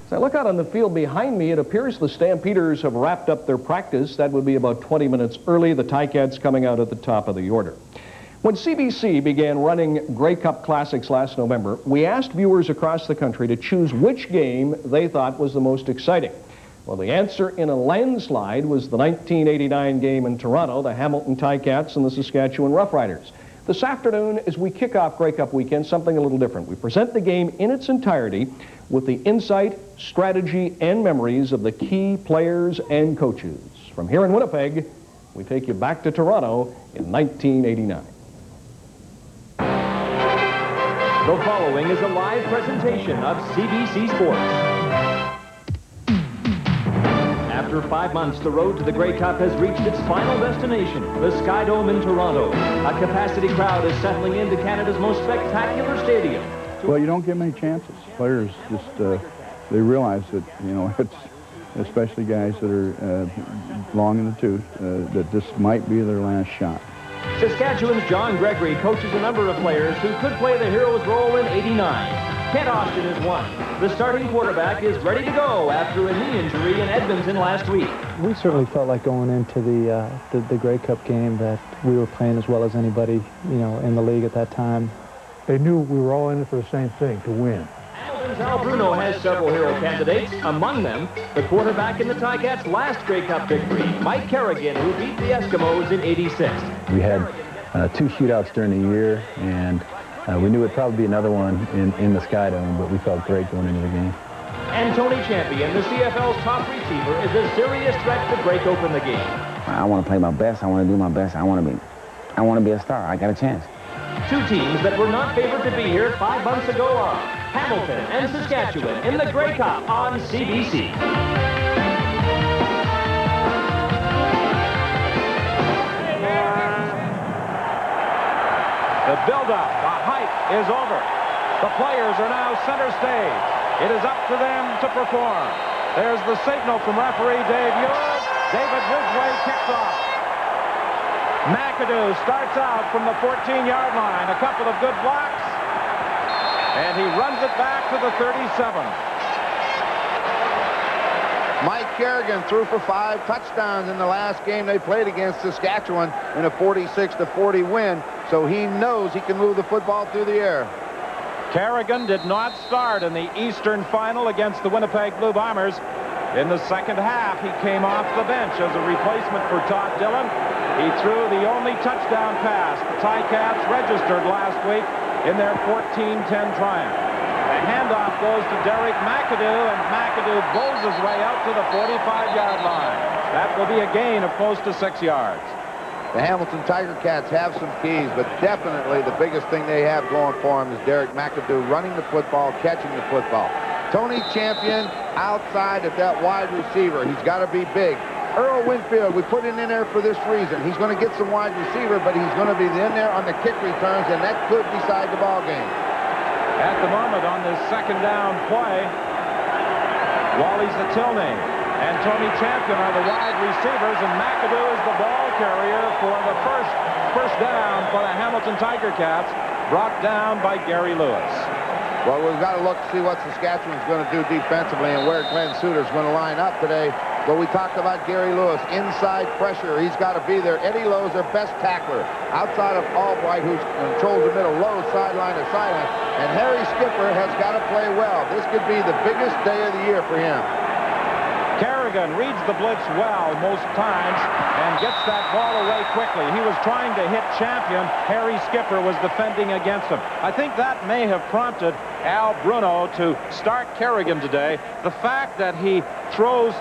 As I look out on the field behind me, it appears the Stampeders have wrapped up their practice. That would be about 20 minutes early. The Ticats coming out at the top of the order. When CBC began running Grey Cup Classics last November, we asked viewers across the country to choose which game they thought was the most exciting. Well, the answer in a landslide was the 1989 game in Toronto, the Hamilton Ticats and the Saskatchewan Roughriders. This afternoon, as we kick off Grey Cup weekend, something a little different. We present the game in its entirety with the insight, strategy, and memories of the key players and coaches. From here in Winnipeg, we take you back to Toronto in 1989. The following is a live presentation of CBC Sports. After 5 months, the road to the Grey Cup has reached its final destination, the Skydome in Toronto. A capacity crowd is settling into Canada's most spectacular stadium. Well, you don't get many chances. Players just, they realize that, you know, it's especially guys that are long in the tooth, that this might be their last shot. Saskatchewan's John Gregory coaches a number of players who could play the hero's role in '89. Kent Austin is one. The starting quarterback is ready to go after a knee injury in Edmonton last week. We certainly felt like going into the Grey Cup game that we were playing as well as anybody, you know, in the league at that time. They knew we were all in it for the same thing, to win. Hamilton's Al Bruno has several hero candidates, among them the quarterback in the Ticats' last Grey Cup victory, Mike Kerrigan, who beat the Eskimos in '86. We had 2 shootouts during the year, and we knew it'd probably be another one in the Skydome, but we felt great going into the game. And Tony Champion, the CFL's top receiver, is a serious threat to break open the game. I want to play my best. I want to do my best. I want to be a star. I got a chance. 2 teams that were not favored to be here 5 months ago are Hamilton and Saskatchewan in the Grey Cup on CBC. The build-up, the hype is over. The players are now center stage. It is up to them to perform. There's the signal from referee Dave Ewell. David Ridgway kicks off. McAdoo starts out from the 14-yard line. A couple of good blocks. And he runs it back to the 37. Mike Kerrigan threw for 5 touchdowns in the last game they played against Saskatchewan in a 46-40 win. So he knows he can move the football through the air. Kerrigan did not start in the Eastern Final against the Winnipeg Blue Bombers. In the second half, he came off the bench as a replacement for Todd Dillon. He threw the only touchdown pass the Ticats registered last week in their 14-10 triumph. The handoff goes to Derek McAdoo, and McAdoo bowls his way out to the 45-yard line. That will be a gain of close to 6 yards. The Hamilton Tiger Cats have some keys, but definitely the biggest thing they have going for them is Derek McAdoo running the football, catching the football. Tony Champion outside at that wide receiver. He's got to be big. Earl Winfield, we put him in there for this reason. He's going to get some wide receiver, but he's going to be in there on the kick returns, and that could decide the ball game. At the moment on this second down play, Wally Zatilny and Tony Champion are the wide receivers, and McAdoo is the ball carrier for the first down for the Hamilton Tiger Cats, brought down by Gary Lewis. Well, we've got to look to see what Saskatchewan's going to do defensively and where Glenn Suter's going to line up today. But we talked about Gary Lewis, inside pressure. He's got to be there. Eddie Lowe's their best tackler. Outside of Albright, who controls the middle, Lowe sideline to sideline. And Harry Skipper has got to play well. This could be the biggest day of the year for him. Kerrigan reads the blitz well most times and gets that ball away quickly. He was trying to hit Champion. Harry Skipper was defending against him. I think that may have prompted Al Bruno to start Kerrigan today. The fact that he throws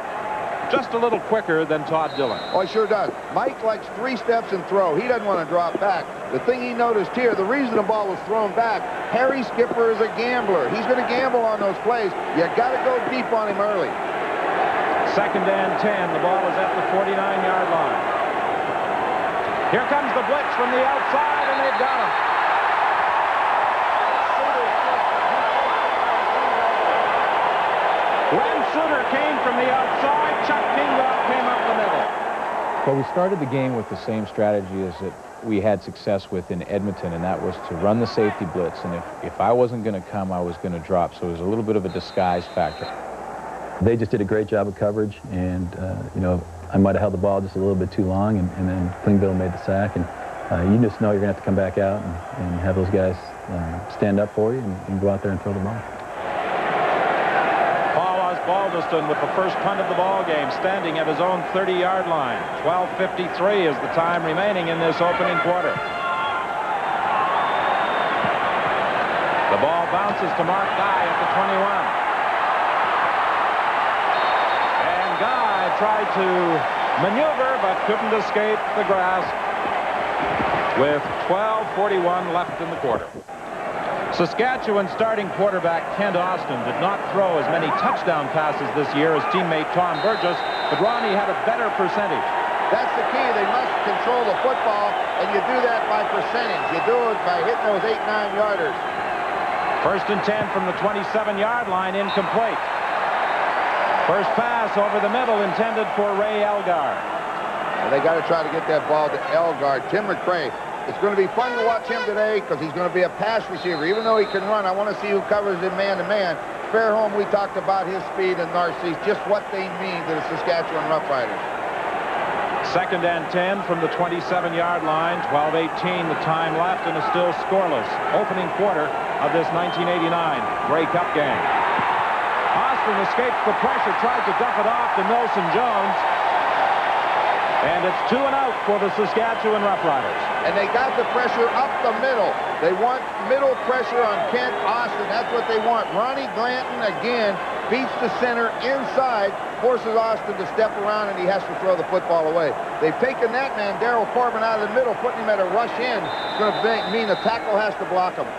just a little quicker than Todd Dillon. Oh, he sure does. Mike likes 3 steps and throw. He doesn't want to drop back. The thing he noticed here, the reason the ball was thrown back, Harry Skipper is a gambler. He's going to gamble on those plays. You got to go deep on him early. Second and 10. The ball is at the 49-yard line. Here comes the blitz from the outside, and they've got him. Glenn Suter came from the outside. Chuck Kingoff came up the middle. Well, we started the game with the same strategy as that we had success with in Edmonton, and that was to run the safety blitz. And if I wasn't going to come, I was going to drop. So it was a little bit of a disguise factor. they just did a great job of coverage, and you know, I might have held the ball just a little bit too long, and then Klingbeil made the sack, and you just know you're going to have to come back out and have those guys stand up for you and go out there and throw the ball. Paul Osbaldiston with the first punt of the ball game, standing at his own 30-yard line. 12:53 is the time remaining in this opening quarter. The ball bounces to Mark Guy at the 21. And Guy tried to maneuver but couldn't escape the grasp with 12:41 left in the quarter. Saskatchewan starting quarterback Kent Austin did not throw as many touchdown passes this year as teammate Tom Burgess, but Ronnie had a better percentage. That's the key. They must control the football, and you do that by percentage. You do it by hitting those 8-9 yarders. 1st and 10 from the 27-yard line, incomplete. First pass over the middle intended for Ray Elgar. And they got to try to get that ball to Elgar. Tim McRae, it's going to be fun to watch him today because he's going to be a pass receiver. Even though he can run, I want to see who covers him man-to-man. Fairholm, we talked about his speed, and Narcisse, just what they mean to the Saskatchewan Roughriders. 2nd and 10 from the 27-yard line. 12:18 the time left, and is still scoreless. Opening quarter of this 1989 Grey Cup game. Austin escapes the pressure, tried to dump it off to Milson Jones. And it's 2 and out for the Saskatchewan Roughriders. And they got the pressure up the middle. They want middle pressure on Kent Austin. That's what they want. Ronnie Glanton, again, beats the center inside, forces Austin to step around, and he has to throw the football away. They've taken that man, Darryl Corbin, out of the middle, putting him at a rush in. It's going to mean the tackle has to block him.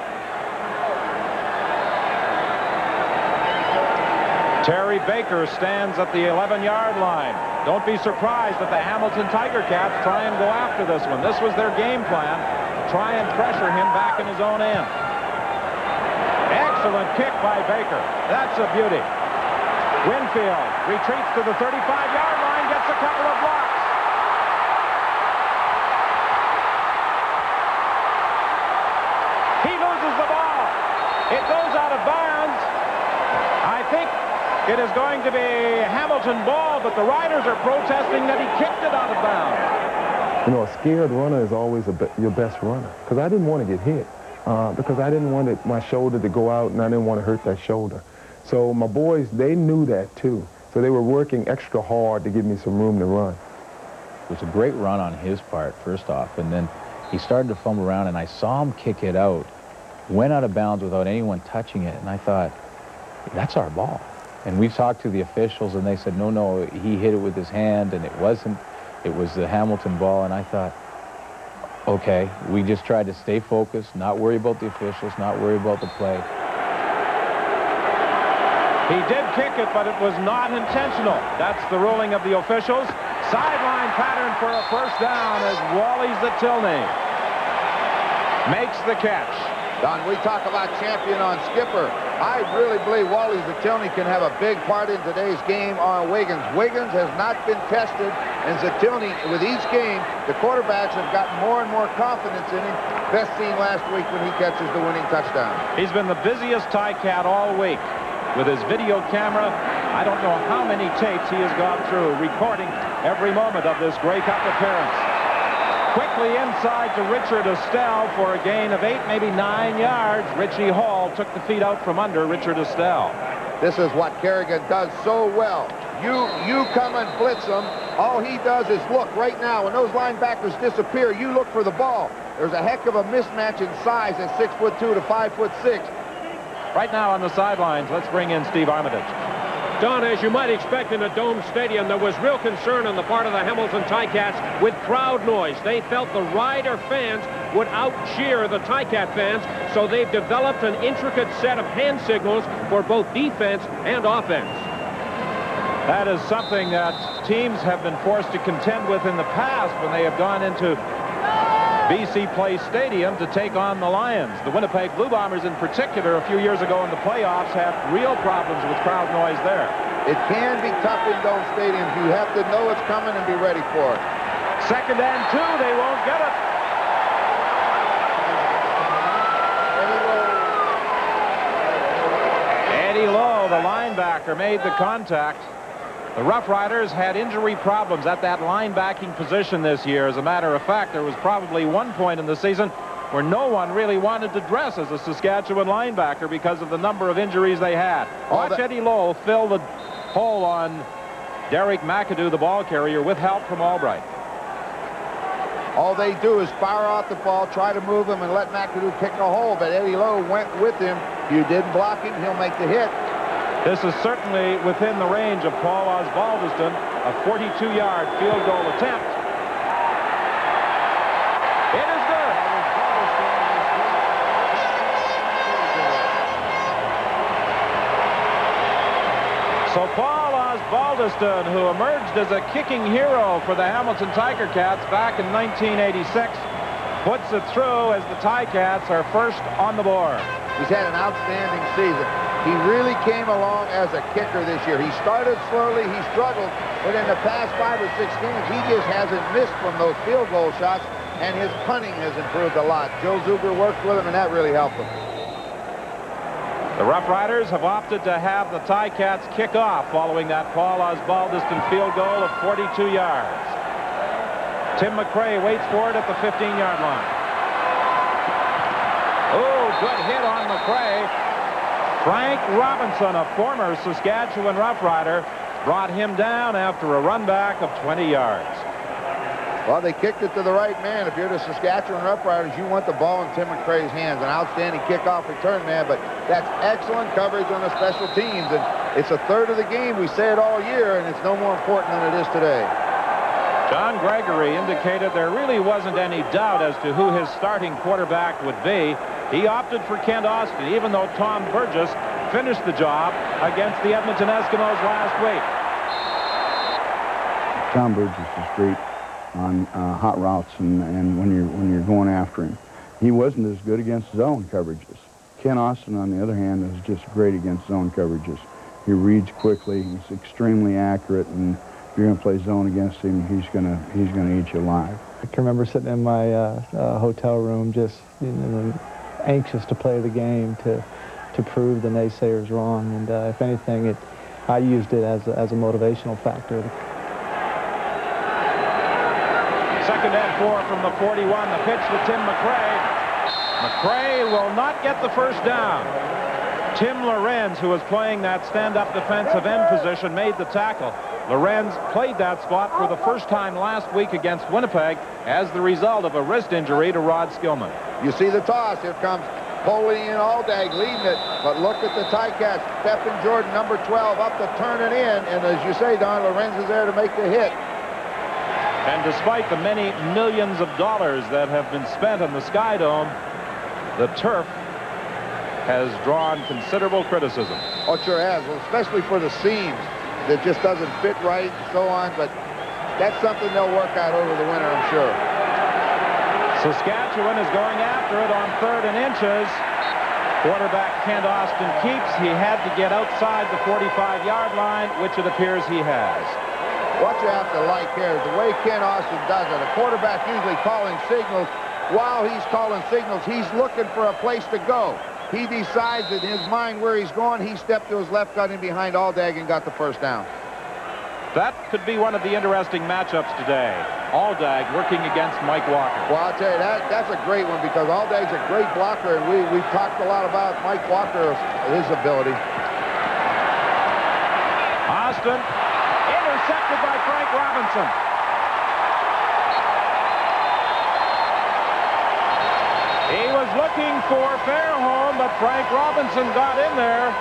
Terry Baker stands at the 11-yard line. Don't be surprised if the Hamilton Tiger Cats try and go after this one. This was their game plan, try and pressure him back in his own end. Excellent kick by Baker. That's a beauty. Winfield retreats to the 35-yard line, gets a couple of blocks. He loses the ball. It goes out of bounds. I think it is going to be Hamilton ball, but the Riders are protesting that he kicked it out of bounds. You know, a scared runner is always your best runner. Because I didn't want to get hit. Because I didn't want my shoulder to go out, and I didn't want to hurt that shoulder. So my boys, they knew that too. So they were working extra hard to give me some room to run. It was a great run on his part, first off, and then he started to fumble around, and I saw him kick it out, went out of bounds without anyone touching it, and I thought, that's our ball. And we talked to the officials, and they said, no, he hit it with his hand, and it wasn't. It was the Hamilton ball, and I thought, okay, we just tried to stay focused, not worry about the officials, not worry about the play. He did kick it, but it was not intentional. That's the ruling of the officials. Sideline pattern for a first down as Wally Zatilny makes the catch. Don, we talk about champion on skipper. I really believe Wally Zatilny can have a big part in today's game on Wiggins. Wiggins has not been tested, and Zatilny, with each game, the quarterbacks have gotten more and more confidence in him. Best seen last week when he catches the winning touchdown. He's been the busiest Ticat all week. With his video camera, I don't know how many tapes he has gone through, recording every moment of this Grey Cup appearance. Quickly inside to Richard Estelle for a gain of 8, maybe 9 yards. Richie Hall took the feet out from under Richard Estelle. This is what Kerrigan does so well. You come and blitz him. All he does is look right now. When those linebackers disappear, you look for the ball. There's a heck of a mismatch in size at 6'2" to 5'6". Right now on the sidelines, let's bring in Steve Armitage. Don, as you might expect in a domed stadium, there was real concern on the part of the Hamilton Ticats with crowd noise. They felt the Rider fans would out-cheer the Ticat fans, so they've developed an intricate set of hand signals for both defense and offense. That is something that teams have been forced to contend with in the past when they have gone into BC Place Stadium to take on the Lions. The Winnipeg Blue Bombers in particular, a few years ago in the playoffs, had real problems with crowd noise there. It can be tough in dome stadiums. You have to know it's coming and be ready for it. 2nd and 2, they won't get it. Eddie Lowe, the linebacker, linebacker made the contact. The Roughriders had injury problems at that linebacking position this year. As a matter of fact, there was probably one point in the season where no one really wanted to dress as a Saskatchewan linebacker because of the number of injuries they had. Watch Eddie Lowe fill the hole on Derek McAdoo, the ball carrier, with help from Albright. All they do is fire off the ball, try to move him, and let McAdoo pick a hole. But Eddie Lowe went with him. You didn't block him, he'll make the hit. This is certainly within the range of Paul Osbaldiston, a 42-yard field goal attempt. It is good. So Paul Osbaldiston, who emerged as a kicking hero for the Hamilton Tiger Cats back in 1986, puts it through as the Ticats are first on the board. He's had an outstanding season. He really came along as a kicker this year. He started slowly, he struggled, but in the past 5 or 6 games, he just hasn't missed from those field goal shots, and his punting has improved a lot. Joe Zuger worked with him, and that really helped him. The Roughriders have opted to have the Ticats kick off following that Paul Osbaldiston field goal of 42 yards. Tim McCray waits for it at the 15-yard line. Oh, good hit on McCray. Frank Robinson, a former Saskatchewan Roughrider, brought him down after a run back of 20 yards. Well, they kicked it to the right man. If you're the Saskatchewan Roughriders, you want the ball in Tim McCray's hands. An outstanding kickoff return man, but that's excellent coverage on the special teams. And it's a third of the game. We say it all year, and it's no more important than it is today. John Gregory indicated there really wasn't any doubt as to who his starting quarterback would be. He opted for Kent Austin, even though Tom Burgess finished the job against the Edmonton Eskimos last week. Tom Burgess is great on hot routes and when you're going after him. He wasn't as good against zone coverages. Kent Austin, on the other hand, is just great against zone coverages. He reads quickly. He's extremely accurate, and if you're going to play zone against him, he's gonna eat you alive. I can remember sitting in my hotel room, just anxious to play the game, to prove the naysayers wrong, and if anything, I used it as a motivational factor. Second and 4 from the 41. The pitch to Tim McCray. McCray will not get the first down. Tim Lorenz, who was playing that stand-up defensive end position, made the tackle. Lorenz played that spot for the first time last week against Winnipeg as the result of a wrist injury to Rod Skillman. You see the toss. Here comes Poley and Aldag leading it. But look at the Ticats. Stephen Jordan, number 12, up to turn it in. And as you say, Don, Lorenz is there to make the hit. And despite the many millions of dollars that have been spent on the Sky Dome, the turf has drawn considerable criticism. Oh, it sure has. Well, especially for the seams. That just doesn't fit right and so on. But that's something they'll work out over the winter, I'm sure. Saskatchewan is going after it on 3rd and inches. Quarterback Kent Austin keeps. He had to get outside the 45-yard line, which it appears he has. What you have to like here is the way Kent Austin does it. A quarterback usually calling signals. While he's calling signals, he's looking for a place to go. He decides in his mind where he's going. He stepped to his left, got in behind Aldag, and got the first down. That could be one of the interesting matchups today. Aldag working against Mike Walker. Well, I'll tell you, that's a great one because Aldag's a great blocker, and we've talked a lot about Mike Walker, his ability. Austin intercepted by Frank Robinson. He was looking for Fairholm, but Frank Robinson got in there.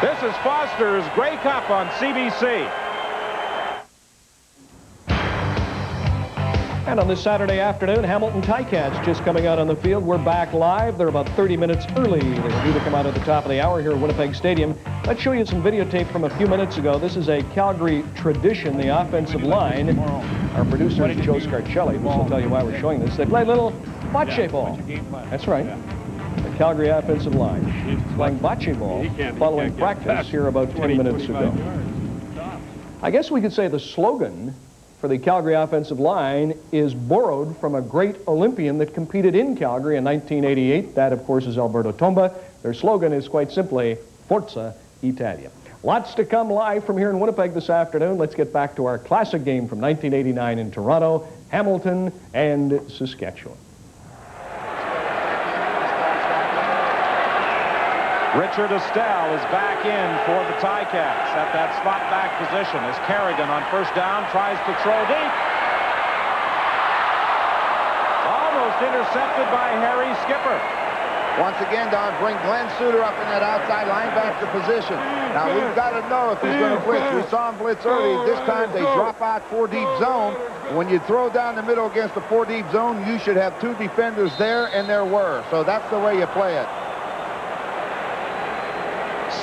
This is Foster's Grey Cup on CBC. And on this Saturday afternoon, Hamilton Ticats just coming out on the field. We're back live. They're about 30 minutes early. They were due to come out at the top of the hour here at Winnipeg Stadium. Let's show you some videotape from a few minutes ago. This is a Calgary tradition, the offensive line. Our producer is Joe Scarcelli, who will tell you why we're showing this. They play a little bocce ball. That's right. The Calgary offensive line playing bocce ball following practice here about 20 minutes ago. I guess we could say the slogan for the Calgary offensive line is borrowed from a great Olympian that competed in Calgary in 1988. That, of course, is Alberto Tomba. Their slogan is quite simply, Forza Italia. Lots to come live from here in Winnipeg this afternoon. Let's get back to our classic game from 1989 in Toronto, Hamilton, and Saskatchewan. Richard Estelle is back in for the Ticats at that slot back position as Kerrigan on first down tries to throw deep. Almost intercepted by Harry Skipper. Once again, Don, bring Glenn Suter up in that outside linebacker position. Now, we've got to know if he's going to blitz. We saw him blitz early. This time, they drop out 4-deep zone. When you throw down the middle against the 4-deep zone, you should have 2 defenders there, and there were. So that's the way you play it.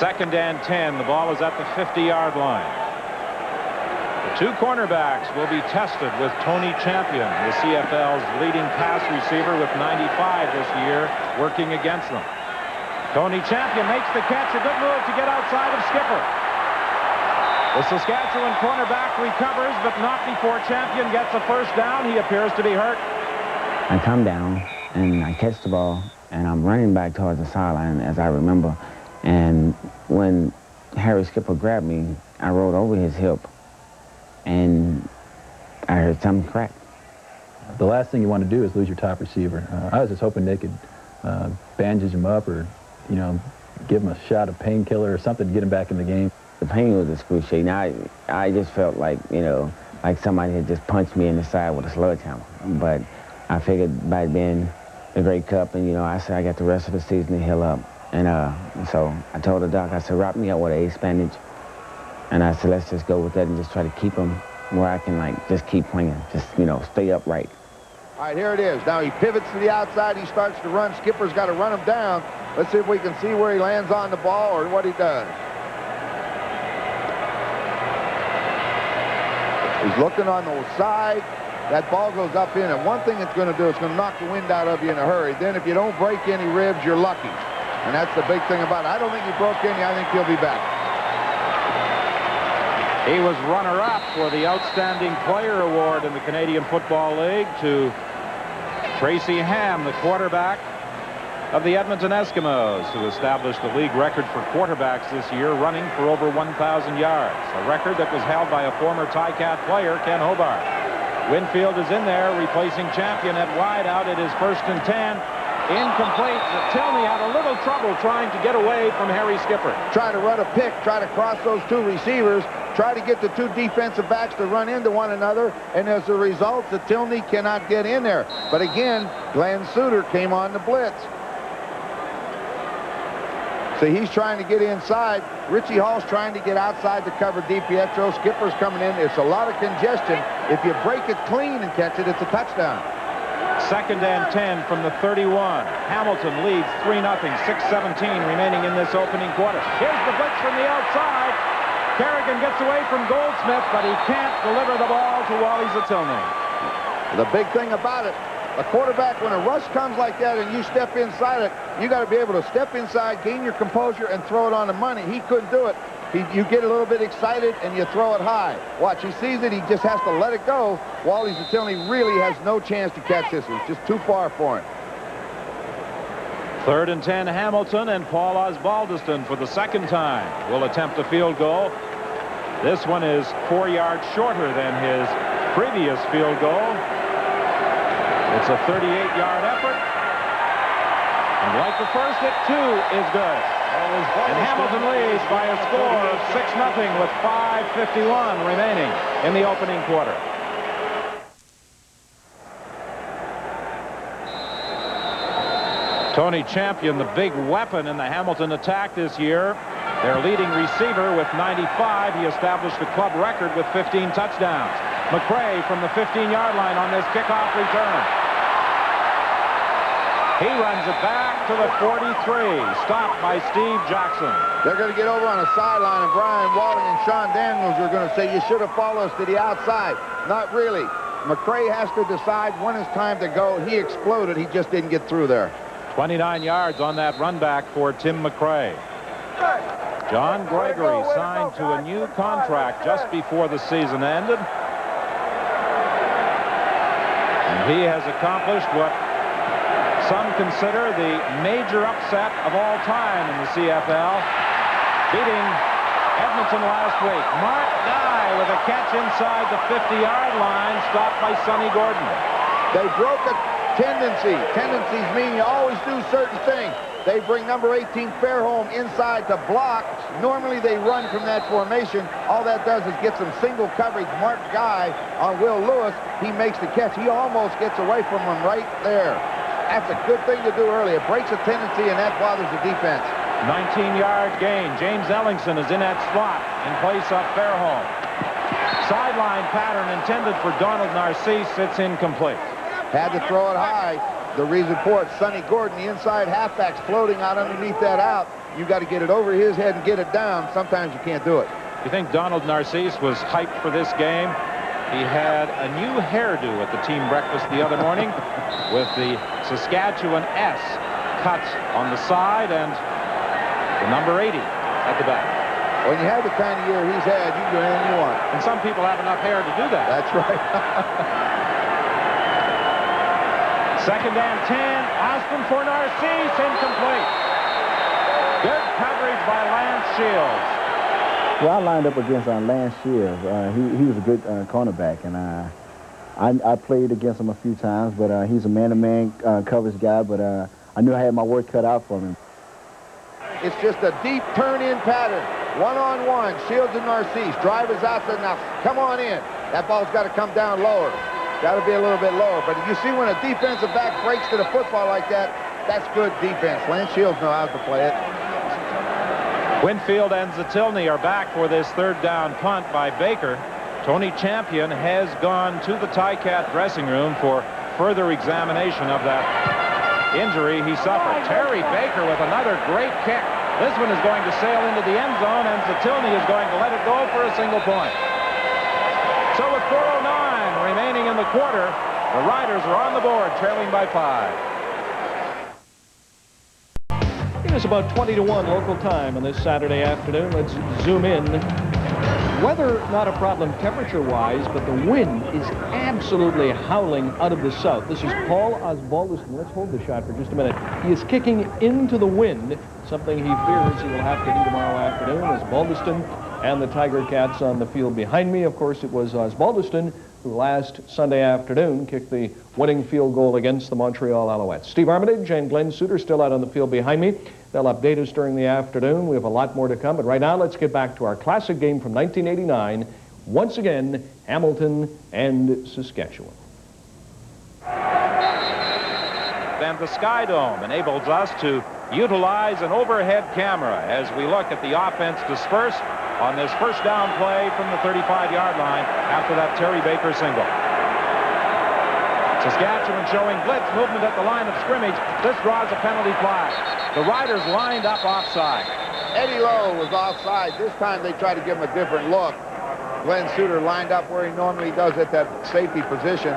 2nd and 10. The ball is at the 50-yard line. The 2 cornerbacks will be tested with Tony Champion, the CFL's leading pass receiver with 95 this year, working against them. Tony Champion makes the catch. A good move to get outside of Skipper. The Saskatchewan cornerback recovers, but not before Champion gets a first down. He appears to be hurt. I come down, and I catch the ball, and I'm running back towards the sideline, as I remember. And when Harry Skipper grabbed me, I rolled over his hip, and I heard something crack. The last thing you want to do is lose your top receiver. I was just hoping they could bandage him up or, you know, give him a shot of painkiller or something to get him back in the game. The pain was excruciating. I just felt like, you know, like somebody had just punched me in the side with a sledgehammer. But I figured by then, the Grey Cup, and, you know, I said I got the rest of the season to heal up. And so I told the doc, I said, wrap me up with an ace bandage. And I said, let's just go with that and just try to keep him where I can, like, just keep playing. Just, you know, stay upright. All right, here it is. Now he pivots to the outside. He starts to run. Skipper's got to run him down. Let's see if we can see where he lands on the ball or what he does. He's looking on the side. That ball goes up in, and one thing it's going to do, it's going to knock the wind out of you in a hurry. Then if you don't break any ribs, you're lucky. And that's the big thing about it. I don't think he broke any. I think he'll be back. He was runner-up for the Outstanding Player Award in the Canadian Football League to Tracy Ham, the quarterback of the Edmonton Eskimos, who established the league record for quarterbacks this year, running for over 1,000 yards, a record that was held by a former Ticat player, Ken Hobart. Winfield is in there, replacing Champion at wideout. It is 1st and 10. Incomplete. Tilney had a little trouble trying to get away from Harry Skipper. Try to run a pick, try to cross those 2 receivers, try to get the 2 defensive backs to run into one another, and as a result, the Tilney cannot get in there. But again, Glenn Suter came on the blitz. So he's trying to get inside. Richie Hall's trying to get outside to cover DiPietro. Skipper's coming in. It's a lot of congestion. If you break it clean and catch it, it's a touchdown. 2nd and 10 from the 31. Hamilton leads 3-0, 6:17 remaining in this opening quarter. Here's the blitz from the outside. Kerrigan gets away from Goldsmith, but he can't deliver the ball to Wally Zatilny. The big thing about it, a quarterback, when a rush comes like that and you step inside it, you got to be able to step inside, gain your composure, and throw it on the money. He couldn't do it. You get a little bit excited and you throw it high. Watch, he sees it, he just has to let it go. Wally Zatilny really has no chance to catch this one. It's just too far for him. 3rd and 10 Hamilton, and Paul Osbaldiston for the 2nd time will attempt a field goal. This one is 4 yards shorter than his previous field goal. It's a 38-yard effort. And like the first, it too is good. And Hamilton leads by a score of 6-0 with 5:51 remaining in the opening quarter. Tony Champion, the big weapon in the Hamilton attack this year. Their leading receiver with 95. He established the club record with 15 touchdowns. McRae from the 15-yard line on this kickoff return. He runs it back to the 43. Stopped by Steve Jackson. They're going to get over on the sideline, and Brian Walling and Sean Daniels are going to say, you should have followed us to the outside. Not really. McRae has to decide when it's time to go. He exploded. He just didn't get through there. 29 yards on that run back for Tim McRae. John Gregory signed to a new contract just before the season ended. And he has accomplished what some consider the major upset of all time in the CFL. beating Edmonton last week. Mark Guy with a catch inside the 50-yard line, stopped by Sonny Gordon. They broke a tendency. Tendencies mean you always do certain things. They bring number 18 Fairholm inside to block. Normally they run from that formation. All that does is get some single coverage. Mark Guy on Will Lewis. He makes the catch. He almost gets away from him right there. That's a good thing to do early. It breaks a tendency, and that bothers the defense. 19-yard gain. James Ellingson is in that slot in place of Fairholm. Sideline pattern intended for Donald Narcisse. It's incomplete. Had to throw it high. The reason for it, Sonny Gordon, the inside halfback's floating out underneath that out. You got to get it over his head and get it down. Sometimes you can't do it. You think Donald Narcisse was hyped for this game? He had a new hairdo at the team breakfast the other morning with the Saskatchewan S cut on the side and the number 80 at the back. When you have the kind of year he's had, you can do anything you want. And some people have enough hair to do that. That's right. Second and 10. Austin for Narcisse. Incomplete. Good coverage by Lance Shields. Well, I lined up against Lance Shields. He was a good cornerback, and I played against him a few times, but he's a man-to-man coverage guy, but I knew I had my work cut out for him. It's just a deep turn-in pattern. One-on-one, Shields and Narcisse. Drivers outside. Now, come on in. That ball's got to come down lower. Got to be a little bit lower. But you see when a defensive back breaks to the football like that, that's good defense. Lance Shields knows how to play it. Winfield and Zatilny are back for this third down punt by Baker. Tony Champion has gone to the Ticat dressing room for further examination of that injury he suffered. Terry Baker with another great kick. This one is going to sail into the end zone, and Zatilny is going to let it go for a single point. So with 4:09 remaining in the quarter, the Riders are on the board, trailing by 5. It is about 20-1 local time on this Saturday afternoon. Let's zoom in. Weather, not a problem temperature-wise, but the wind is absolutely howling out of the south. This is Paul Osbaldiston. Let's hold the shot for just a minute. He is kicking into the wind, something he fears he will have to do tomorrow afternoon. Osbaldiston and the Tiger Cats on the field behind me. Of course, it was Osbaldiston who last Sunday afternoon kicked the winning field goal against the Montreal Alouettes. Steve Armitage and Glenn Suter still out on the field behind me. They'll update us during the afternoon. We have a lot more to come, but right now let's get back to our classic game from 1989. Once again, Hamilton and Saskatchewan. And the Sky Dome enables us to utilize an overhead camera as we look at the offense disperse on this first down play from the 35-yard line after that Terry Baker single. Saskatchewan showing blitz movement at the line of scrimmage. This draws a penalty flag. The Riders lined up offside. Eddie Lowe was offside. This time they tried to give him a different look. Glenn Suter lined up where he normally does at that safety position.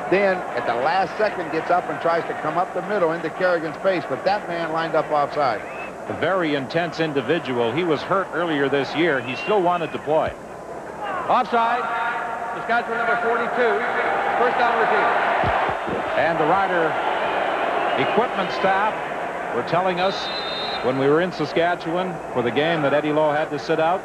Then, at the last second, gets up and tries to come up the middle into Kerrigan's face, but that man lined up offside. A very intense individual. He was hurt earlier this year. He still wanted to play. Offside. Saskatchewan number 42. First down receiver. And the Rider equipment staff were telling us when we were in Saskatchewan for the game that Eddie Lowe had to sit out,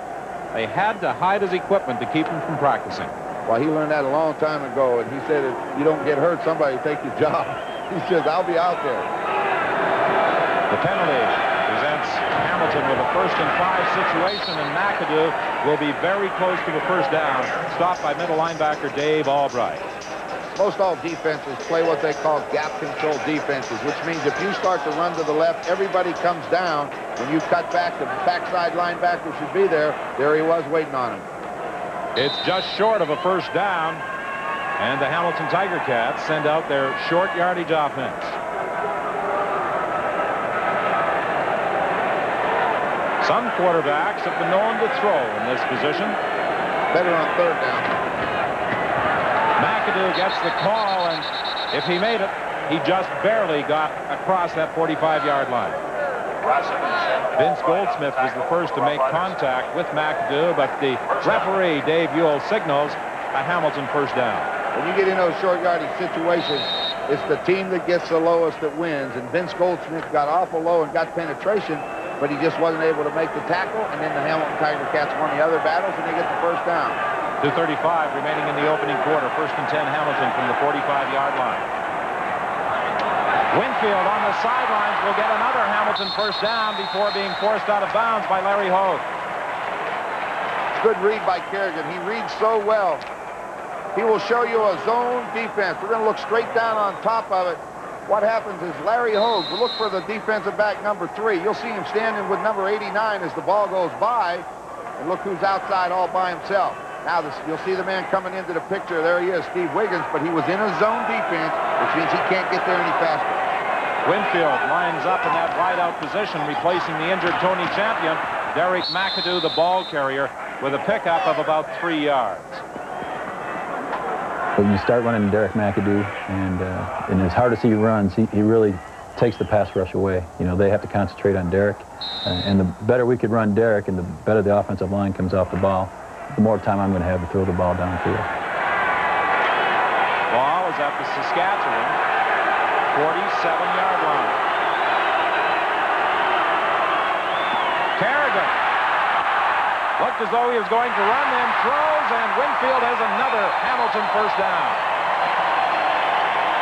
they had to hide his equipment to keep him from practicing. Well, he learned that a long time ago, and he said if you don't get hurt, somebody will take your job. He says, I'll be out there. The penalty presents Hamilton with a 1st and 5 situation, and McAdoo will be very close to a first down, stopped by middle linebacker Dave Albright. Most all defenses play what they call gap control defenses, which means if you start to run to the left, everybody comes down. When you cut back, the backside linebacker should be there. There he was waiting on him. It's just short of a first down, and the Hamilton Tiger Cats send out their short yardage offense. Some quarterbacks have been known to throw in this position. Better on third down. McAdoo gets the call, and if he made it, he just barely got across that 45-yard line. Vince Goldsmith was the first to make contact with McAdoo, but the referee, Dave Ewell, signals a Hamilton first down. When you get in those short yardage situations, it's the team that gets the lowest that wins, and Vince Goldsmith got awful low and got penetration. but he just wasn't able to make the tackle, and then the Hamilton Tiger Cats won the other battles, and they get the first down. 2:35 remaining in the opening quarter. 1st and 10 Hamilton from the 45-yard line. Winfield on the sidelines will get another Hamilton first down before being forced out of bounds by Larry Hogue. Good read by Kerrigan. He reads so well. He will show you a zone defense. We're going to look straight down on top of it. What happens is Larry Hogue will look for the defensive back number 3. You'll see him standing with number 89 as the ball goes by. And look who's outside all by himself. Now you'll see the man coming into the picture. There he is, Steve Wiggins, but he was in a zone defense, which means he can't get there any faster. Winfield lines up in that wide-out position, replacing the injured Tony Champion. Derek McAdoo, the ball carrier, with a pickup of about 3 yards. When you start running Derek McAdoo, and as hard as he runs, he really takes the pass rush away. You know, they have to concentrate on Derek, and the better we could run Derek and the better the offensive line comes off the ball, the more time I'm going to have to throw the ball downfield. Ball is at the Saskatchewan 47-yard line. Kerrigan looked as though he was going to run, then throws, and Winfield has another Hamilton first down.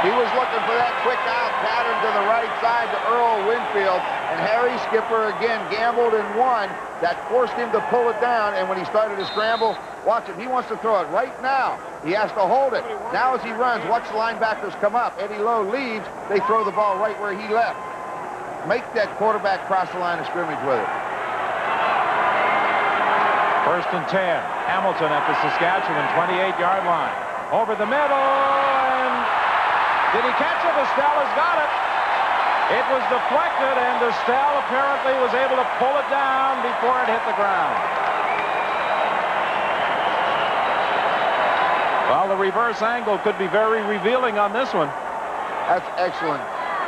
He was looking for that quick out pattern to the right side to Earl Winfield, and Harry Skipper again gambled and won. That forced him to pull it down, and when he started to scramble, watch him. He wants to throw it right now. He has to hold it. Now as he runs, watch the linebackers come up. Eddie Lowe leaves. They throw the ball right where he left. Make that quarterback cross the line of scrimmage with it. 1st and 10. Hamilton at the Saskatchewan 28-yard line. Over the middle, and did he catch it? Estelle has got it. It was deflected, and Estelle apparently was able to pull it down before it hit the ground. Well, the reverse angle could be very revealing on this one. That's excellent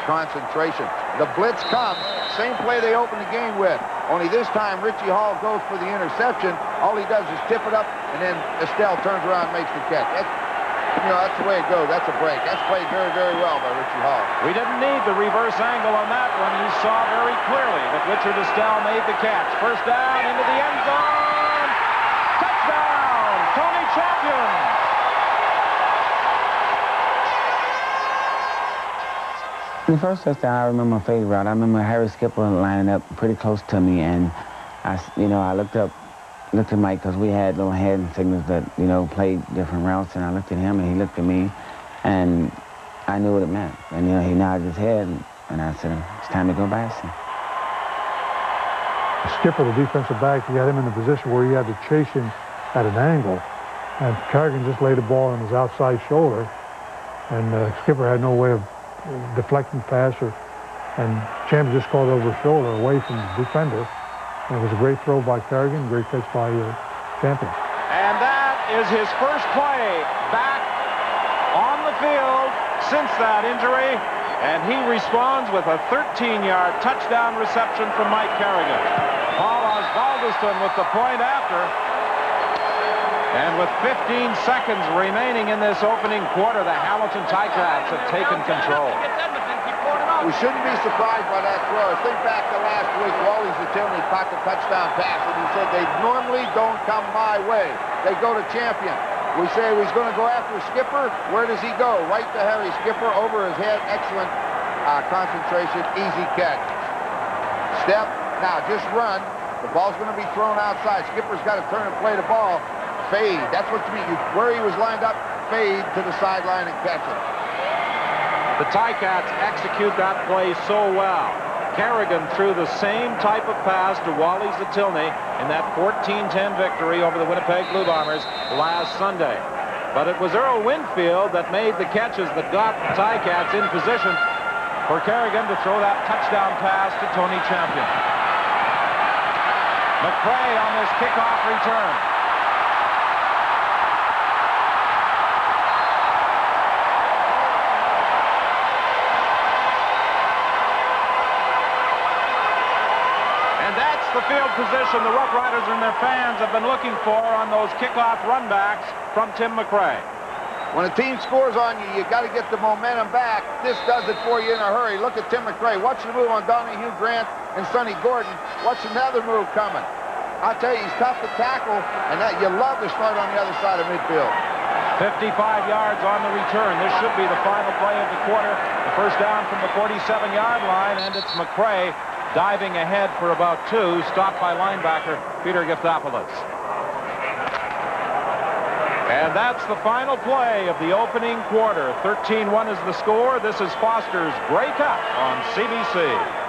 concentration. The blitz comes. Same play they opened the game with. Only this time, Richie Hall goes for the interception. All he does is tip it up, and then Estelle turns around and makes the catch. That's the way it goes. That's a break. That's played very, very well by Richie Hall. We didn't need the reverse angle on that one. You saw very clearly that Richard Estelle made the catch. First down into the end zone. Touchdown, Tony Champion. The first touchdown, I remember my fade route. I remember Harry Skipper lining up pretty close to me, and I looked at Mike, because we had little hand signals that, played different routes, and I looked at him, and he looked at me, and I knew what it meant. And, he nodded his head, and I said, it's time to go Bison. Skipper, the defensive back, he had him in the position where he had to chase him at an angle, and Kerrigan just laid the ball on his outside shoulder, and Skipper had no way of deflecting the pass, and Champ just called over his shoulder away from the defender. And it was a great throw by Kerrigan, great catch by Champion. And that is his first play back on the field since that injury. And he responds with a 13-yard touchdown reception from Mike Kerrigan. Paul Osbaldiston with the point after. And with 15 seconds remaining in this opening quarter, the Hamilton Ticats have taken control. We shouldn't be surprised by that throw. Think back to last week, Wally Zatilny caught the touchdown pass, and he said they normally don't come my way. They go to Champion. We say he's going to go after Skipper. Where does he go? Right to Harry Skipper, over his head. Excellent concentration, easy catch. Step, now just run. The ball's going to be thrown outside. Skipper's got to turn and play the ball. Fade, that's what you mean. Where he was lined up, fade to the sideline and catch it. The Ticats execute that play so well. Kerrigan threw the same type of pass to Wally Zatilny in that 14-10 victory over the Winnipeg Blue Bombers last Sunday. But it was Earl Winfield that made the catches that got the Ticats in position for Kerrigan to throw that touchdown pass to Tony Champion. McCray on this kickoff return. The field position the Roughriders and their fans have been looking for on those kickoff runbacks from Tim McCray. When a team scores on you, you got to get the momentum back. This does it for you in a hurry. Look at Tim McCray. Watch the move on Donahue Grant. And Sonny Gordon, what's another move coming? I'll tell you, he's tough to tackle, and that you love to start on the other side of midfield. 55 yards on the return. This should be the final play of the quarter. The first down from the 47-yard line, and it's McCray diving ahead for about 2, stopped by linebacker Peter Giftopoulos. And that's the final play of the opening quarter. 13-1 is the score. This is Foster's Grey Cup on CBC.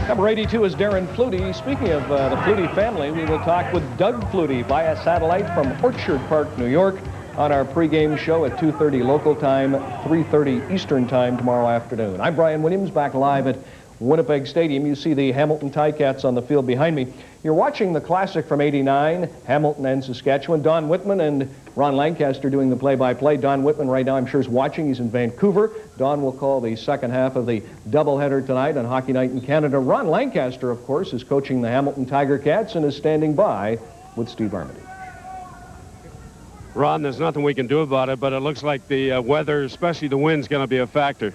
Number 82 is Darren Flutie. Speaking of the Flutie family, we will talk with Doug Flutie via satellite from Orchard Park, New York, on our pregame show at 2:30 local time, 3:30 Eastern time tomorrow afternoon. I'm Brian Williams, back live at Winnipeg Stadium. You see the Hamilton Ticats on the field behind me. You're watching the Classic from '89, Hamilton and Saskatchewan. Don Whitman and Ron Lancaster doing the play-by-play. Don Whitman right now, I'm sure, is watching. He's in Vancouver. Don will call the second half of the doubleheader tonight on Hockey Night in Canada. Ron Lancaster, of course, is coaching the Hamilton Tiger Cats and is standing by with Steve Armitage. Ron, there's nothing we can do about it, but it looks like the weather, especially the wind's going to be a factor.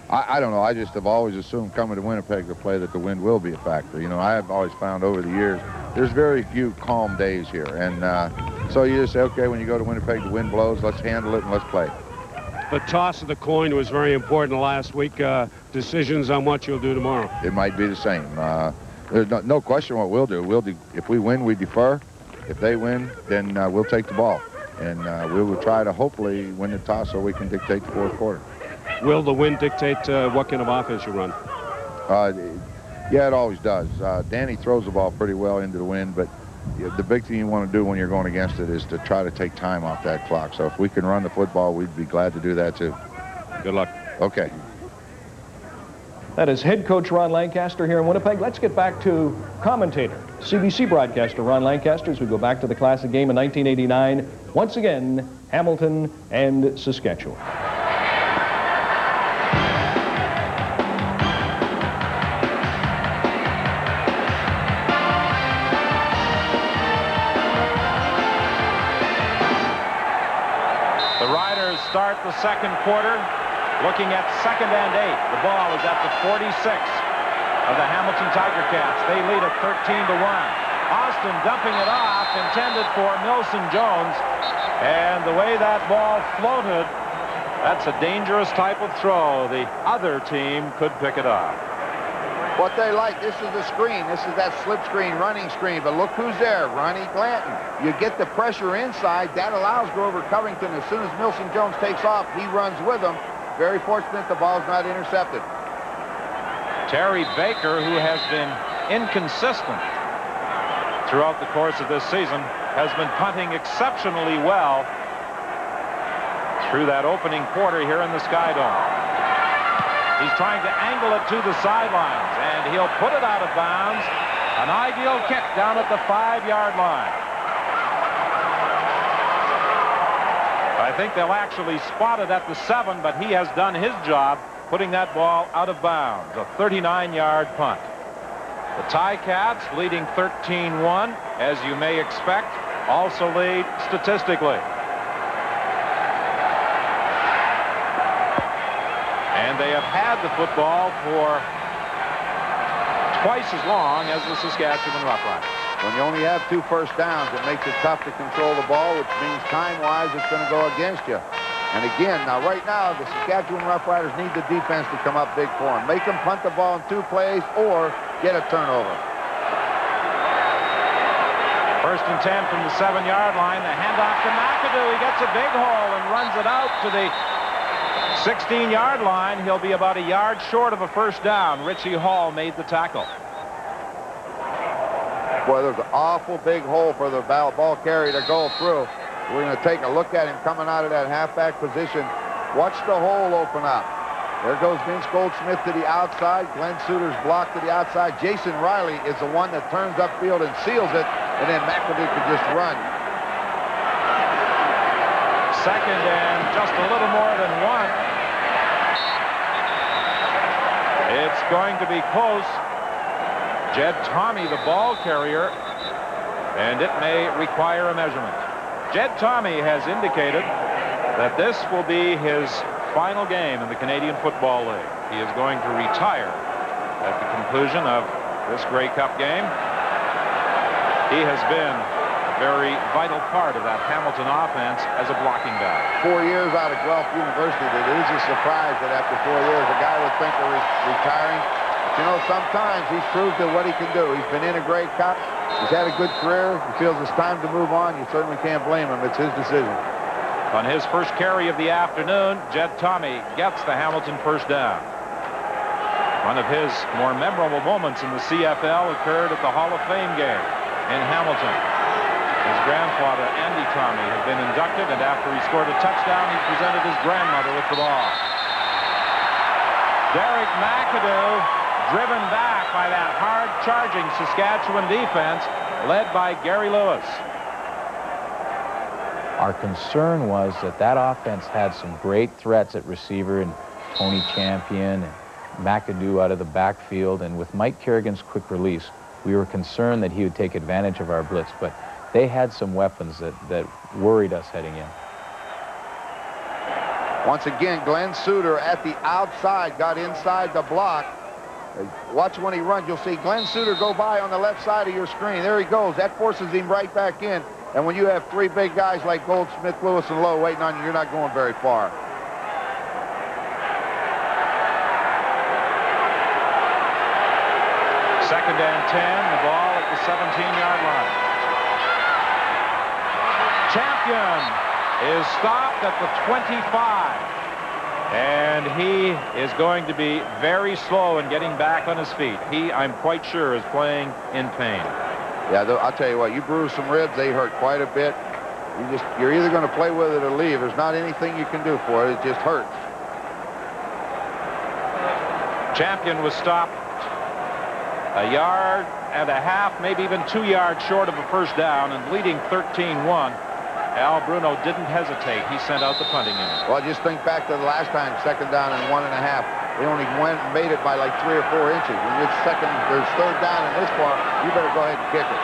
I don't know. I just have always assumed coming to Winnipeg to play that the wind will be a factor. You know, I have always found over the years there's very few calm days here. And so you just say, okay, when you go to Winnipeg, the wind blows, let's handle it and let's play. The toss of the coin was very important last week. Decisions on what you'll do tomorrow. It might be the same. There's no question what we'll do. If we win, we defer. If they win, then we'll take the ball. And we will try to hopefully win the toss so we can dictate the fourth quarter. Will the wind dictate what kind of offense you run? Yeah, it always does. Danny throws the ball pretty well into the wind, but the big thing you want to do when you're going against it is to try to take time off that clock. So if we can run the football, we'd be glad to do that too. Good luck. Okay. That is head coach Ron Lancaster here in Winnipeg. Let's get back to commentator, CBC broadcaster Ron Lancaster, as we go back to the Classic game in 1989. Once again, Hamilton and Saskatchewan. Start the second quarter, looking at 2nd and 8. The ball is at the 46 of the Hamilton Tiger Cats. They lead it 13-1. Austin dumping it off, intended for Milson Jones. And the way that ball floated, that's a dangerous type of throw. The other team could pick it up. What they like, this is the screen. This is that slip screen, running screen. But look who's there, Ronnie Glanton. You get the pressure inside. That allows Grover Covington, as soon as Milson Jones takes off, he runs with him. Very fortunate the ball's not intercepted. Terry Baker, who has been inconsistent throughout the course of this season, has been punting exceptionally well through that opening quarter here in the Sky Dome. He's trying to angle it to the sidelines, and he'll put it out of bounds. An ideal kick down at the 5-yard line. I think they'll actually spot it at the 7, but he has done his job putting that ball out of bounds. A 39-yard punt. The Ticats leading 13-1, as you may expect, also lead statistically. And they have had the football for twice as long as the Saskatchewan Roughriders. When you only have 2 first downs, it makes it tough to control the ball, which means time-wise it's going to go against you. And again, right now, the Saskatchewan Roughriders need the defense to come up big for them. Make them punt the ball in 2 plays or get a turnover. 1st and 10 from the 7-yard line. The handoff to McAdoo. He gets a big hole and runs it out to the 16-yard line. He'll be about a yard short of a first down. Richie Hall made the tackle. Boy, there's an awful big hole for the ball carrier to go through. We're going to take a look at him coming out of that halfback position. Watch the hole open up. There goes Vince Goldsmith to the outside. Glenn Suter's blocked to the outside. Jason Riley is the one that turns upfield and seals it, and then McAdoo could just run. 2nd and just a little more than 1. It's going to be close. Jed Tommy, the ball carrier, and it may require a measurement. Jed Tomey has indicated that this will be his final game in the Canadian Football League. He is going to retire at the conclusion of this Grey Cup game. He has been a very vital part of that Hamilton offense as a blocking back. 4 years out of Guelph University. It is a surprise that after 4 years a guy would think of retiring. But you know, sometimes he's proved that what he can do. He's been in a Grey Cup. He's had a good career. He feels it's time to move on. You certainly can't blame him. It's his decision. On his first carry of the afternoon, Jed Tomey gets the Hamilton first down. One of his more memorable moments in the CFL occurred at the Hall of Fame game in Hamilton. His grandfather, Andy Tomey, had been inducted, and after he scored a touchdown, he presented his grandmother with the ball. Derek McAdoo, driven back by that hard-charging Saskatchewan defense, led by Gary Lewis. Our concern was that that offense had some great threats at receiver, and Tony Champion and McAdoo out of the backfield, and with Mike Kerrigan's quick release, we were concerned that he would take advantage of our blitz, but they had some weapons that worried us heading in. Once again, Glenn Suter at the outside, got inside the block. Watch when he runs. You'll see Glenn Suter go by on the left side of your screen. There he goes. That forces him right back in. And when you have three big guys like Goldsmith, Lewis, and Lowe waiting on you, you're not going very far. Second and 10, the ball at the 17-yard line. Champion is stopped at the 25. And he is going to be very slow in getting back on his feet. He, I'm quite sure, is playing in pain. Yeah, I'll tell you what, you bruise some ribs, they hurt quite a bit. You're either going to play with it or leave. There's not anything you can do for it. It just hurts. Champion was stopped a yard and a half, maybe even 2 yards short of a first down, and leading 13-1. Al Bruno didn't hesitate. He sent out the punting unit. Well, just think back to the last time, second down and 1.5. They only went and made it by like 3 or 4 inches. When it's there's third down in this far, you better go ahead and kick it.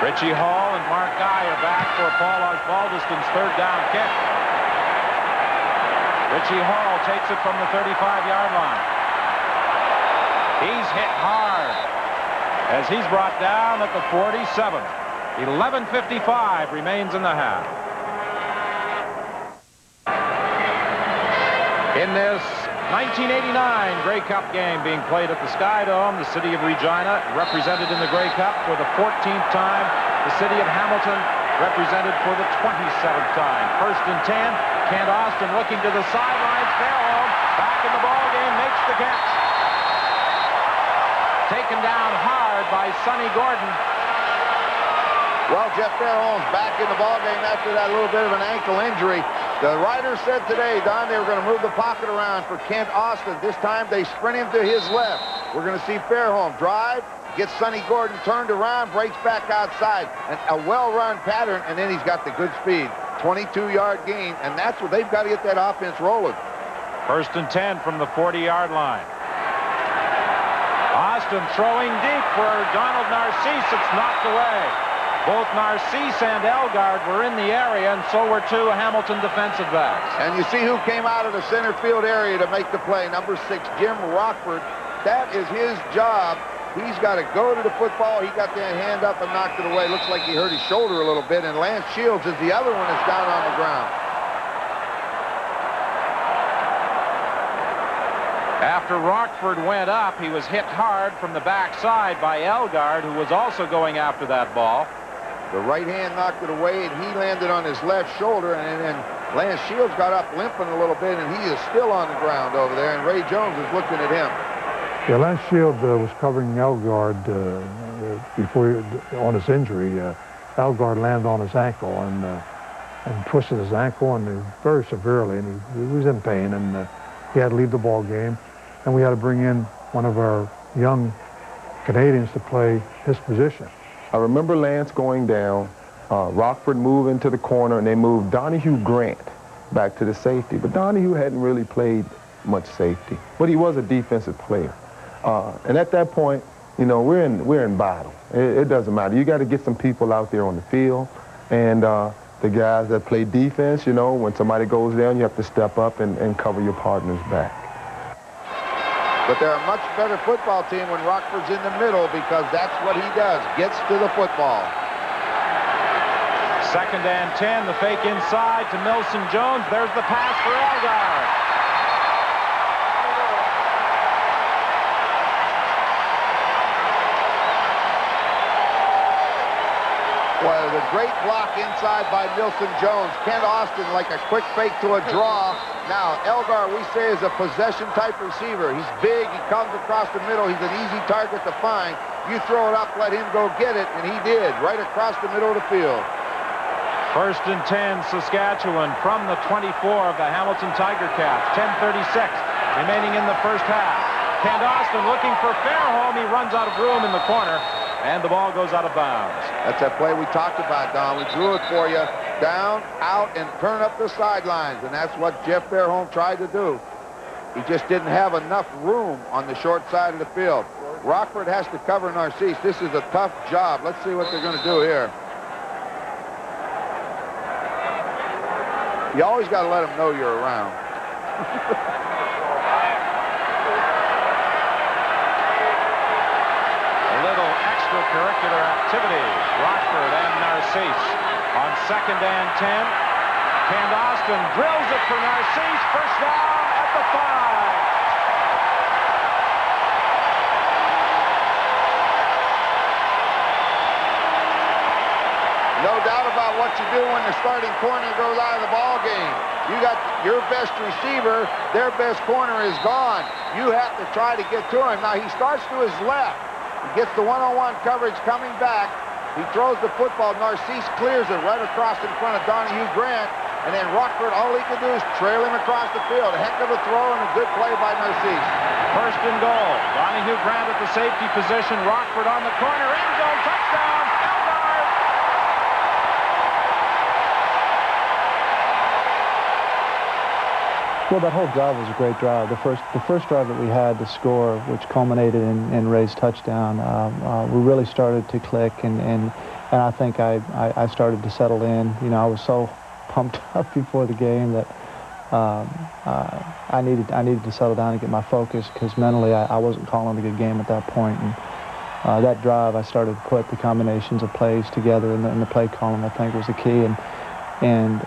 Richie Hall and Mark Guy are back for Paul Osbaldiston's third down kick. Richie Hall takes it from the 35-yard line. He's hit hard as he's brought down at the 47. 11:55 remains in the half. In this 1989 Grey Cup game being played at the Sky Dome, the city of Regina represented in the Grey Cup for the 14th time. The city of Hamilton represented for the 27th time. First and 10, Kent Austin looking to the sidelines. Fairholm back in the ball game, makes the catch. Taken down hard by Sonny Gordon. Well, Jeff Fairholm's back in the ballgame after that little bit of an ankle injury. The writers said today, Don, they were going to move the pocket around for Kent Austin. This time they sprint him to his left. We're going to see Fairholm drive, gets Sonny Gordon turned around, breaks back outside. And a well-run pattern, and then he's got the good speed. 22-yard gain, and that's what they've got to get that offense rolling. First and 10 from the 40-yard line. Austin throwing deep for Donald Narcisse. It's knocked away. Both Narcisse and Elgard were in the area, and so were two Hamilton defensive backs. And you see who came out of the center field area to make the play. Number 6, Jim Rockford. That is his job. He's got to go to the football. He got that hand up and knocked it away. Looks like he hurt his shoulder a little bit, and Lance Shields is the other one that's down on the ground. After Rockford went up, he was hit hard from the backside by Elgard, who was also going after that ball. The right hand knocked it away, and he landed on his left shoulder, and then Lance Shields got up limping a little bit, and he is still on the ground over there, and Ray Jones is looking at him. Yeah, Lance Shields was covering Elgard before on his injury. Elgard landed on his ankle and twisted his ankle, and very severely, and he was in pain, and he had to leave the ball game. And we had to bring in one of our young Canadians to play his position. I remember Lance going down, Rockford moved into the corner, and they moved Donahue Grant back to the safety. But Donahue hadn't really played much safety, but he was a defensive player. And at that point, you know, we're in battle. It doesn't matter. You got to get some people out there on the field, and the guys that play defense, you know, when somebody goes down, you have to step up and cover your partner's back. But they're a much better football team when Rockford's in the middle because that's what he does, gets to the football. 2nd and 10, the fake inside to Milson Jones. There's the pass for Elgar. Well, the great block inside by Milson Jones. Kent Austin like a quick fake to a draw. Now, Elgar, we say, is a possession-type receiver. He's big. He comes across the middle. He's an easy target to find. You throw it up, let him go get it, and he did, right across the middle of the field. 1st and 10, Saskatchewan from the 24 of the Hamilton Tiger Cats. 10:36 remaining in the first half. Kent Austin looking for Fairholm. He runs out of room in the corner, and the ball goes out of bounds. That's that play we talked about, Don. We drew it for you. Down, out, and turn up the sidelines, and that's what Jeff Fairholm tried to do. He just didn't have enough room on the short side of the field. Rockford has to cover Narcisse. This is a tough job. Let's see what they're going to do here. You always got to let them know you're around. A little extracurricular activity. Rockford and Narcisse on 2nd and 10. Kent Austin drills it for Narcisse. First down at the 5. No doubt about what you do when the starting corner goes out of the ball game. You got your best receiver, their best corner is gone. You have to try to get to him. Now, he starts to his left. He gets the one-on-one coverage coming back. He throws the football. Narcisse clears it right across in front of Donahue Grant. And then Rockford, all he can do is trail him across the field. A heck of a throw and a good play by Narcisse. 1st and goal. Donahue Grant at the safety position. Rockford on the corner. End zone touchdown. Well, that whole drive was a great drive. The first drive that we had to score, which culminated in Ray's touchdown, we really started to click, and I think I started to settle in. You know, I was so pumped up before the game that I needed to settle down and get my focus because mentally I wasn't calling a good game at that point. And that drive, I started to put the combinations of plays together in the play column. I think was the key, and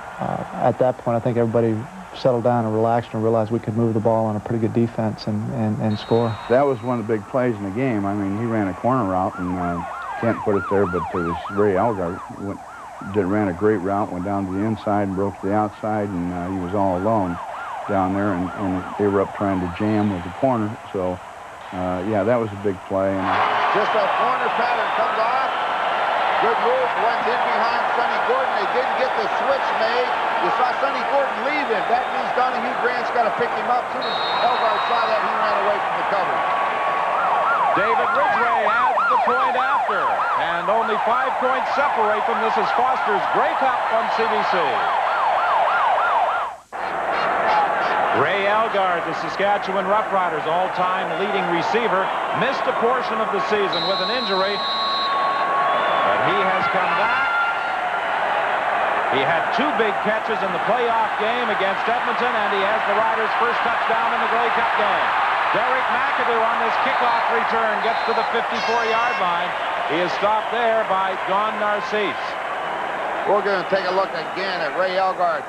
at that point, I think everybody settled down and relaxed and realized we could move the ball on a pretty good defense and score. That was one of the big plays in the game. I mean, he ran a corner route and can't put it there, but it was Ray Elgar ran a great route, went down to the inside and broke to the outside, and he was all alone down there, and they were up trying to jam with the corner. So, yeah, that was a big play. And just a corner pattern comes off. Good move, runs in behind Sonny Gordon. They didn't get the switch made. You saw Sonny Gordon leave him. That means Donahue Grant's got to pick him up. As soon as Elgar saw that, he ran away from the cover. David Ridgway adds the point after. And only 5 points separate them. This is Foster's Grey Cup on CBC. Ray Elgar, the Saskatchewan Roughriders' all-time leading receiver, missed a portion of the season with an injury. But he has come back. He had 2 big catches in the playoff game against Edmonton, and he has the Riders' first touchdown in the Grey Cup game. Derek McAdoo on this kickoff return gets to the 54-yard line. He is stopped there by Don Narcisse. We're going to take a look again at Ray Elgar.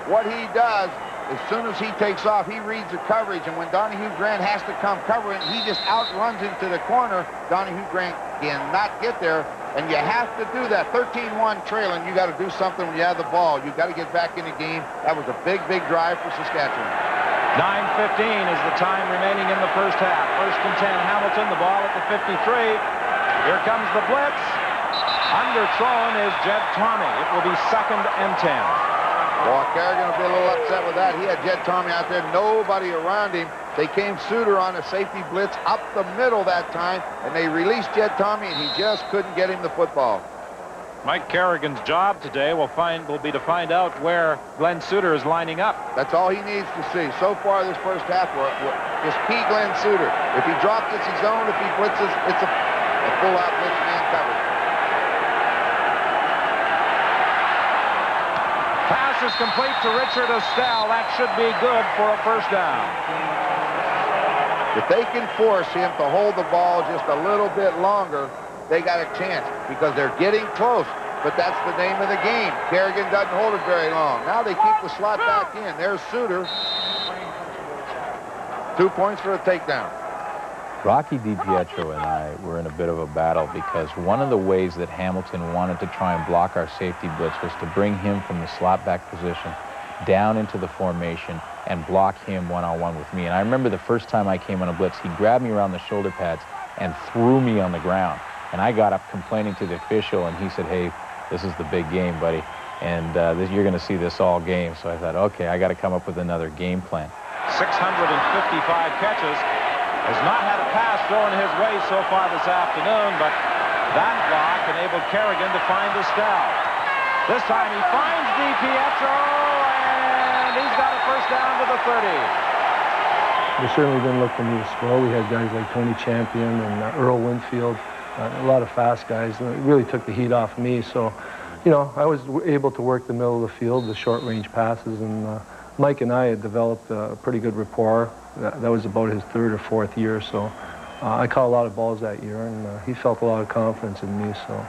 What he does, as soon as he takes off, he reads the coverage, and when Donahue Grant has to come covering, he just outruns into the corner. Donahue Grant cannot get there, and you have to do that. 13-1 trailing, you got to do something when you have the ball. You got to get back in the game. That was a big, big drive for Saskatchewan. 9:15 is the time remaining in the first half. 1st and 10, Hamilton, the ball at the 53. Here comes the blitz. Underthrown is Jed Tommy. It will be 2nd and 10. Well, Kerrigan will be a little upset with that. He had Jed Tommy out there, nobody around him. They came Suter on a safety blitz up the middle that time, and they released Jed Tommy, and he just couldn't get him the football. Mike Kerrigan's job today will be to find out where Glenn Suter is lining up. That's all he needs to see. So far this first half, just key Glenn Suter. If he drops, it's his own. If he blitzes, it's a full-out blitz man coverage. Pass is complete to Richard Estelle. That should be good for a first down. If they can force him to hold the ball just a little bit longer, they got a chance because they're getting close. But that's the name of the game. Kerrigan doesn't hold it very long. Now they keep the slot back in. There's Suter. 2 points for a takedown. Rocky DiPietro and I were in a bit of a battle because one of the ways that Hamilton wanted to try and block our safety blitz was to bring him from the slot back position down into the formation and block him one-on-one with me. And I remember the first time I came on a blitz, he grabbed me around the shoulder pads and threw me on the ground. And I got up complaining to the official, and he said, "Hey, this is the big game, buddy, and you're going to see this all game." So I thought, okay, I got to come up with another game plan. 655 catches. Has not had a pass thrown his way so far this afternoon, but that block enabled Kerrigan to find Estelle. This time he finds DiPietro, and he's got a first down to the 30. They certainly didn't look for me to score. We had guys like Tony Champion and Earl Winfield. A lot of fast guys. It really took the heat off me. So, you know, I was able to work the middle of the field, the short-range passes, and Mike and I had developed a pretty good rapport. That was about his third or fourth year. So I caught a lot of balls that year, and he felt a lot of confidence in me. So,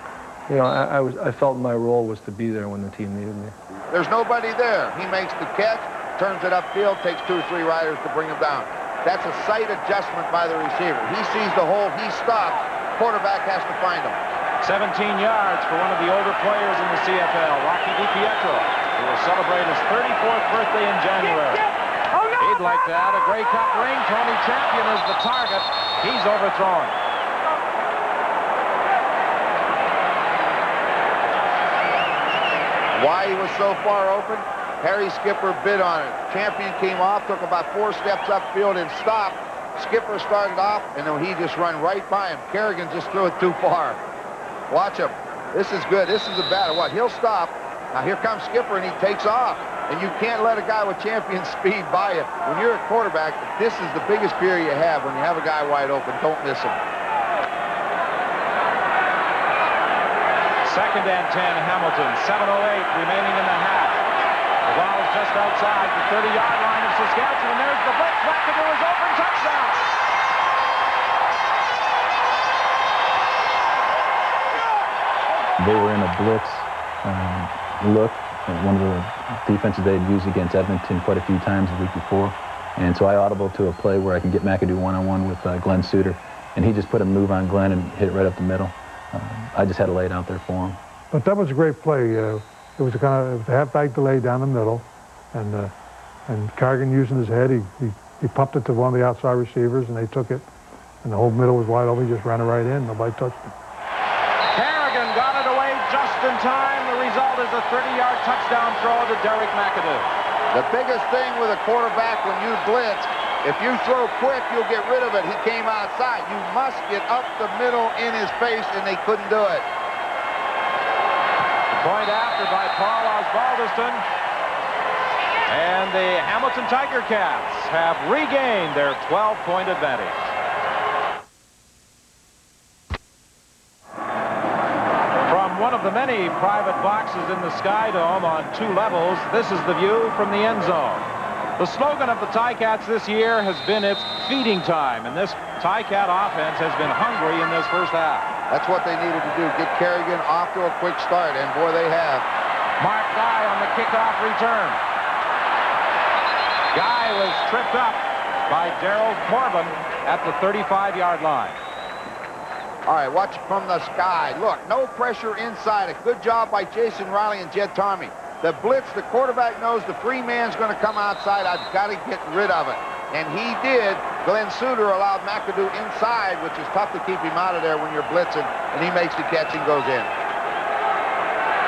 you know, I felt my role was to be there when the team needed me. There's nobody there. He makes the catch, turns it upfield, takes 2 or 3 riders to bring him down. That's a sight adjustment by the receiver. He sees the hole, he stops. Quarterback has to find him. 17 yards for one of the older players in the CFL, Rocky DiPietro, who will celebrate his 34th birthday in January. He'd like to add a Grey Cup ring. Tony Champion is the target. He's overthrown. Why he was so far open? Harry Skipper bid on it. Champion came off, took about 4 steps upfield and stopped. Skipper started off, and then he just run right by him. Kerrigan just threw it too far. Watch him. This is good. This is a battle. What? He'll stop. Now here comes Skipper, and he takes off. And you can't let a guy with champion speed by you. When you're a quarterback, this is the biggest fear you have. When you have a guy wide open, don't miss him. 2nd and 10, Hamilton. 7:08 remaining in the half. The ball is just outside the 30-yard line of Saskatchewan. There's the blitz. McAdoo is open. Touchdown. They were in a blitz look. One of the defenses they had used against Edmonton quite a few times the week before. And so I audible to a play where I can get McAdoo one-on-one with Glenn Suter. And he just put a move on Glenn and hit it right up the middle. I just had to lay it out there for him. But that was a great play. It was a halfback delay down the middle. And Kerrigan using his head, he pumped it to one of the outside receivers, and they took it. And the whole middle was wide open. He just ran it right in. Nobody touched it. Kerrigan got it away just in time. The result is a 30-yard touchdown throw to Derek McAdoo. The biggest thing with a quarterback when you blitz, if you throw quick, you'll get rid of it. He came outside. You must get up the middle in his face, and they couldn't do it. Point after by Paul Osbaldiston. And the Hamilton Tiger Cats have regained their 12-point advantage. From one of the many private boxes in the Sky Dome on 2 levels, this is the view from the end zone. The slogan of the Ticats this year has been it's feeding time, and this Ticat offense has been hungry in this first half. That's what they needed to do, get Kerrigan off to a quick start, and boy, they have. Mark Guy on the kickoff return. Guy was tripped up by Darrell Corbin at the 35-yard line. All right, watch from the sky. Look, no pressure inside. A good job by Jason Riley and Jed Tommy. The blitz, the quarterback knows the free man's going to come outside. I've got to get rid of it. And he did. Glenn Suter allowed McAdoo inside, which is tough to keep him out of there when you're blitzing, and he makes the catch and goes in.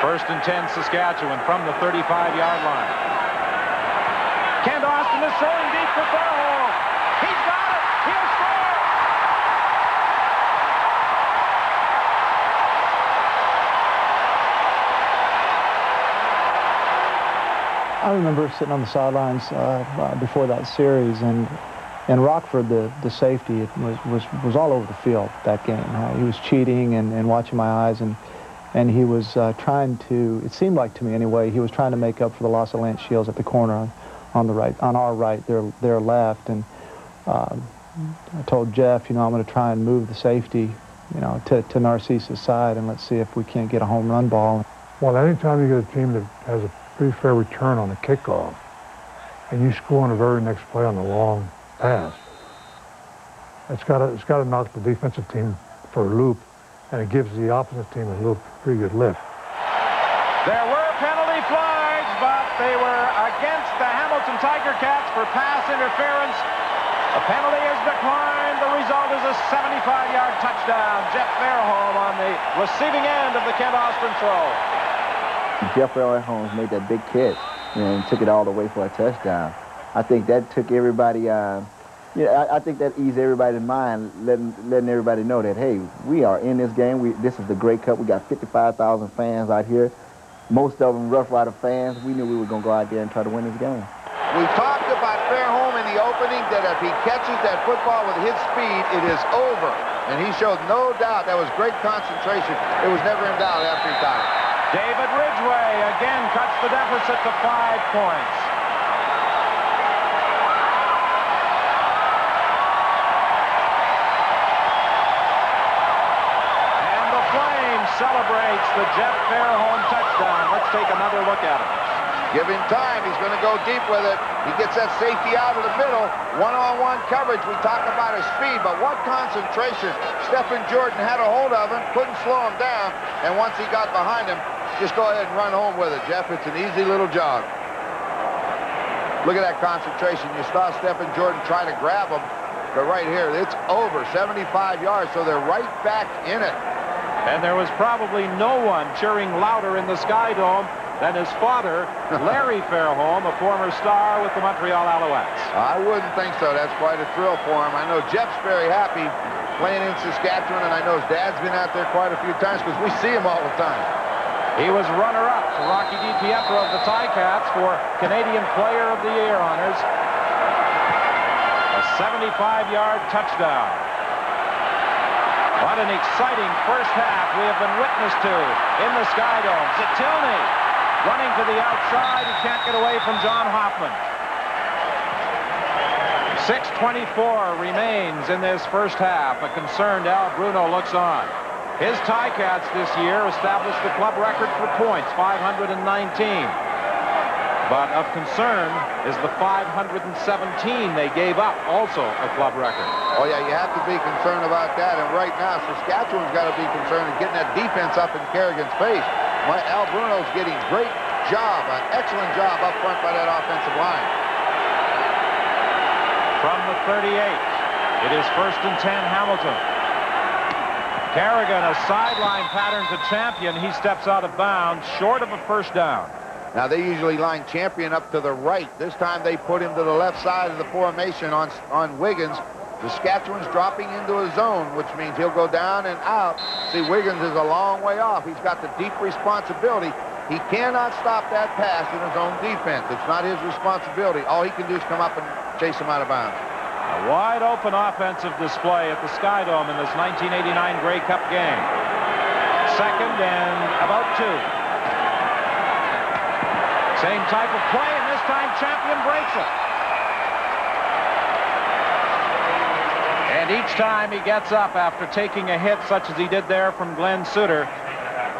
1st and 10, Saskatchewan from the 35-yard line. Kent Austin is throwing deep for Fairhole. He's got it. He'll score. I remember sitting on the sidelines before that series, and Rockford, the safety, was all over the field that game. He was cheating and watching my eyes, and he was trying to, it seemed like to me anyway, he was trying to make up for the loss of Lance Shields at the corner on the right, on our right, their left. And I told Jeff, I'm going to try and move the safety, to Narcisse's side, and let's see if we can't get a home run ball. Well, anytime you get a team that has a pretty fair return on a kickoff, and you score on the very next play on the long pass, it's got to knock the defensive team for a loop, and it gives the opposite team a pretty good lift. There were penalty flags, but they were against the Hamilton Tiger Cats for pass interference. A penalty is declined. The result is a 75-yard touchdown. Jeff Fairholm on the receiving end of the Kent Austin throw. Jeff Fairholm made that big catch and took it all the way for a touchdown. I think that took everybody, I think that eased everybody's mind, letting everybody know that, hey, we are in this game. This is the Grey Cup. We got 55,000 fans out here. Most of them Rough Rider fans. We knew we were going to go out there and try to win this game. We talked about Fairholm in the opening, that if he catches that football with his speed, it is over. And he showed no doubt. That was great concentration. It was never in doubt after he got it. David Ridgway again cuts the deficit to 5 points. And the Flames celebrates the Jeff Fairholm touchdown. Let's take another look at it. Give him time. He's going to go deep with it. He gets that safety out of the middle. One-on-one coverage. We talk about his speed, but what concentration. Stephen Jordan had a hold of him, couldn't slow him down, and once he got behind him, just go ahead and run home with it, Jeff. It's an easy little jog. Look at that concentration. You saw Stephen Jordan try to grab him, but right here, it's over 75 yards, so they're right back in it. And there was probably no one cheering louder in the Sky Dome than his father, Larry Fairholm, a former star with the Montreal Alouettes. I wouldn't think so. That's quite a thrill for him. I know Jeff's very happy playing in Saskatchewan, and I know his dad's been out there quite a few times because we see him all the time. He was runner-up to Rocky DiPietro of the Ticats for Canadian Player of the Year honors. A 75-yard touchdown. What an exciting first half we have been witness to in the Sky Dome. Zatilny running to the outside. He can't get away from John Hoffman. 6:24 remains in this first half. A concerned Al Bruno looks on. His Ticats this year established the club record for points, 519. But of concern is the 517 they gave up, also a club record. Oh, yeah, you have to be concerned about that. And right now, Saskatchewan's got to be concerned in getting that defense up in Kerrigan's face. Al Bruno's getting great job, an excellent job up front by that offensive line. From the 38, it is 1st and 10 Hamilton. Kerrigan, a sideline pattern to Champion. He steps out of bounds, short of a first down. Now, they usually line Champion up to the right. This time they put him to the left side of the formation on Wiggins. Saskatchewan's dropping into a zone, which means he'll go down and out. See, Wiggins is a long way off. He's got the deep responsibility. He cannot stop that pass in his own defense. It's not his responsibility. All he can do is come up and chase him out of bounds. A wide open offensive display at the Sky Dome in this 1989 Grey Cup game. 2nd and about 2. Same type of play, and this time Champion breaks it. And each time he gets up after taking a hit such as he did there from Glenn Suter,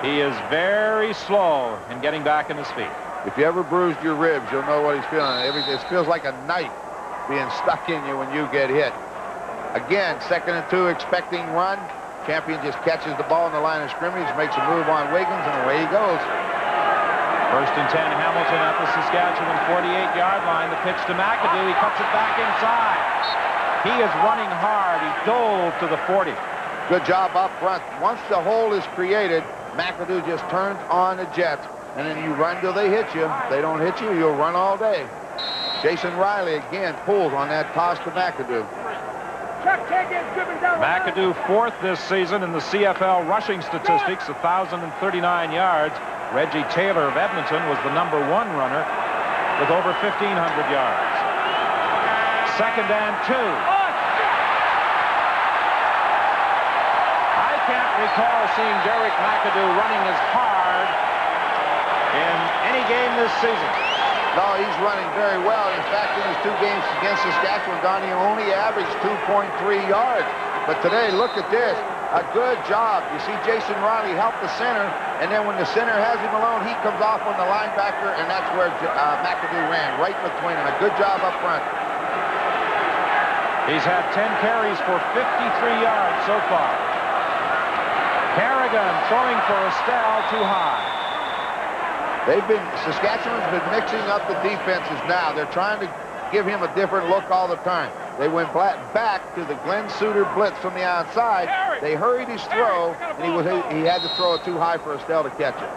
he is very slow in getting back on his feet. If you ever bruised your ribs, you'll know what he's feeling. It feels like a knife being stuck in you when you get hit. Again, 2nd and 2, expecting run. Champion just catches the ball in the line of scrimmage, makes a move on Wiggins, and away he goes. 1st and 10 Hamilton at the Saskatchewan 48-yard line. The pitch to McAdoo. He cuts it back inside. He is running hard. He dove to the 40. Good job up front. Once the hole is created, McAdoo just turns on the Jets, and then you run till they hit you. If they don't hit you, you'll run all day. Jason Riley again pulls on that toss to McAdoo. McAdoo 4th this season in the CFL rushing statistics, 1,039 yards. Reggie Taylor of Edmonton was the #1 runner. with over 1,500 yards. 2nd and 2. I can't recall seeing Derek McAdoo running as hard in any game this season. No, he's running very well. In fact, in his 2 games against Saskatchewan, Don, he only averaged 2.3 yards. But today, look at this. A good job. You see Jason Riley help the center, and then when the center has him alone, he comes off on the linebacker, and that's where McAdoo ran, right between them. A good job up front. He's had 10 carries for 53 yards so far. Kerrigan throwing for Estelle too high. Saskatchewan's been mixing up the defenses now. They're trying to give him a different look all the time. They went back to the Glenn Suter blitz from the outside. They hurried his throw, and he had to throw it too high for Estelle to catch it.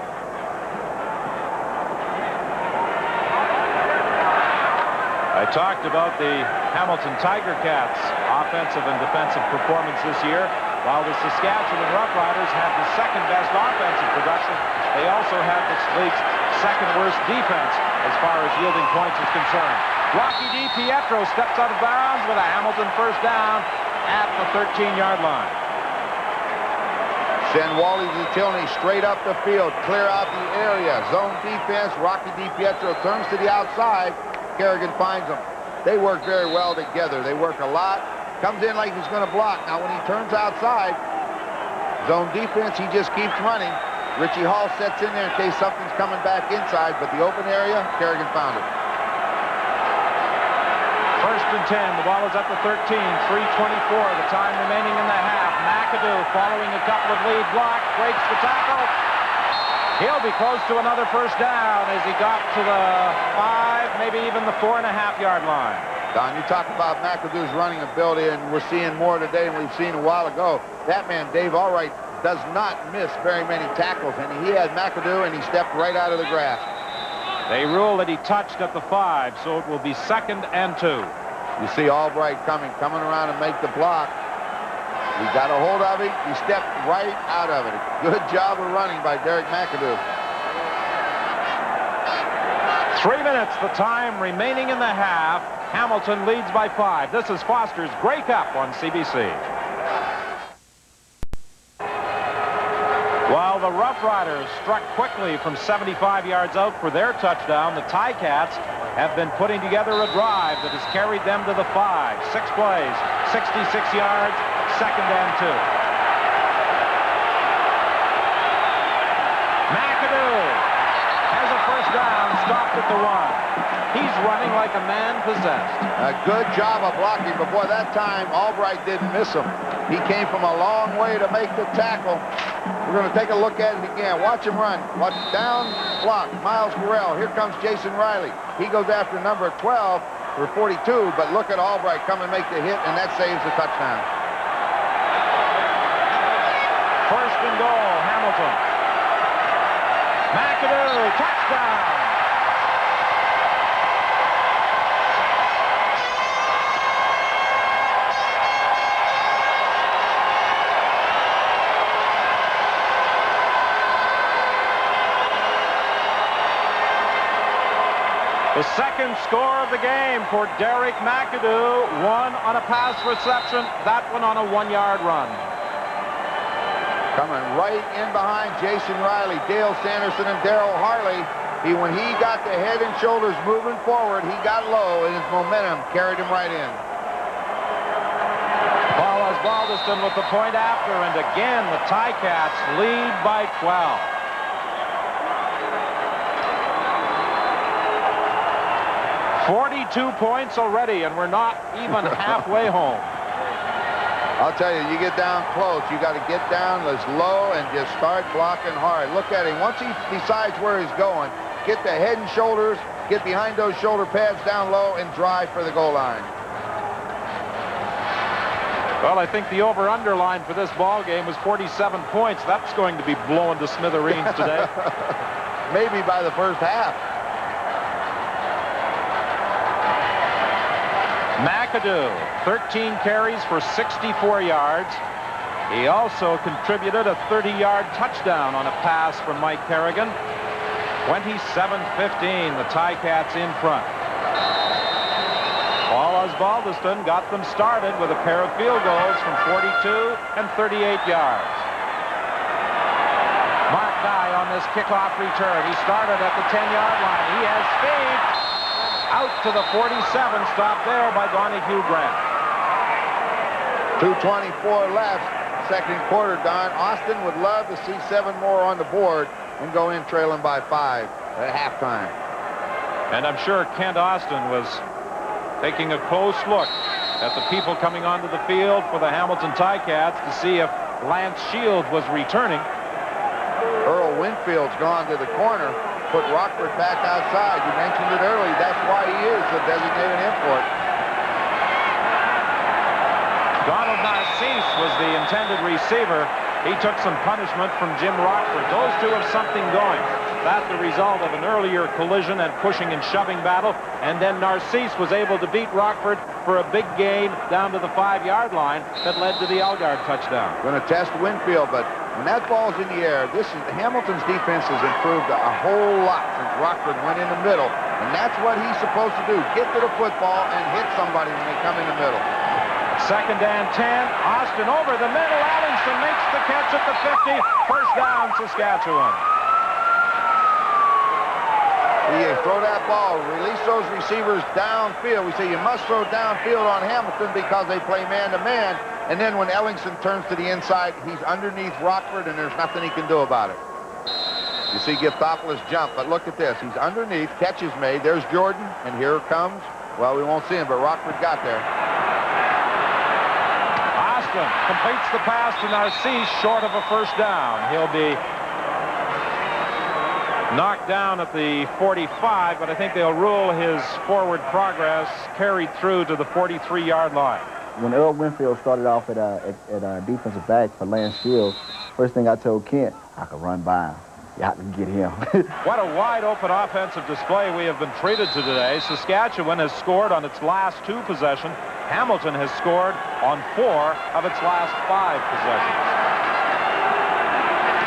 I talked about the Hamilton Tiger Cats' offensive and defensive performance this year. While the Saskatchewan Roughriders had the 2nd-best offensive production, they also had the league's 2nd-worst defense as far as yielding points is concerned. Rocky DiPietro steps out of bounds with a Hamilton 1st down at the 13-yard line. Send Wally Zutilny straight up the field, clear out the area. Zone defense, Rocky DiPietro turns to the outside. Kerrigan finds them. They work very well together. They work a lot. Comes in like he's going to block. Now, when he turns outside, zone defense, he just keeps running. Richie Hall sets in there in case something's coming back inside, but the open area, Kerrigan found it. 1st and 10. The ball is at the 13. 3:24. The time remaining in the half. McAdoo following a couple of lead blocks, breaks the tackle. He'll be close to another 1st down as he got to the 5, maybe even the 4.5-yard line. Don, you talk about McAdoo's running ability, and we're seeing more today than we've seen a while ago. That man, Dave Allwright, does not miss very many tackles, and he had McAdoo, and he stepped right out of the grass. They rule that he touched at the 5, so it will be 2nd and 2. You see Albright coming around and make the block. He got a hold of it. He stepped right out of it. Good job of running by Derek McAdoo. 3 minutes, the time remaining in the half. Hamilton leads by 5. This is Foster's Grey Cup on CBC. While the Roughriders struck quickly from 75 yards out for their touchdown, the Ticats have been putting together a drive that has carried them to the 5. 6 plays, 66 yards, 2nd and 2. McAdoo has a 1st down, stopped at the 1. He's running like a man possessed. A good job of blocking, but boy, that time Albright didn't miss him. He came from a long way to make the tackle. We're going to take a look at it again. Watch him run. Watch down block. Miles Burrell. Here comes Jason Riley. He goes after number 12 for 42, but look at Albright come and make the hit, and that saves the touchdown. 1st and goal, Hamilton. McAdoo, touchdown. The 2nd score of the game for Derek McAdoo. 1 on a pass reception, that one on a 1-yard run. Coming right in behind Jason Riley, Dale Sanderson, and Darrell Harley. When he got the head and shoulders moving forward, he got low, and his momentum carried him right in. Paul Osbaldiston with the point after, and again the Ticats lead by 12. 42 points already, and we're not even halfway home. I'll tell you, you get down close, you got to get down as low and just start blocking hard. Look at him. Once he decides where he's going, get the head and shoulders, get behind those shoulder pads down low, and drive for the goal line. Well, I think the over-under line for this ball game was 47 points. That's going to be blown to smithereens today. Maybe by the 1st half. McAdoo, 13 carries for 64 yards. He also contributed a 30-yard touchdown on a pass from Mike Kerrigan. 27-15, the Ticats in front. Paul Osbaldiston got them started with a pair of field goals from 42 and 38 yards. Mark Guy on this kickoff return. He started at the 10-yard line. He has speed. Out to the 47, stopped there by Donahue Grant. 2:24 left, second quarter, Don. Austin would love to see 7 more on the board and go in trailing by 5 at halftime. And I'm sure Kent Austin was taking a close look at the people coming onto the field for the Hamilton Ticats to see if Lance Shields was returning. Earl Winfield's gone to the corner, put Rockford back outside. You mentioned it early. That's why he is the designated import. Donald Narcisse was the intended receiver. He took some punishment from Jim Rockford. Those two have something going. That's the result of an earlier collision and pushing and shoving battle. And then Narcisse was able to beat Rockford for a big gain down to the 5-yard line that led to the Elgard touchdown. Going to test Winfield, but when that ball's in the air, Hamilton's defense has improved a whole lot since Rockford went in the middle. And that's what he's supposed to do. Get to the football and hit somebody when they come in the middle. 2nd and 10. Austin over the middle. Ellingson makes the catch at the 50. First down, Saskatchewan. You throw that ball, release those receivers downfield. We say you must throw downfield on Hamilton because they play man-to-man. And then when Ellingson turns to the inside, he's underneath Rockford, and there's nothing he can do about it. You see Giftopoulos jump, but look at this. He's underneath, catch is made. There's Jordan, and here comes, well, we won't see him, but Rockford got there. Austin completes the pass to Narcisse, short of a first down. He'll be knocked down at the 45, but I think they'll rule his forward progress carried through to the 43-yard line. When Earl Winfield started off at defensive back for Lance Shields, first thing I told Kent, I could run by him. You have to get him. What a wide-open offensive display we have been treated to today. Saskatchewan has scored on its last 2 possessions. Hamilton has scored on 4 of its last 5 possessions.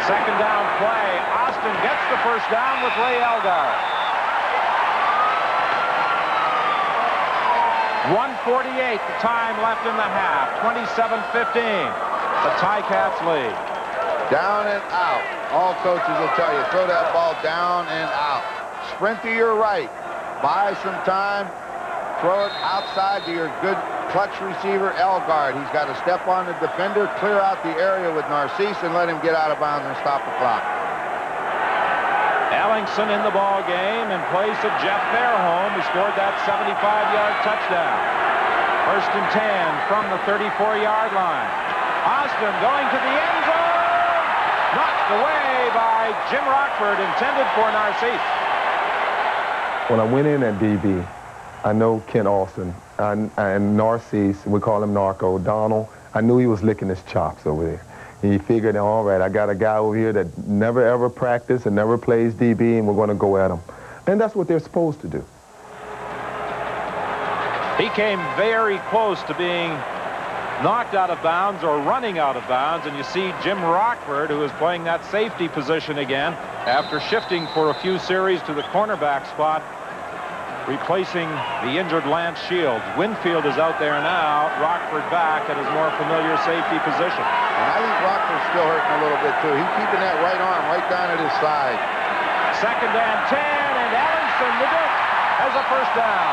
Second down play. Austin gets the first down with Ray Elgard. 1:48 the time left in the half. 27-15. The Ticats lead. Down and out. All coaches will tell you, throw that ball down and out. Sprint to your right. Buy some time. Throw it outside to your good clutch receiver, Elgard. He's got to step on the defender, clear out the area with Narcisse, and let him get out of bounds and stop the clock. Ellingson in the ball game in place of Jeff Fairholm, who scored that 75-yard touchdown. 1st and 10 from the 34-yard line. Austin going to the end zone. Knocked away by Jim Rockford, intended for Narcisse. When I went in at DB, I know Kent Austin and Narcisse, we call him Narco, Donald. I knew he was licking his chops over there. He figured, all right, I got a guy over here that never ever practiced and never plays DB, and we're going to go at him. And that's what they're supposed to do. He came very close to being knocked out of bounds or running out of bounds, and you see Jim Rockford, who is playing that safety position again after shifting for a few series to the cornerback spot, replacing the injured Lance Shields. Winfield is out there now. Rockford back at his more familiar safety position. And I think Rockford's still hurting a little bit, too. He's keeping that right arm right down at his side. 2nd and 10, and Ellingson, the Duke, has a first down.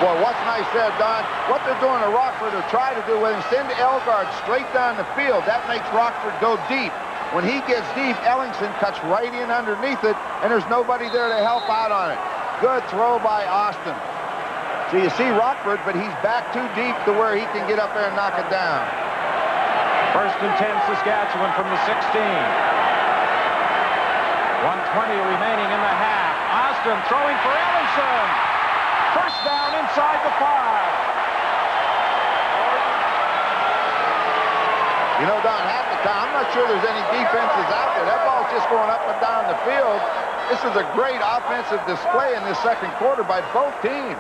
Boy, what's nice there, Don, what they're doing to Rockford or try to do with him, send Elgard straight down the field. That makes Rockford go deep. When he gets deep, Ellingson cuts right in underneath it, and there's nobody there to help out on it. Good throw by Austin. So you see Rockford, but he's back too deep to where he can get up there and knock it down. 1st and 10, Saskatchewan from the 16. 1:20 remaining in the half. Austin throwing for Ellingson. First down inside the 5. You know, Don, half the time, I'm not sure there's any defenses out there. That ball's just going up and down the field. This is a great offensive display in this second quarter by both teams.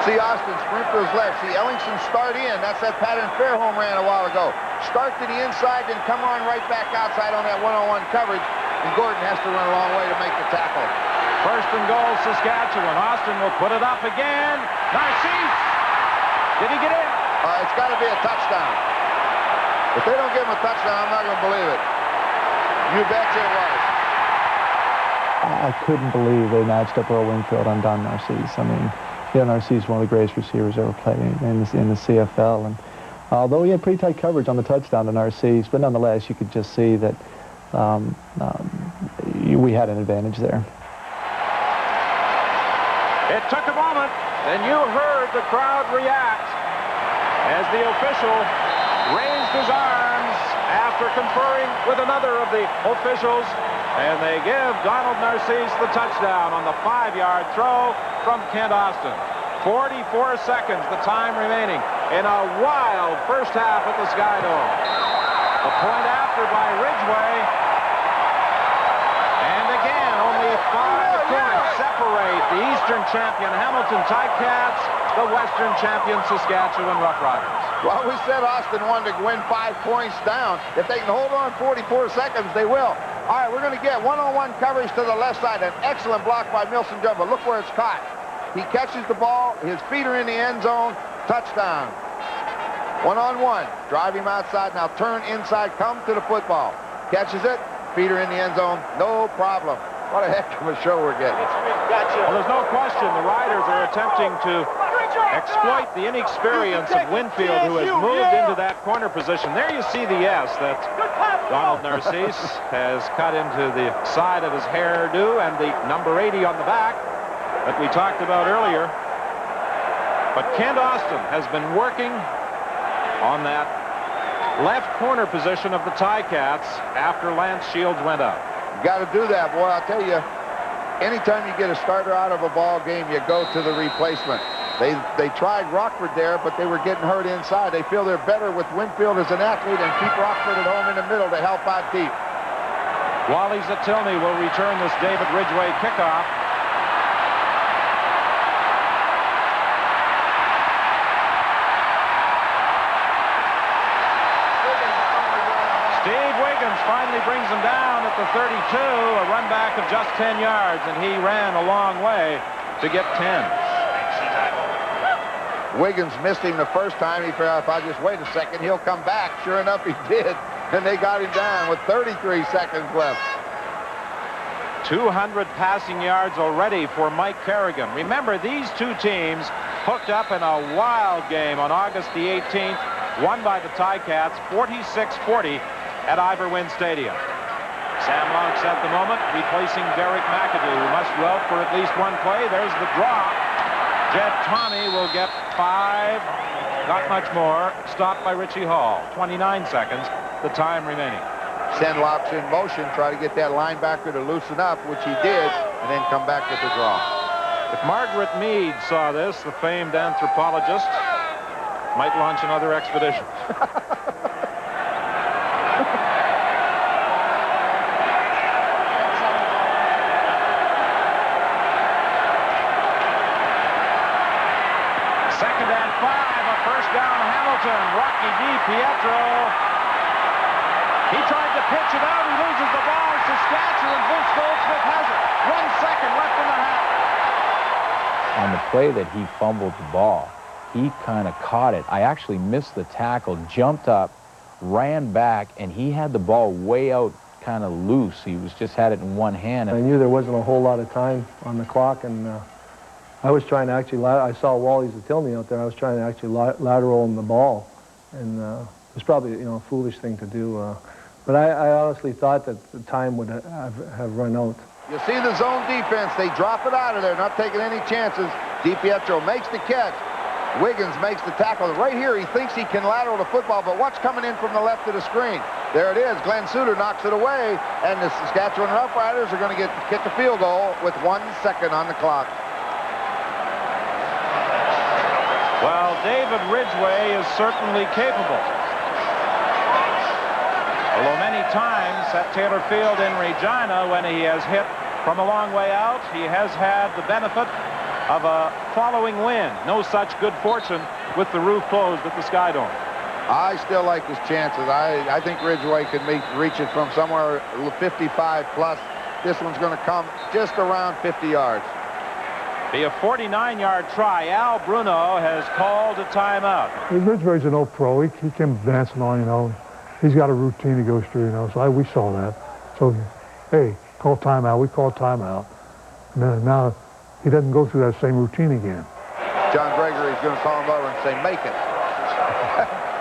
See Austin sprint to his left. See Ellingson start in. That's that pattern Fairholm ran a while ago. Start to the inside, then come on right back outside on that one-on-one coverage. And Gordon has to run a long way to make the tackle. First and goal, Saskatchewan. Austin will put it up again. Narcisse! Did he get in? It's got to be a touchdown. If they don't give him a touchdown, I'm not going to believe it. You betcha it was. I couldn't believe they matched up Earl Winfield on Don Narcisse. I mean, Narcisse is one of the greatest receivers ever played in the CFL. And although he had pretty tight coverage on the touchdown to Narcisse, but nonetheless, you could just see that we had an advantage there. It took a moment, and you heard the crowd react as the official raised his arms after conferring with another of the officials, and they give Donald Narcisse the touchdown on the 5-yard throw from Kent Austin. 44 seconds, the time remaining in a wild first half at the Sky Dome. The point after by Ridgway. And again, only 5 points separate the Eastern champion Hamilton Ticats, the Western champion Saskatchewan Roughriders. Well, we said Austin wanted to win 5 points down. If they can hold on 44 seconds, they will. All right, we're going to get one-on-one coverage to the left side. An excellent block by Milson Jumbo. Look where it's caught. He catches the ball. His feet are in the end zone. Touchdown. One-on-one. Drive him outside. Now turn inside. Come to the football. Catches it. Feet are in the end zone. No problem. What a heck of a show we're getting. Well, there's no question the Riders are attempting to exploit the inexperience of Winfield, who has moved into that corner position. There you see the S that Donald Narcisse has cut into the side of his hairdo, and the number 80 on the back that we talked about earlier. But Kent Austin has been working on that left corner position of the Ticats after Lance Shields went up. Got to do that, boy. I'll tell you, anytime you get a starter out of a ball game, you go to the replacement. They tried Rockford there, but they were getting hurt inside. They feel they're better with Winfield as an athlete and keep Rockford at home in the middle to help out deep. Wally Zatilny will return this David Ridgway kickoff. Steve Wiggins finally brings him down at the 32, a run back of just 10 yards, and he ran a long way to get 10. Wiggins missed him the first time. He figured, if I just wait a second, he'll come back. Sure enough, he did, and they got him down with 33 seconds left. 200 passing yards already for Mike Kerrigan. Remember, these two teams hooked up in a wild game on August the 18th, won by the Ticats 46-40 at Ivor-Wynne Stadium. Sam Lonks at the moment, replacing Derek McAdoo, who must go for at least one play. There's the draw. Jed Tommy will get 5, not much more. Stopped by Richie Hall. 29 seconds, the time remaining. Send Locks in motion, try to get that linebacker to loosen up, which he did, and then come back with the draw. If Margaret Mead saw this, the famed anthropologist, might launch another expedition. Second and 5, a first down Hamilton. Rocky DiPietro. He tried to pitch it out. He loses the ball. Saskatchewan. Vince Goldsmith has it. 1 second left in the half. On the play that he fumbled the ball, he kind of caught it. I actually missed the tackle, jumped up, ran back, and he had the ball way out kind of loose. He just had it in one hand. I knew there wasn't a whole lot of time on the clock, and I was trying to actually, I saw Wally Zatilny out there. I was trying to actually lateral him the ball, and it was probably, a foolish thing to do. But I honestly thought that the time would have run out. You see the zone defense. They drop it out of there, not taking any chances. DiPietro makes the catch. Wiggins makes the tackle. Right here, he thinks he can lateral the football, but what's coming in from the left of the screen? There it is. Glenn Suter knocks it away, and the Saskatchewan Roughriders are going to kick a field goal with 1 second on the clock. Well, David Ridgway is certainly capable. Although many times at Taylor Field in Regina, when he has hit from a long way out, he has had the benefit of a following wind. No such good fortune with the roof closed at the Sky Dome. I still like his chances. I think Ridgway could reach it from somewhere 55 plus. This one's going to come just around 50 yards. Be a 49-yard try. Al Bruno has called a timeout. Ridgway's an old pro. He came dancing on, you know. He's got a routine he goes through, you know, so we saw that. So, hey, call timeout. We call timeout. And then now he doesn't go through that same routine again. John Gregory's going to call him over and say, make it.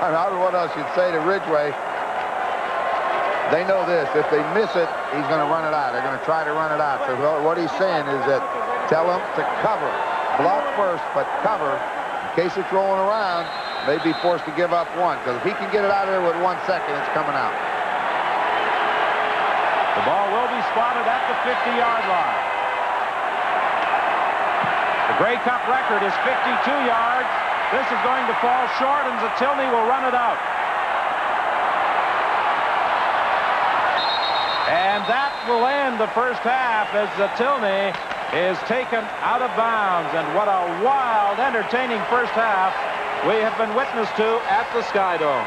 I don't know what else you'd say to Ridgway. They know this. If they miss it, he's going to run it out. They're going to try to run it out. So what he's saying is that tell him to cover. Block first, but cover. In case it's rolling around, may be forced to give up one. Because if he can get it out of there with 1 second, it's coming out. The ball will be spotted at the 50-yard line. The Grey Cup record is 52 yards. This is going to fall short, and Zatilny will run it out. And that will end the first half as Zatilny is taken out of bounds. And what a wild, entertaining first half we have been witness to at the Sky Dome.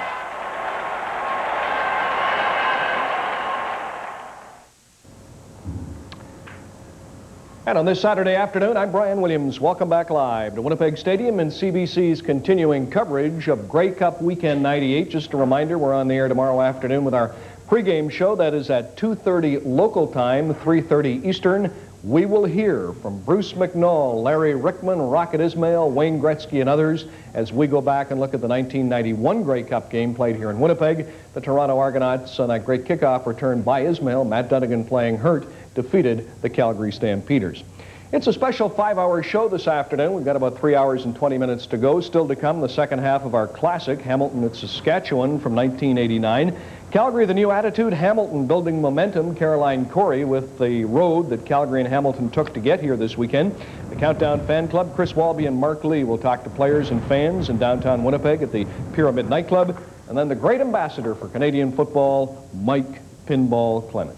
And on this Saturday afternoon, I'm Brian Williams. Welcome back live to Winnipeg Stadium and CBC's continuing coverage of Grey Cup Weekend 98. Just a reminder, we're on the air tomorrow afternoon with our pregame show. That is at 2:30 local time, 3:30 Eastern. We will hear from Bruce McNall, Larry Rickman, Rocket Ismail, Wayne Gretzky, and others as we go back and look at the 1991 Grey Cup game played here in Winnipeg. The Toronto Argonauts, on that great kickoff return by Ismail, Matt Dunnigan playing hurt, defeated the Calgary Stampeders. It's a special 5-hour show this afternoon. We've got about 3 hours and 20 minutes to go. Still to come, the second half of our classic, Hamilton at Saskatchewan from 1989. Calgary, the new attitude, Hamilton building momentum. Caroline Corey with the road that Calgary and Hamilton took to get here this weekend. The Countdown Fan Club, Chris Walby and Mark Lee will talk to players and fans in downtown Winnipeg at the Pyramid nightclub. And then the great ambassador for Canadian football, Mike Pinball Clemens.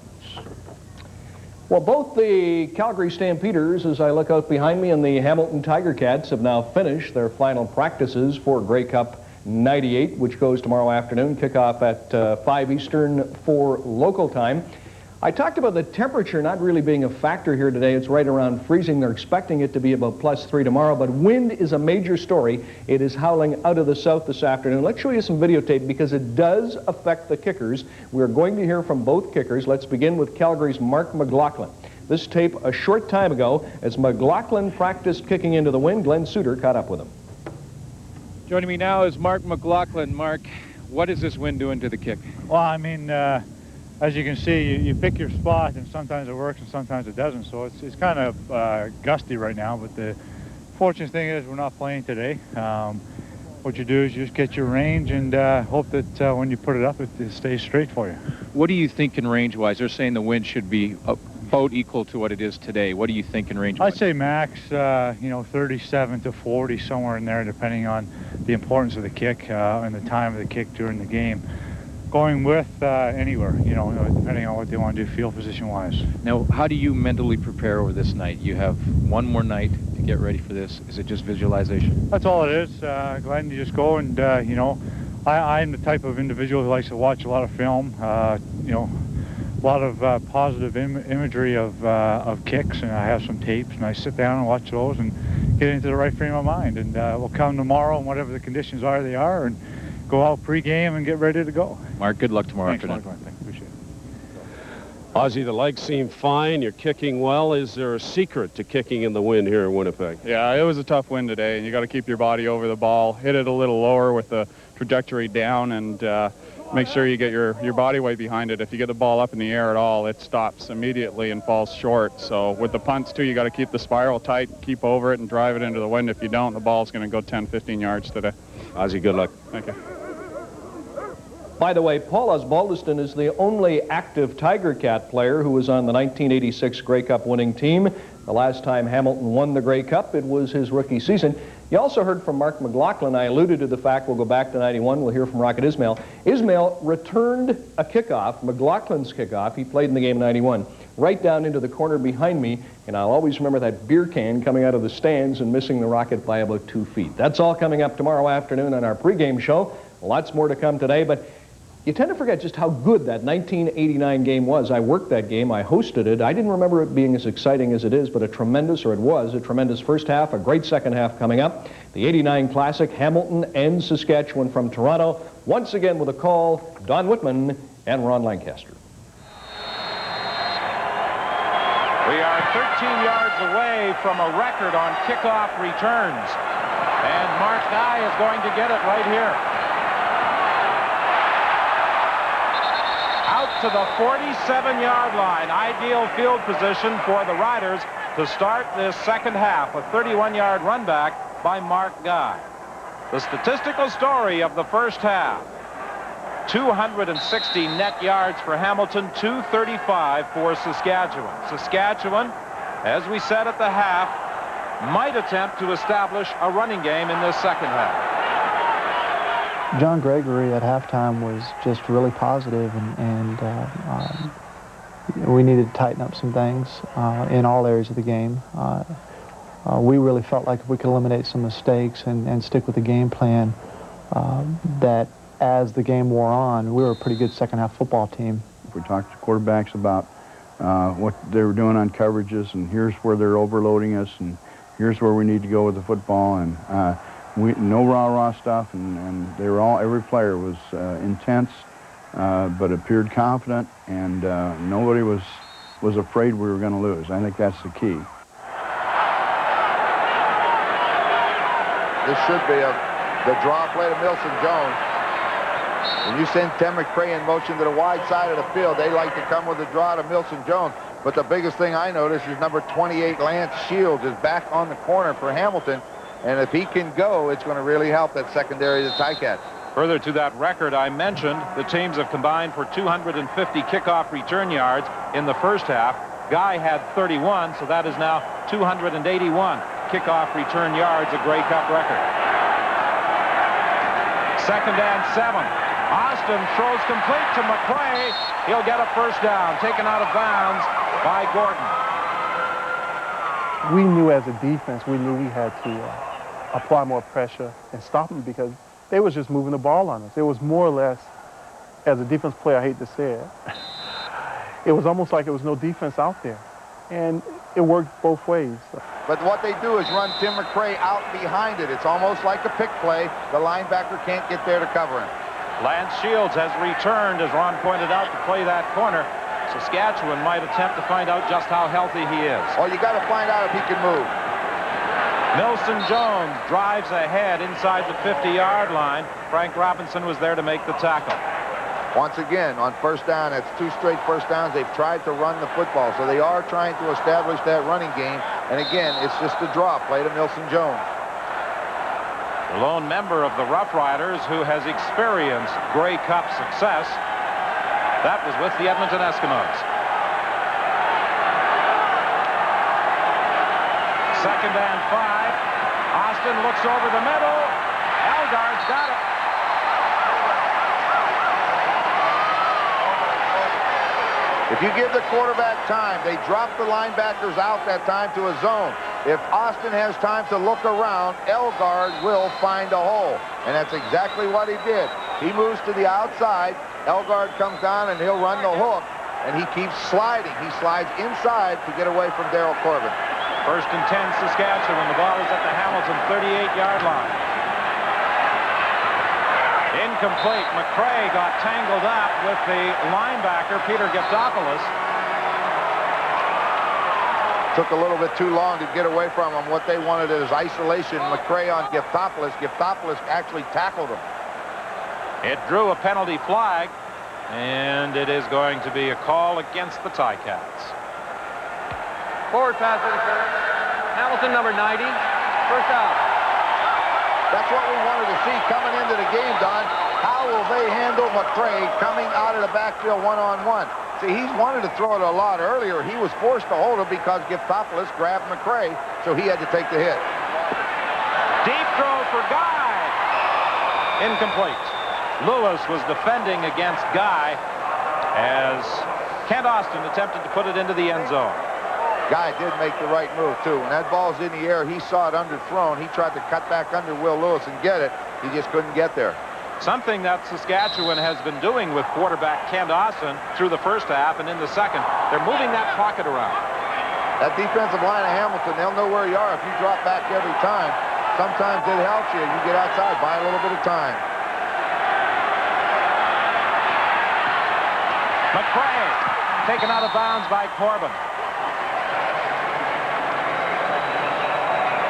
Well, both the Calgary Stampeders, as I look out behind me, and the Hamilton Tiger Cats have now finished their final practices for Grey Cup 98, which goes tomorrow afternoon, kickoff at 5 Eastern, 4 local time. I talked about the temperature not really being a factor here today. It's right around freezing. They're expecting it to be about +3 tomorrow, but wind is a major story. It is howling out of the south this afternoon. Let's show you some videotape because it does affect the kickers. We're going to hear from both kickers. Let's begin with Calgary's Mark McLaughlin. This tape a short time ago as McLaughlin practiced kicking into the wind. Glenn Suter caught up with him. Joining me now is Mark McLaughlin. Mark, what is this wind doing to the kick? Well, I mean, as you can see, you pick your spot, and sometimes it works and sometimes it doesn't. So it's kind of gusty right now, but the fortunate thing is we're not playing today. What you do is you just get your range and hope that when you put it up, it stays straight for you. What do you think in range-wise? They're saying the wind should be about equal to what it is today. What do you think in range-wise? I'd say max, 37 to 40, somewhere in there, depending on the importance of the kick and the time of the kick during the game. Going with anywhere, depending on what they want to do field position-wise. Now, how do you mentally prepare over this night? You have one more night to get ready for this. Is it just visualization? That's all it is. Glenn, you just go and, I'm the type of individual who likes to watch a lot of film, a lot of positive imagery of kicks, and I have some tapes, and I sit down and watch those and get into the right frame of mind. And we'll come tomorrow, and whatever the conditions are, they are, and go out pre-game and get ready to go. Mark, good luck tomorrow afternoon. Thanks, Mark. Appreciate it. Ozzie, the legs seem fine. You're kicking well. Is there a secret to kicking in the wind here in Winnipeg? Yeah, it was a tough wind today, and you got to keep your body over the ball, hit it a little lower with the trajectory down, and make sure you get your body weight behind it. If you get the ball up in the air at all, it stops immediately and falls short. So with the punts, too, you got to keep the spiral tight, keep over it, and drive it into the wind. If you don't, the ball's going to go 10, 15 yards today. Ozzie, good luck. Thank you. By the way, Paul Osbaldiston is the only active Tiger Cat player who was on the 1986 Grey Cup winning team. The last time Hamilton won the Grey Cup, it was his rookie season. You also heard from Mark McLaughlin. I alluded to the fact we'll go back to 91. We'll hear from Rocket Ismail. Ismail returned a kickoff, McLaughlin's kickoff. He played in the game in 91. right down into the corner behind me, and I'll always remember that beer can coming out of the stands and missing the rocket by about 2 feet. That's all coming up tomorrow afternoon on our pregame show. Lots more to come today, but you tend to forget just how good that 1989 game was. I worked that game. I hosted it. I didn't remember it being as exciting as it is, but it was a tremendous first half, a great second half coming up. The 89 Classic, Hamilton and Saskatchewan from Toronto. Once again with a call, Don Whitman and Ron Lancaster. We are 13 yards away from a record on kickoff returns. And Mark Guy is going to get it right here. Out to the 47-yard line. Ideal field position for the Riders to start this second half. A 31-yard run back by Mark Guy. The statistical story of the first half. 260 net yards for Hamilton, 235 for Saskatchewan. Saskatchewan, as we said at the half, might attempt to establish a running game in this second half. John Gregory at halftime was just really positive, and we needed to tighten up some things in all areas of the game. We really felt like if we could eliminate some mistakes and stick with the game plan, that as the game wore on, we were a pretty good second-half football team. We talked to quarterbacks about what they were doing on coverages, and here's where they're overloading us, and here's where we need to go with the football, and no rah-rah stuff, and they were every player was intense, but appeared confident, and nobody was afraid we were going to lose. I think that's the key. This should be the draw play to Milson Jones. When you send Tim McCray in motion to the wide side of the field, they like to come with a draw to Milson Jones. But the biggest thing I noticed is number 28, Lance Shields, is back on the corner for Hamilton. And if he can go, it's going to really help that secondary of the Ticats. Further to that record I mentioned, the teams have combined for 250 kickoff return yards in the first half. Guy had 31, so that is now 281 kickoff return yards, a Grey Cup record. 2nd and 7. Austin throws complete to McCray. He'll get a first down, taken out of bounds by Gordon. We knew as a defense, we had to apply more pressure and stop them because they was just moving the ball on us. It was more or less, as a defense player, I hate to say it, it was almost like there was no defense out there. And it worked both ways. But what they do is run Tim McCray out behind it. It's almost like a pick play. The linebacker can't get there to cover him. Lance Shields has returned, as Ron pointed out, to play that corner. Saskatchewan might attempt to find out just how healthy he is. Oh, you got to find out if he can move. Milson Jones drives ahead inside the 50-yard line. Frank Robinson was there to make the tackle. Once again, on first down, that's 2 straight first downs. They've tried to run the football, so they are trying to establish that running game. And again, it's just a draw play to Milson Jones. The lone member of the Roughriders who has experienced Grey Cup success. That was with the Edmonton Eskimos. 2nd and 5. Austin looks over the middle. Elgard's got it. If you give the quarterback time, they drop the linebackers out that time to a zone. If Austin has time to look around, Elgard will find a hole. And that's exactly what he did. He moves to the outside. Elgard comes down and he'll run the hook. And he keeps sliding. He slides inside to get away from Darryl Corbin. 1st and 10 Saskatchewan. The ball is at the Hamilton 38-yard line. Incomplete. McCray got tangled up with the linebacker, Peter Giftopoulos. Took a little bit too long to get away from him. What they wanted is isolation. McCray on Giftopoulos. Giftopoulos actually tackled him. It drew a penalty flag, and it is going to be a call against the Ticats. Forward pass interference. Hamilton, number 90. First out. That's what we wanted to see coming into the game, Don. How will they handle McCray coming out of the backfield one-on-one? See, he's wanted to throw it a lot earlier. He was forced to hold it because Giftopoulos grabbed McCray, so he had to take the hit. Deep throw for Guy. Incomplete. Lewis was defending against Guy as Kent Austin attempted to put it into the end zone. Guy did make the right move, too. When that ball's in the air, he saw it underthrown. He tried to cut back under Will Lewis and get it. He just couldn't get there. Something that Saskatchewan has been doing with quarterback Kent Austin through the first half and in the second. They're moving that pocket around. That defensive line of Hamilton, they'll know where you are if you drop back every time. Sometimes it helps you. You get outside, buy a little bit of time. McCray taken out of bounds by Corbin.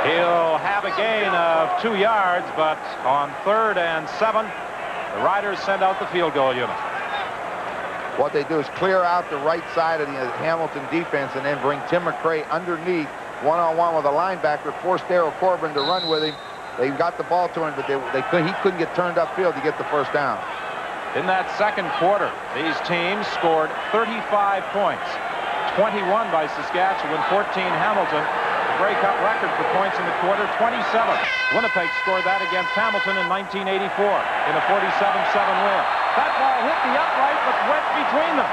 He'll have a gain of 2 yards, but on 3rd and 7, the Riders send out the field goal unit. What they do is clear out the right side of the Hamilton defense and then bring Tim McCray underneath, one-on-one with a linebacker, force Darryl Corbin to run with him. They got the ball to him, but he couldn't get turned upfield to get the first down. In that second quarter, these teams scored 35 points. 21 by Saskatchewan, 14 Hamilton. The Grey Cup record for points in the quarter, 27. Winnipeg scored that against Hamilton in 1984 in a 47-7 win. That ball hit the upright, but went between them.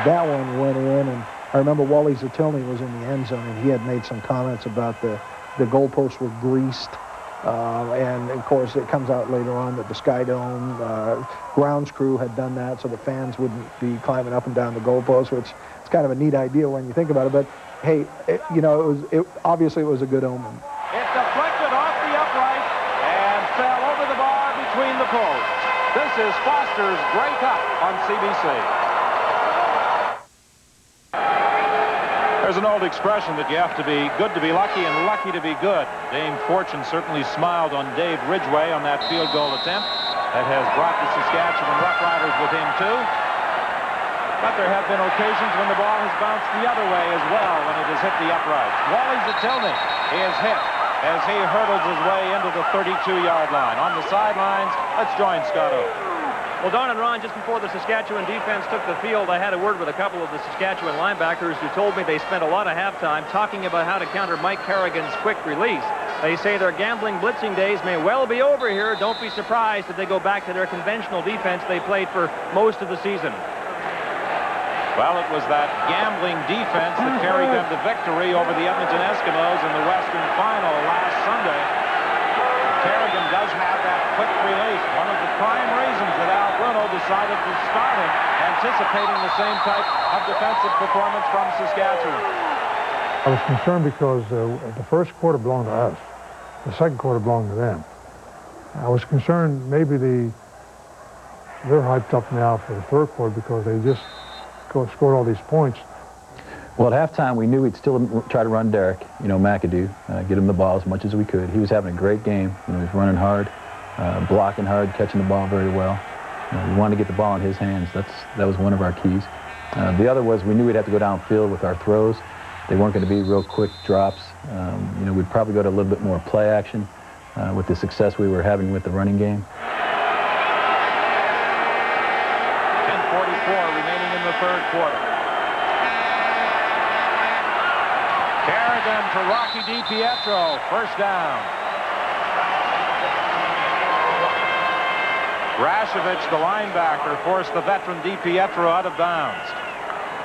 That one went in, and I remember Wally Zatilny was in the end zone, and he had made some comments about the goalposts were greased. And, of course, it comes out later on that the Sky Dome grounds crew had done that so the fans wouldn't be climbing up and down the goalposts, which is kind of a neat idea when you think about it. But, hey, obviously it was a good omen. It deflected off the upright and fell over the bar between the posts. This is Foster's Grey Cup on CBC. There's an old expression that you have to be good to be lucky and lucky to be good. Dame Fortune certainly smiled on Dave Ridgway on that field goal attempt. That has brought the Saskatchewan Roughriders within 2. But there have been occasions when the ball has bounced the other way as well when it has hit the upright. Wally Zatilny is hit as he hurdles his way into the 32-yard line. On the sidelines, let's join Scott Oak. Well, Don and Ron, just before the Saskatchewan defense took the field, I had a word with a couple of the Saskatchewan linebackers who told me they spent a lot of halftime talking about how to counter Mike Kerrigan's quick release. They say their gambling blitzing days may well be over here. Don't be surprised if they go back to their conventional defense they played for most of the season. Well, it was that gambling defense that carried them to victory over the Edmonton Eskimos in the Western Final last Sunday. Kerrigan does have that quick release. One of the prime reasons that Al Bruno decided to start him, anticipating the same type of defensive performance from Saskatchewan. I was concerned because the first quarter belonged to us. The second quarter belonged to them. I was concerned maybe they're hyped up now for the third quarter because they just scored all these points. Well, at halftime, we knew we'd still try to run Derek, McAdoo, get him the ball as much as we could. He was having a great game. He was running hard, blocking hard, catching the ball very well. We wanted to get the ball in his hands. That was one of our keys. The other was we knew we'd have to go downfield with our throws. They weren't going to be real quick drops. We'd probably go to a little bit more play action with the success we were having with the running game. 10:44 remaining in the third quarter. Kerrigan to Rocky DiPietro, first down. Rashovich, the linebacker, forced the veteran DiPietro out of bounds.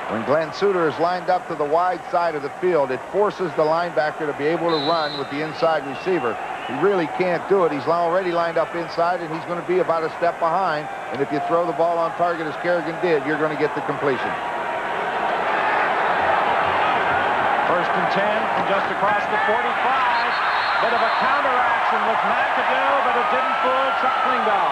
When Glenn Suter is lined up to the wide side of the field, it forces the linebacker to be able to run with the inside receiver. He really can't do it. He's already lined up inside, and he's going to be about a step behind. And if you throw the ball on target as Kerrigan did, you're going to get the completion. First and 10 from just across the 45. Bit of a counteraction with McAdoo, but it didn't fool Chuck Klingbeil.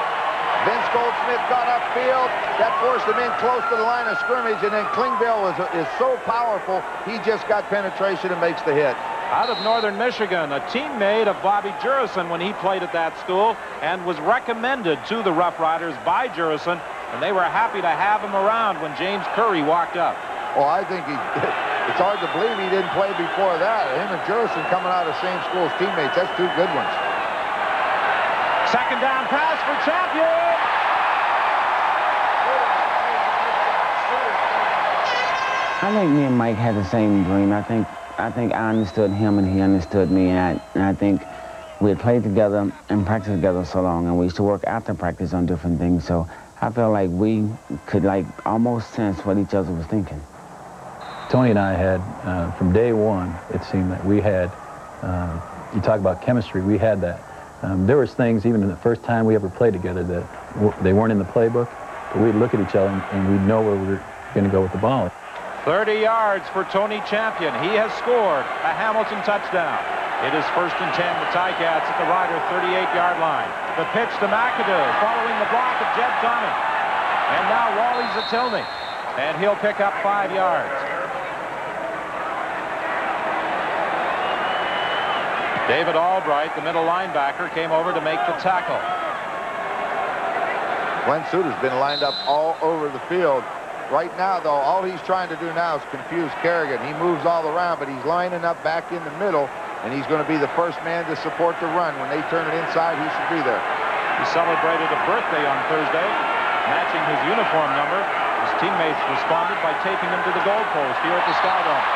Vince Goldsmith got upfield. That forced him in close to the line of scrimmage, and then Klingbeil is so powerful, he just got penetration and makes the hit. Out of Northern Michigan, a teammate of Bobby Jurison when he played at that school, and was recommended to the Roughriders by Jurison, and they were happy to have him around when James Curry walked up. Well, I think it's hard to believe he didn't play before that. Him and Jurison coming out of the same school as teammates, that's two good ones. Second down pass for Champion. I think me and Mike had the same dream. I think I understood him and he understood me, and I think we had played together and practiced together so long, and we used to work after practice on different things. So I felt like we could like almost sense what each other was thinking. Tony and I had, from day one, it seemed that we had, you talk about chemistry, we had that. There was things, even in the first time we ever played together, that they weren't in the playbook, but we'd look at each other and we'd know where we were going to go with the ball. 30 yards for Tony Champion. He has scored a Hamilton touchdown. It is 1st and 10, the Ticats at the Rider 38-yard line. The pitch to McAdoo, following the block of Jed Tommy. And now Wally's at Tilney, and he'll pick up 5 yards. David Albright, the middle linebacker, came over to make the tackle. Glenn Suter's been lined up all over the field. Right now, though, all he's trying to do now is confuse Kerrigan. He moves all around, but he's lining up back in the middle, and he's going to be the first man to support the run. When they turn it inside, he should be there. He celebrated a birthday on Thursday, matching his uniform number. His teammates responded by taping him to the goalpost here at the Skydome.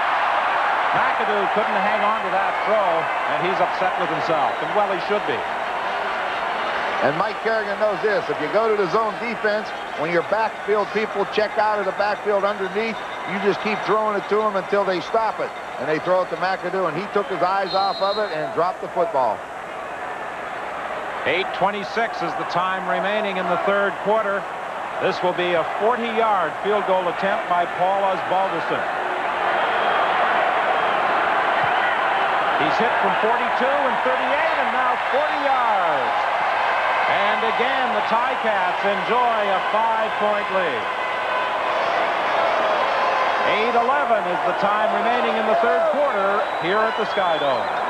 McAdoo couldn't hang on to that throw, and he's upset with himself, and well, he should be. And Mike Kerrigan knows this. If you go to the zone defense, when your backfield people check out of the backfield underneath, you just keep throwing it to them until they stop it. And they throw it to McAdoo, and he took his eyes off of it and dropped the football. 8:26 is the time remaining in the third quarter. This will be a 40-yard field goal attempt by Paul Osbaldiston. He's hit from 42 and 38, and now 40 yards. And again, the Ticats enjoy a 5-point lead. 8:11 is the time remaining in the third quarter here at the Skydome.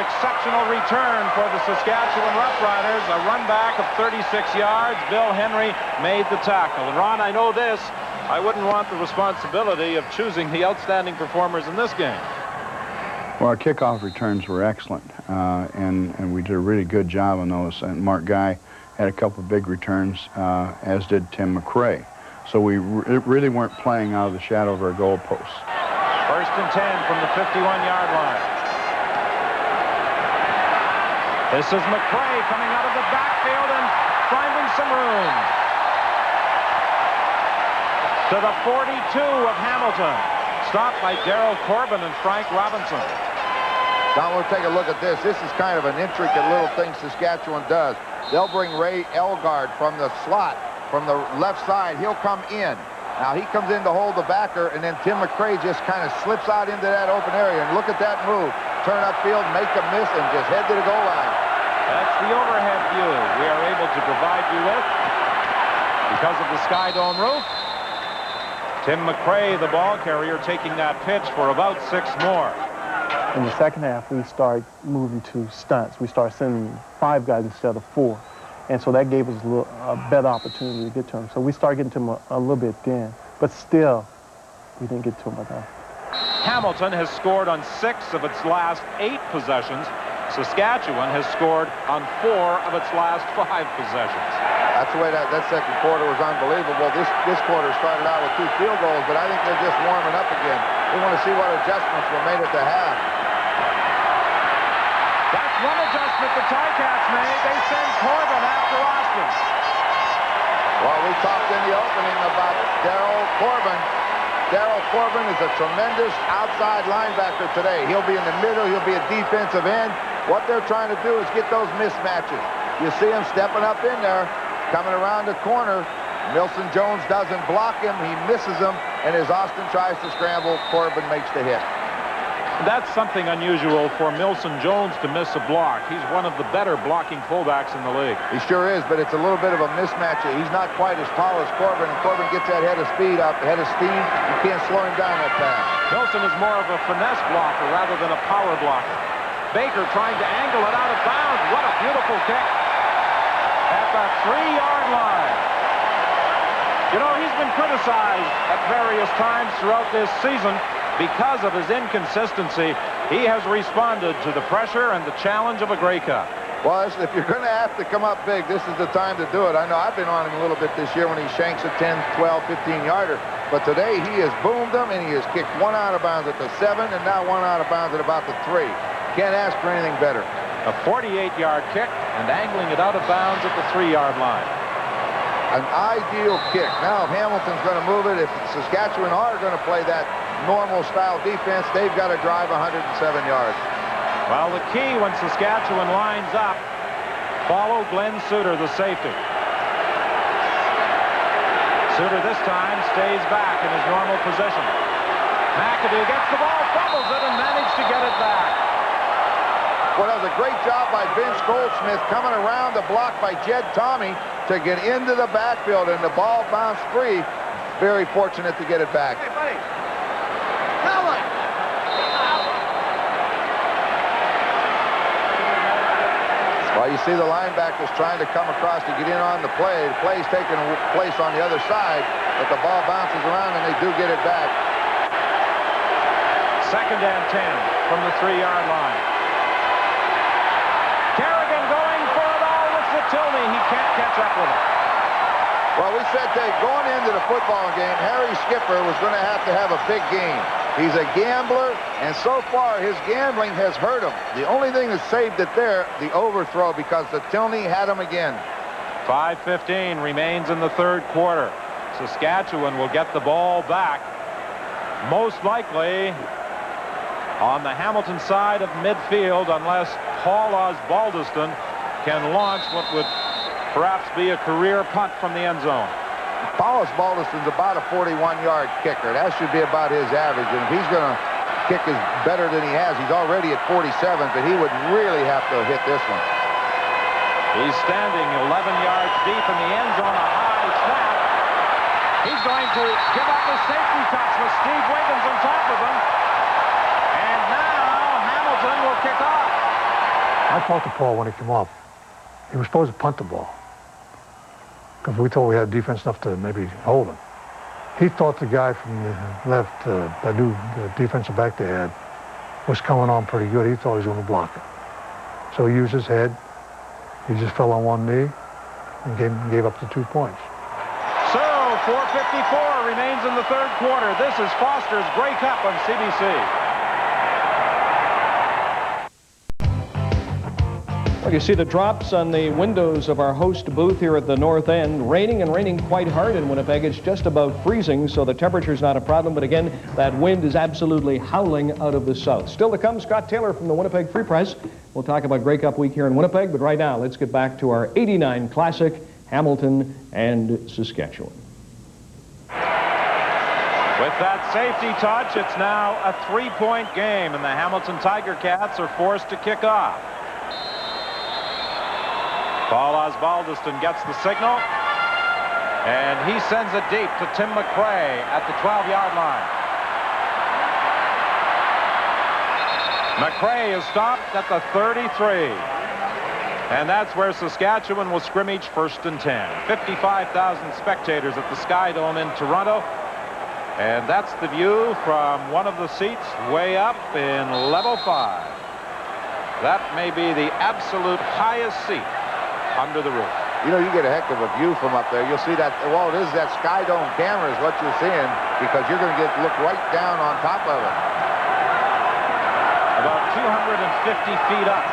Exceptional return for the Saskatchewan Roughriders, a run back of 36 yards. Bill Henry made the tackle. And Ron, I know this, I wouldn't want the responsibility of choosing the outstanding performers in this game. Well, our kickoff returns were excellent, and we did a really good job on those. And Mark Guy had a couple of big returns, as did Tim McRae. So we really weren't playing out of the shadow of our goalposts. 1st and 10 from the 51-yard line. This is McRae coming out of the backfield and finding some room. To the 42 of Hamilton. Stopped by Darryl Corbin and Frank Robinson. Now we'll take a look at this. This is kind of an intricate little thing Saskatchewan does. They'll bring Ray Elgard from the slot, from the left side. He'll come in. Now he comes in to hold the backer, and then Tim McRae just kind of slips out into that open area. And look at that move. Turn upfield, make a miss, and just head to the goal line. That's the overhead view we are able to provide you with because of the Skydome roof. Tim McRae, the ball carrier, taking that pitch for about 6 more. In the second half, we start moving to stunts. We start sending 5 guys instead of 4. And so that gave us a better opportunity to get to him. So we started getting to him a little bit then. But still, we didn't get to him enough. Hamilton has scored on 6 of its last 8 possessions. Saskatchewan has scored on 4 of its last 5 possessions. That's the way that second quarter was unbelievable. This quarter started out with 2 field goals, but I think they're just warming up again. We want to see what adjustments were made at the half. That's one adjustment the Ticats made. They send Corbin after Austin. Well, we talked in the opening about Darryl Corbin. Darryl Corbin is a tremendous outside linebacker today. He'll be in the middle. He'll be a defensive end. What they're trying to do is get those mismatches. You see him stepping up in there, coming around the corner. Milson Jones doesn't block him. He misses him. And as Austin tries to scramble, Corbin makes the hit. That's something unusual for Milson Jones to miss a block. He's one of the better blocking fullbacks in the league. He sure is, but it's a little bit of a mismatch. He's not quite as tall as Corbin, and Corbin gets that head of speed up, head of steam. You can't slow him down that fast. Milson is more of a finesse blocker rather than a power blocker. Baker trying to angle it out of bounds. What a beautiful kick at the 3-yard line. You know, he's been criticized at various times throughout this season because of his inconsistency He has responded to the pressure and the challenge of a Grey Cup. Well, if you're going to have to come up big, this is the time to do it. I know I've been on him a little bit this year when he shanks a 10, 12, 15-yarder. But today he has boomed them, and he has kicked one out of bounds at the 7 and now one out of bounds at about the 3. Can't ask for anything better. A 48-yard kick and angling it out of bounds at the 3-yard line. An ideal kick. Now, if Hamilton's going to move it, if Saskatchewan are going to play that normal-style defense, they've got to drive 107 yards. Well, the key when Saskatchewan lines up, follow Glenn Suter, the safety. Suter this time stays back in his normal position. McAdoo gets the ball, fumbles it, and managed to get it back. Well, that was a great job by Vince Goldsmith coming around the block by Jed Tommy to get into the backfield, and the ball bounced free. Very fortunate to get it back. Hey, buddy. Well, you see the linebackers trying to come across to get in on the play. The play's taking place on the other side, but the ball bounces around, and they do get it back. 2nd and 10 from the 3-yard line. Kerrigan going for it all with Zatilny. He can't catch up with it. Well, we said that going into the football game, Harry Skipper was going to have a big game. He's a gambler, and so far his gambling has hurt him. The only thing that saved it there, the overthrow, because Zatilny had him again. 5:15 remains in the 3rd quarter. Saskatchewan will get the ball back, most likely on the Hamilton side of midfield, unless Paul Osbaldiston can launch what would perhaps be a career punt from the end zone. Paul Osbaldiston's about a 41-yard kicker. That should be about his average. And if he's going to kick is better than he has, he's already at 47, but he would really have to hit this one. He's standing 11 yards deep in the end zone, a high snap. He's going to give up the safety touch with Steve Wiggins on top of him. And now Hamilton will kick off. I talked to Paul when he came up. He was supposed to punt the ball, because we thought we had defense enough to maybe hold him. He thought the guy from the left, the defensive back they had, was coming on pretty good. He thought he was going to block it. So he used his head. He just fell on one knee and gave up the 2 points. So 4:54 remains in the 3rd quarter. This is Foster's Grey Cup on CBC. Well, you see the drops on the windows of our host booth here at the north end. Raining and raining quite hard in Winnipeg. It's just about freezing, so the temperature's not a problem. But again, that wind is absolutely howling out of the south. Still to come, Scott Taylor from the Winnipeg Free Press. We'll talk about Grey Cup week here in Winnipeg. But right now, let's get back to our '89 Classic, Hamilton and Saskatchewan. With that safety touch, it's now a 3-point game, and the Hamilton Tiger Cats are forced to kick off. Paul Osbaldiston gets the signal, and he sends it deep to Tim McRae at the 12-yard line. McRae is stopped at the 33, and that's where Saskatchewan will scrimmage 1st and 10. 55,000 spectators at the Sky Dome in Toronto, and that's the view from one of the seats way up in level 5. That may be the absolute highest seat under the roof. You know, you get a heck of a view from up there. You'll see that, well, it is that Sky Dome camera is what you're seeing, because you're going to look right down on top of it. About 250 feet up.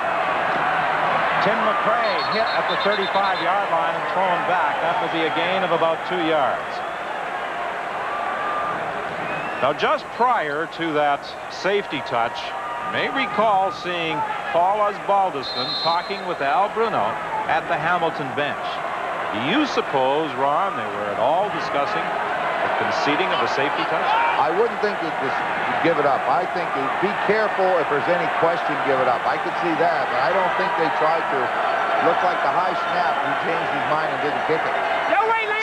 Tim McRae hit at the 35-yard line and thrown back. That would be a gain of about 2 yards. Now, just prior to that safety touch, you may recall seeing Paul Osbaldiston talking with Al Bruno at the Hamilton bench. Do you suppose, Ron, they were at all discussing the conceding of a safety touch? I wouldn't think you'd give it up. I think be careful if there's any question, give it up. I could see that, but I don't think they tried to. Look like the high snap, he changed his mind and didn't kick it.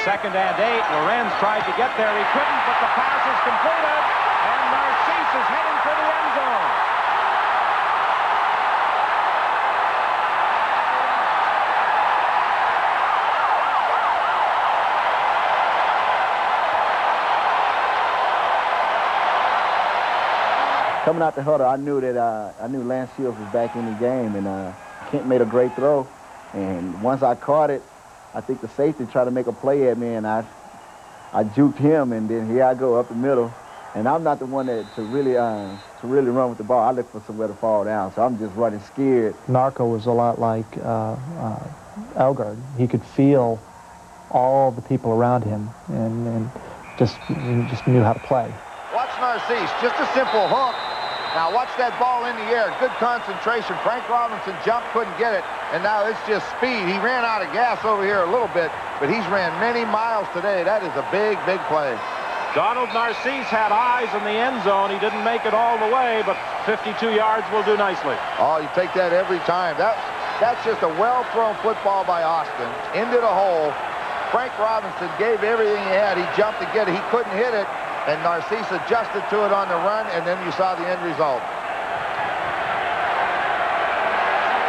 2nd and 8. Lorenz tried to get there. He couldn't, but the pass is completed, and Narcisse is heading for the end zone. coming out the huddle, I knew that I knew Lance Shields was back in the game, and Kent made a great throw. And once I caught it, I think the safety tried to make a play at me, and I juked him, and then here I go up the middle. And I'm not the one to really run with the ball. I look for somewhere to fall down, so I'm just running scared. Narco was a lot like Elgard. He could feel all the people around him and just knew how to play. Watch Narcisse, just a simple hook. Now watch that ball in the air, good concentration. Frank Robinson jumped, couldn't get it, and now it's just speed. He ran out of gas over here a little bit, but he's ran many miles today. That is a big, big play. Donald Narcisse had eyes in the end zone. He didn't make it all the way, but 52 yards will do nicely. Oh, you take that every time. That's just a well-thrown football by Austin into the hole. Frank Robinson gave everything he had. He jumped to get it. He couldn't hit it, and Narcisse adjusted to it on the run, and then you saw the end result.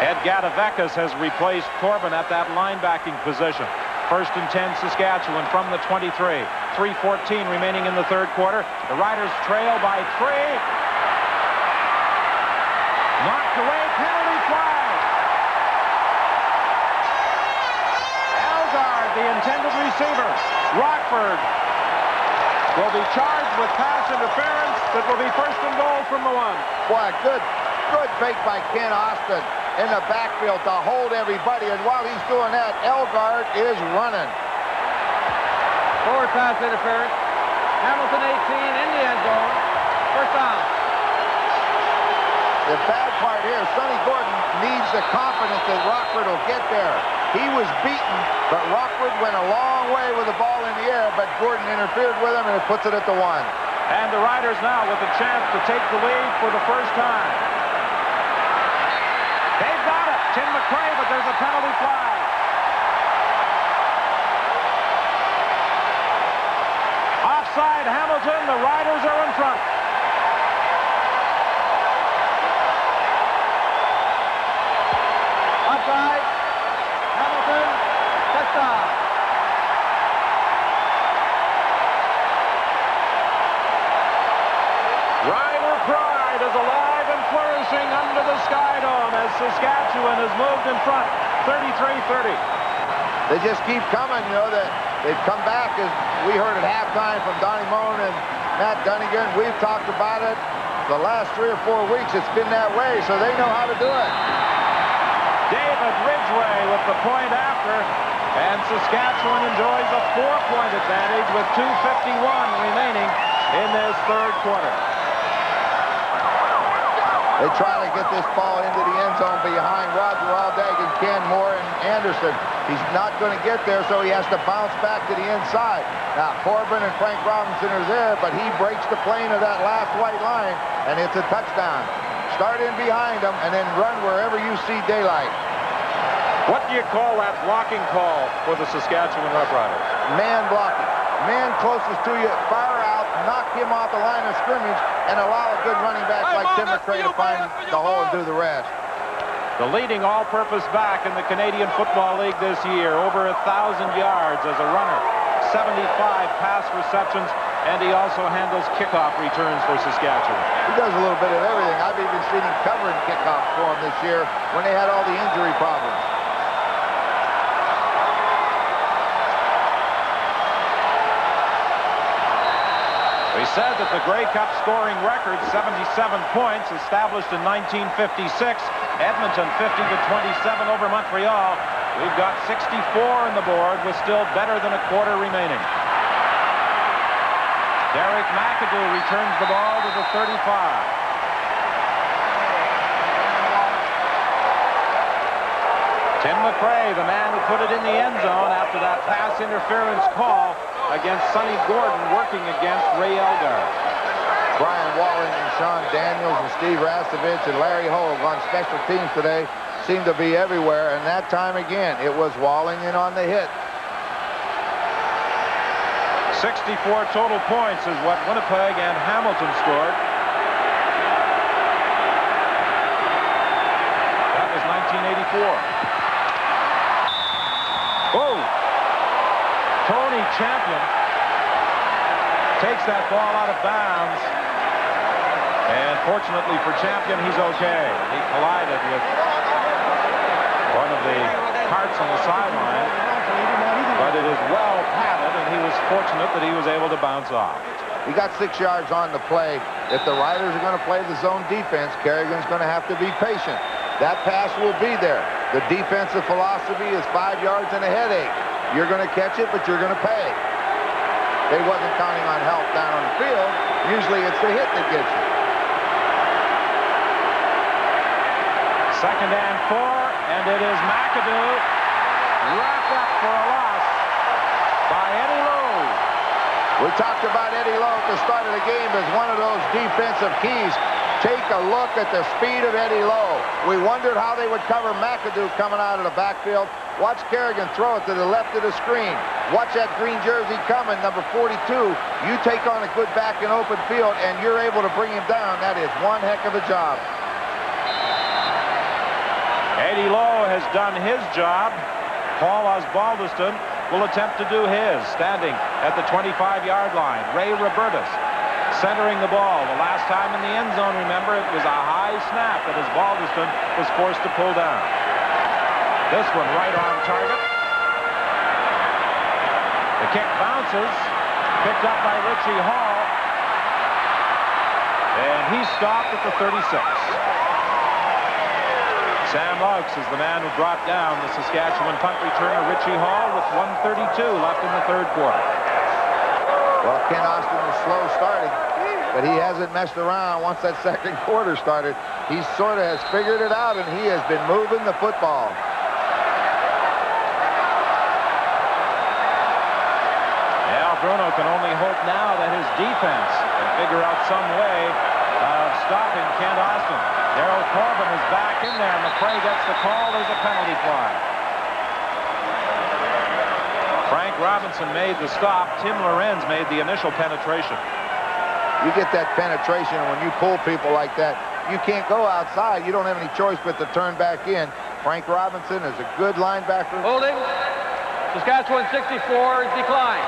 Ed Gadavekis has replaced Corbin at that linebacking position. 1st and 10 Saskatchewan from the 23. 3:14 remaining in the third quarter. The Riders trail by 3. Knocked away, penalty flag. Elgard, the intended receiver. Rockford will be charged with pass interference. That will be 1st and goal from the 1. Boy, good fake by Ken Austin in the backfield to hold everybody, and while he's doing that, Elgard is running. Forward pass interference. Hamilton 18 in the end zone. 1st down. The bad part here, Sonny Gordon needs the confidence that Rockford will get there. He was beaten, but Rockford went a long way with the ball in the air, but Gordon interfered with him, and it puts it at the 1. And the Riders now with a chance to take the lead for the first time. They've got it. Tim McRae, but there's a penalty flag. Offside Hamilton. The Riders are in front. Offside. Hamilton. Touchdown. Rider pride is alive and flourishing under the Sky Dome as Saskatchewan has moved in front, 33-30. They just keep coming, you know, they've come back, as we heard at halftime from Donnie Moen and Matt Dunnigan. We've talked about it the last 3 or 4 weeks. It's been that way, so they know how to do it. David Ridgway with the point after, and Saskatchewan enjoys a 4-point advantage with 2:51 remaining in this third quarter. They try to get this ball into the end zone behind Roger Aldag and Ken Moore and Anderson. He's not going to get there, so he has to bounce back to the inside. Now, Corbin and Frank Robinson are there, but he breaks the plane of that last white line, and it's a touchdown. Start in behind him, and then run wherever you see daylight. What do you call that blocking call for the Saskatchewan Roughriders? Man blocking. Man closest to you, fire out, knock him off the line of scrimmage, and allow a good running back like Tim McRae to find the hole and do the rest. The leading all-purpose back in the Canadian Football League this year, over 1,000 yards as a runner, 75 pass receptions, and he also handles kickoff returns for Saskatchewan. He does a little bit of everything. I've even seen him covering kickoffs for him this year when they had all the injury problems. We said that the Grey Cup scoring record, 77 points, established in 1956. Edmonton 50-27 over Montreal. We've got 64 on the board with still better than a quarter remaining. Derek McAdoo returns the ball to the 35. Tim McRae, the man who put it in the end zone after that pass interference call against Sonny Gordon, working against Ray Elgard. Brian Walling and Sean Daniels and Steve Rastovich and Larry Hogue on special teams today seem to be everywhere, and that time again it was Walling in on the hit. 64 total points is what Winnipeg and Hamilton scored. That was 1984. Oh! Tony Champion takes that ball out of bounds. And fortunately for Champion, he's okay. He collided with one of the carts on the sideline, but it is well padded, and he was fortunate that he was able to bounce off. He got 6 yards on the play. If the Riders are going to play the zone defense, Kerrigan's going to have to be patient. That pass will be there. The defensive philosophy is 5 yards and a headache. You're going to catch it, but you're going to pay. They wasn't counting on help down on the field. Usually it's the hit that gets you. 2nd and 4, and it is McAdoo wrapped up for a loss by Eddie Lowe. We talked about Eddie Lowe at the start of the game as one of those defensive keys. Take a look at the speed of Eddie Lowe. We wondered how they would cover McAdoo coming out of the backfield. Watch Kerrigan throw it to the left of the screen. Watch that green jersey coming, number 42. You take on a good back in open field, and you're able to bring him down. That is one heck of a job. Eddie Lowe has done his job. Paul Osbaldiston will attempt to do his, standing at the 25-yard line. Ray Robertus centering the ball. The last time in the end zone, remember, it was a high snap that Osbaldiston was forced to pull down. This one right on target. The kick bounces, picked up by Richie Hall, and he's stopped at the 36. Sam Laux is the man who brought down the Saskatchewan punt returner Richie Hall with 1:32 left in the 3rd quarter. Well, Ken Austin was slow starting, but he hasn't messed around once that 2nd quarter started. He sort of has figured it out, and he has been moving the football. Al Bruno can only hope now that his defense can figure out some way of stopping Kent Austin. Darryl Corbin is back in there. McCray gets the call. There's a penalty flag. Frank Robinson made the stop. Tim Lorenz made the initial penetration. You get that penetration, and when you pull people like that, you can't go outside. You don't have any choice but to turn back in. Frank Robinson is a good linebacker. Holding. Saskatchewan 64, decline.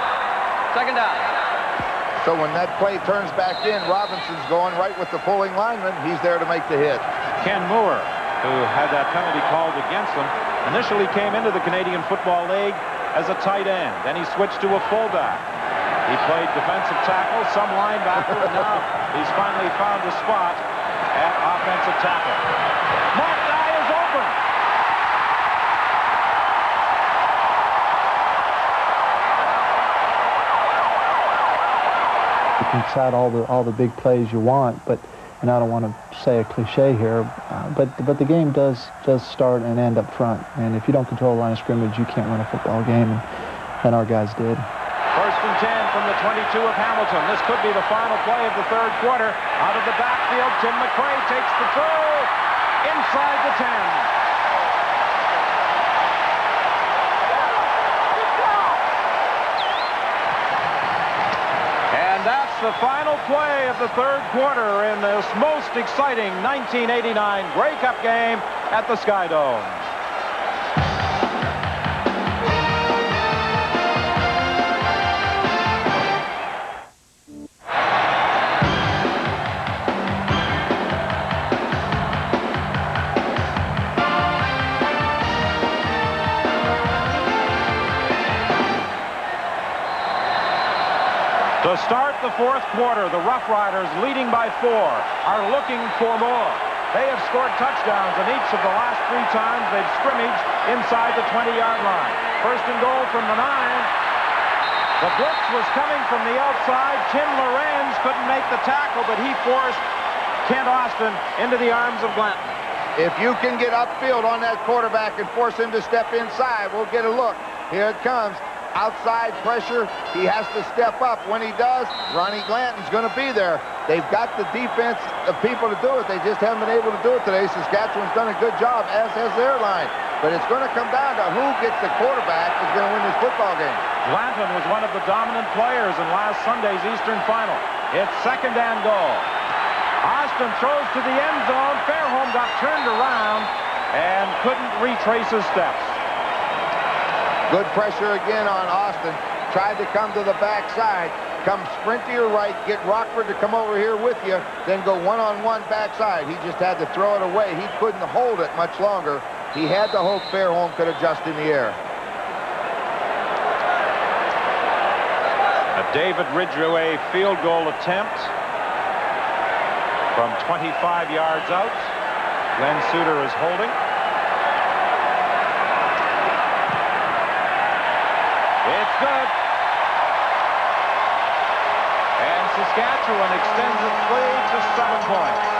2nd down. So when that play turns back in, Robinson's going right with the pulling lineman. He's there to make the hit. Ken Moore, who had that penalty called against him, initially came into the Canadian Football League as a tight end. Then he switched to a fullback. He played defensive tackle, some linebacker, and now he's finally found a spot at offensive tackle. Mark Dye is open. You can cite all the big plays you want, and I don't want to say a cliche here, but the game does start and end up front. And if you don't control the line of scrimmage, you can't win a football game, and our guys did. 1st and 10 from the 22 of Hamilton. This could be the final play of the 3rd quarter. Out of the backfield, Tim McCray takes the throw inside the 10. And that's the final play of the 3rd quarter in this most exciting 1989 Grey Cup game at the Sky Dome. To start the 4th quarter, the Roughriders, leading by 4, are looking for more. They have scored touchdowns in each of the last 3 times they've scrimmaged inside the 20-yard line. 1st and goal from the 9. The blitz was coming from the outside. Tim Lorenz couldn't make the tackle, but he forced Kent Austin into the arms of Glanton. If you can get upfield on that quarterback and force him to step inside, we'll get a look. Here it comes. Outside pressure, he has to step up. When he does, Ronnie Glanton's going to be there. They've got the defense, the people to do it. They just haven't been able to do it today. Saskatchewan's done a good job, as has their line. But it's going to come down to who gets the quarterback is going to win this football game. Glanton was one of the dominant players in last Sunday's Eastern Final. It's 2nd and goal. Austin throws to the end zone. Fairholm got turned around and couldn't retrace his steps. Good pressure again on Austin. Tried to come to the backside. come sprint to your right, get Rockford to come over here with you, then go one-on-one backside. He just had to throw it away. He couldn't hold it much longer. He had to hope Fairholm could adjust in the air. David Ridgway field goal attempt from 25 yards out. Glenn Suter is holding. It's good. And Saskatchewan extends its lead to 7 points.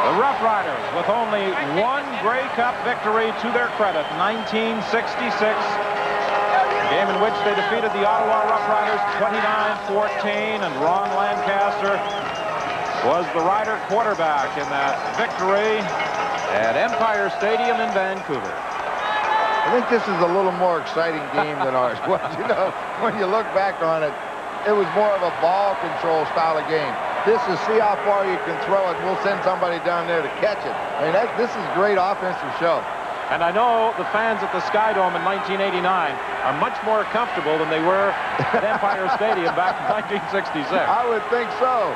The Roughriders, with only one Grey Cup victory to their credit, 1966. A game in which they defeated the Ottawa Roughriders 29-14, and Ron Lancaster was the Rider quarterback in that victory at Empire Stadium in Vancouver. I think this is a little more exciting game than ours was. You know, when you look back on it, it was more of a ball control style of game. This is see how far you can throw it. We'll send somebody down there to catch it. I mean, this is great offensive show. And I know the fans at the Sky Dome in 1989 are much more comfortable than they were at Empire Stadium back in 1966. I would think so.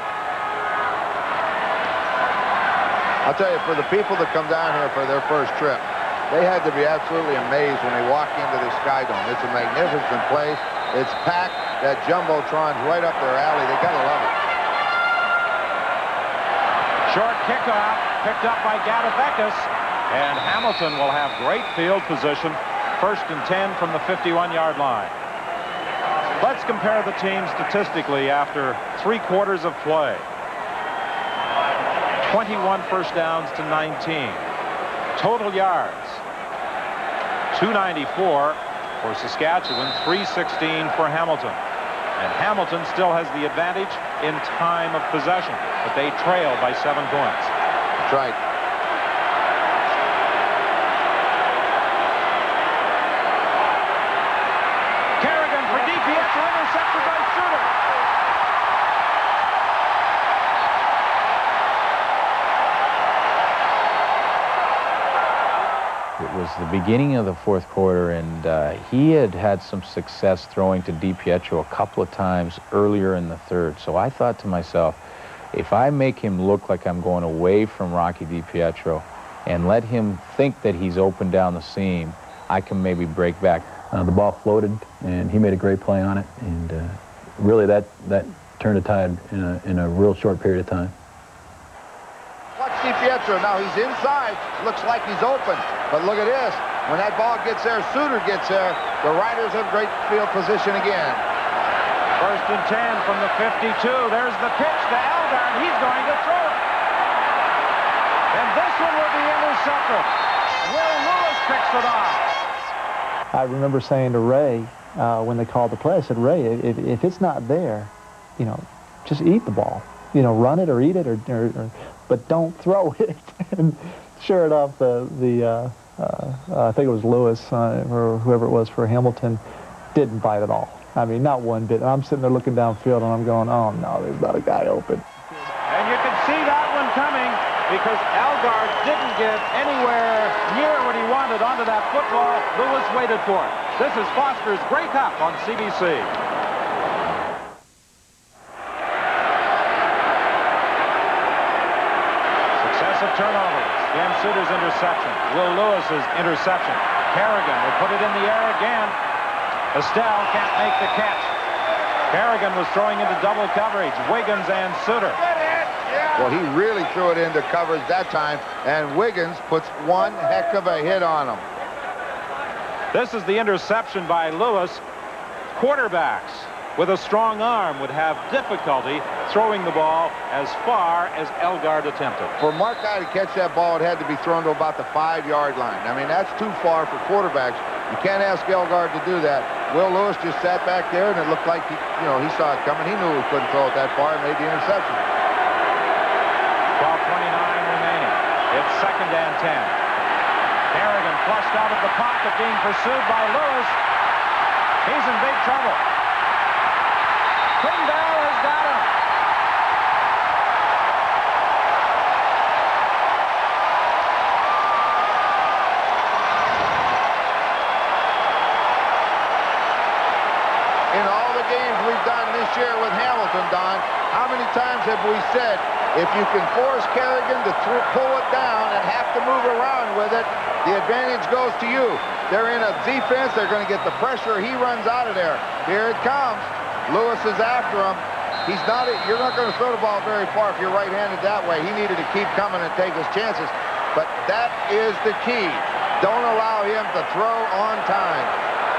I'll tell you, for the people that come down here for their first trip, they had to be absolutely amazed when they walk into the Sky Dome. It's a magnificent place. It's packed. That Jumbotron's right up their alley. They gotta love it. Short kickoff picked up by Gadafekis, and Hamilton will have great field position. 1st and 10 from the 51-yard line. Let's compare the teams statistically after 3 quarters of play. 21 first downs to 19. Total yards, 294 for Saskatchewan, 316 for Hamilton. And Hamilton still has the advantage in time of possession, but they trail by 7 points. That's right. Kerrigan for DiPietro, intercepted by Suter. It was the beginning of the 4th quarter, and he had had some success throwing to DiPietro a couple of times earlier in the 3rd. So I thought to myself, if I make him look like I'm going away from Rocky DiPietro and let him think that he's open down the seam, I can maybe break back. The ball floated, and he made a great play on it, and really that turned the tide in a real short period of time. Watch DiPietro. Now he's inside. Looks like he's open. But look at this. When that ball gets there, Suter gets there, the Riders have great field position again. 1st and 10 from the 52. There's the pitch to Elgard. He's going to throw it. And this one will be intercepted. Will Lewis picks it off. I remember saying to Ray when they called the play, I said, Ray, if it's not there, you know, just eat the ball. You know, run it or eat it, but don't throw it. And sure enough, I think it was Lewis or whoever it was for Hamilton didn't bite at all. I mean, not one bit. I'm sitting there looking downfield, and I'm going, oh, no, there's not a guy open. And you can see that one coming because Elgard didn't get anywhere near what he wanted onto that football. Lewis waited for it. This is Foster's Grey Cup on CBC. Turnovers. Glenn Suter's interception. Will Lewis's interception. Kerrigan will put it in the air again. Estelle can't make the catch. Kerrigan was throwing into double coverage. Wiggins and Suter. Well, he really threw it into coverage that time, and Wiggins puts one heck of a hit on him. This is the interception by Lewis. Quarterbacks with a strong arm would have difficulty throwing the ball as far as Elgard attempted. For Mark Guy to catch that ball, it had to be thrown to about the 5-yard line. I mean, that's too far for quarterbacks. You can't ask Elgard to do that. Will Lewis just sat back there, and it looked like he saw it coming. He knew he couldn't throw it that far and made the interception. 12:29 remaining. It's 2nd and 10. Kerrigan flushed out of the pocket, being pursued by Lewis. He's in big trouble. Klingbeil has got him. games we've done this year with Hamilton, Don, how many times have we said, if you can force Kerrigan to pull it down and have to move around with it, the advantage goes to you. They're in a defense. They're going to get the pressure. He runs out of there. Here it comes. Lewis is after him. You're not going to throw the ball very far if you're right-handed that way. He needed to keep coming and take his chances. But that is the key. Don't allow him to throw on time.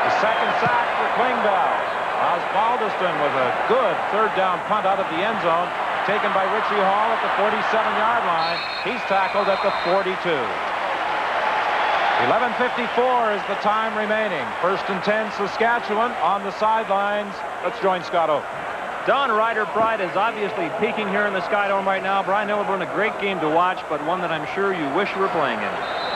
The second sack for Klingbeil. Osbaldiston with a good third down punt out of the end zone, taken by Richie Hall at the 47-yard line. He's tackled at the 42. 11:54 is the time remaining. 1st and 10, Saskatchewan on the sidelines. Let's join Scott Oak. Don, Rider pride is obviously peaking here in the Skydome right now. Brian Hildebrand, a great game to watch, but one that I'm sure you wish you were playing in.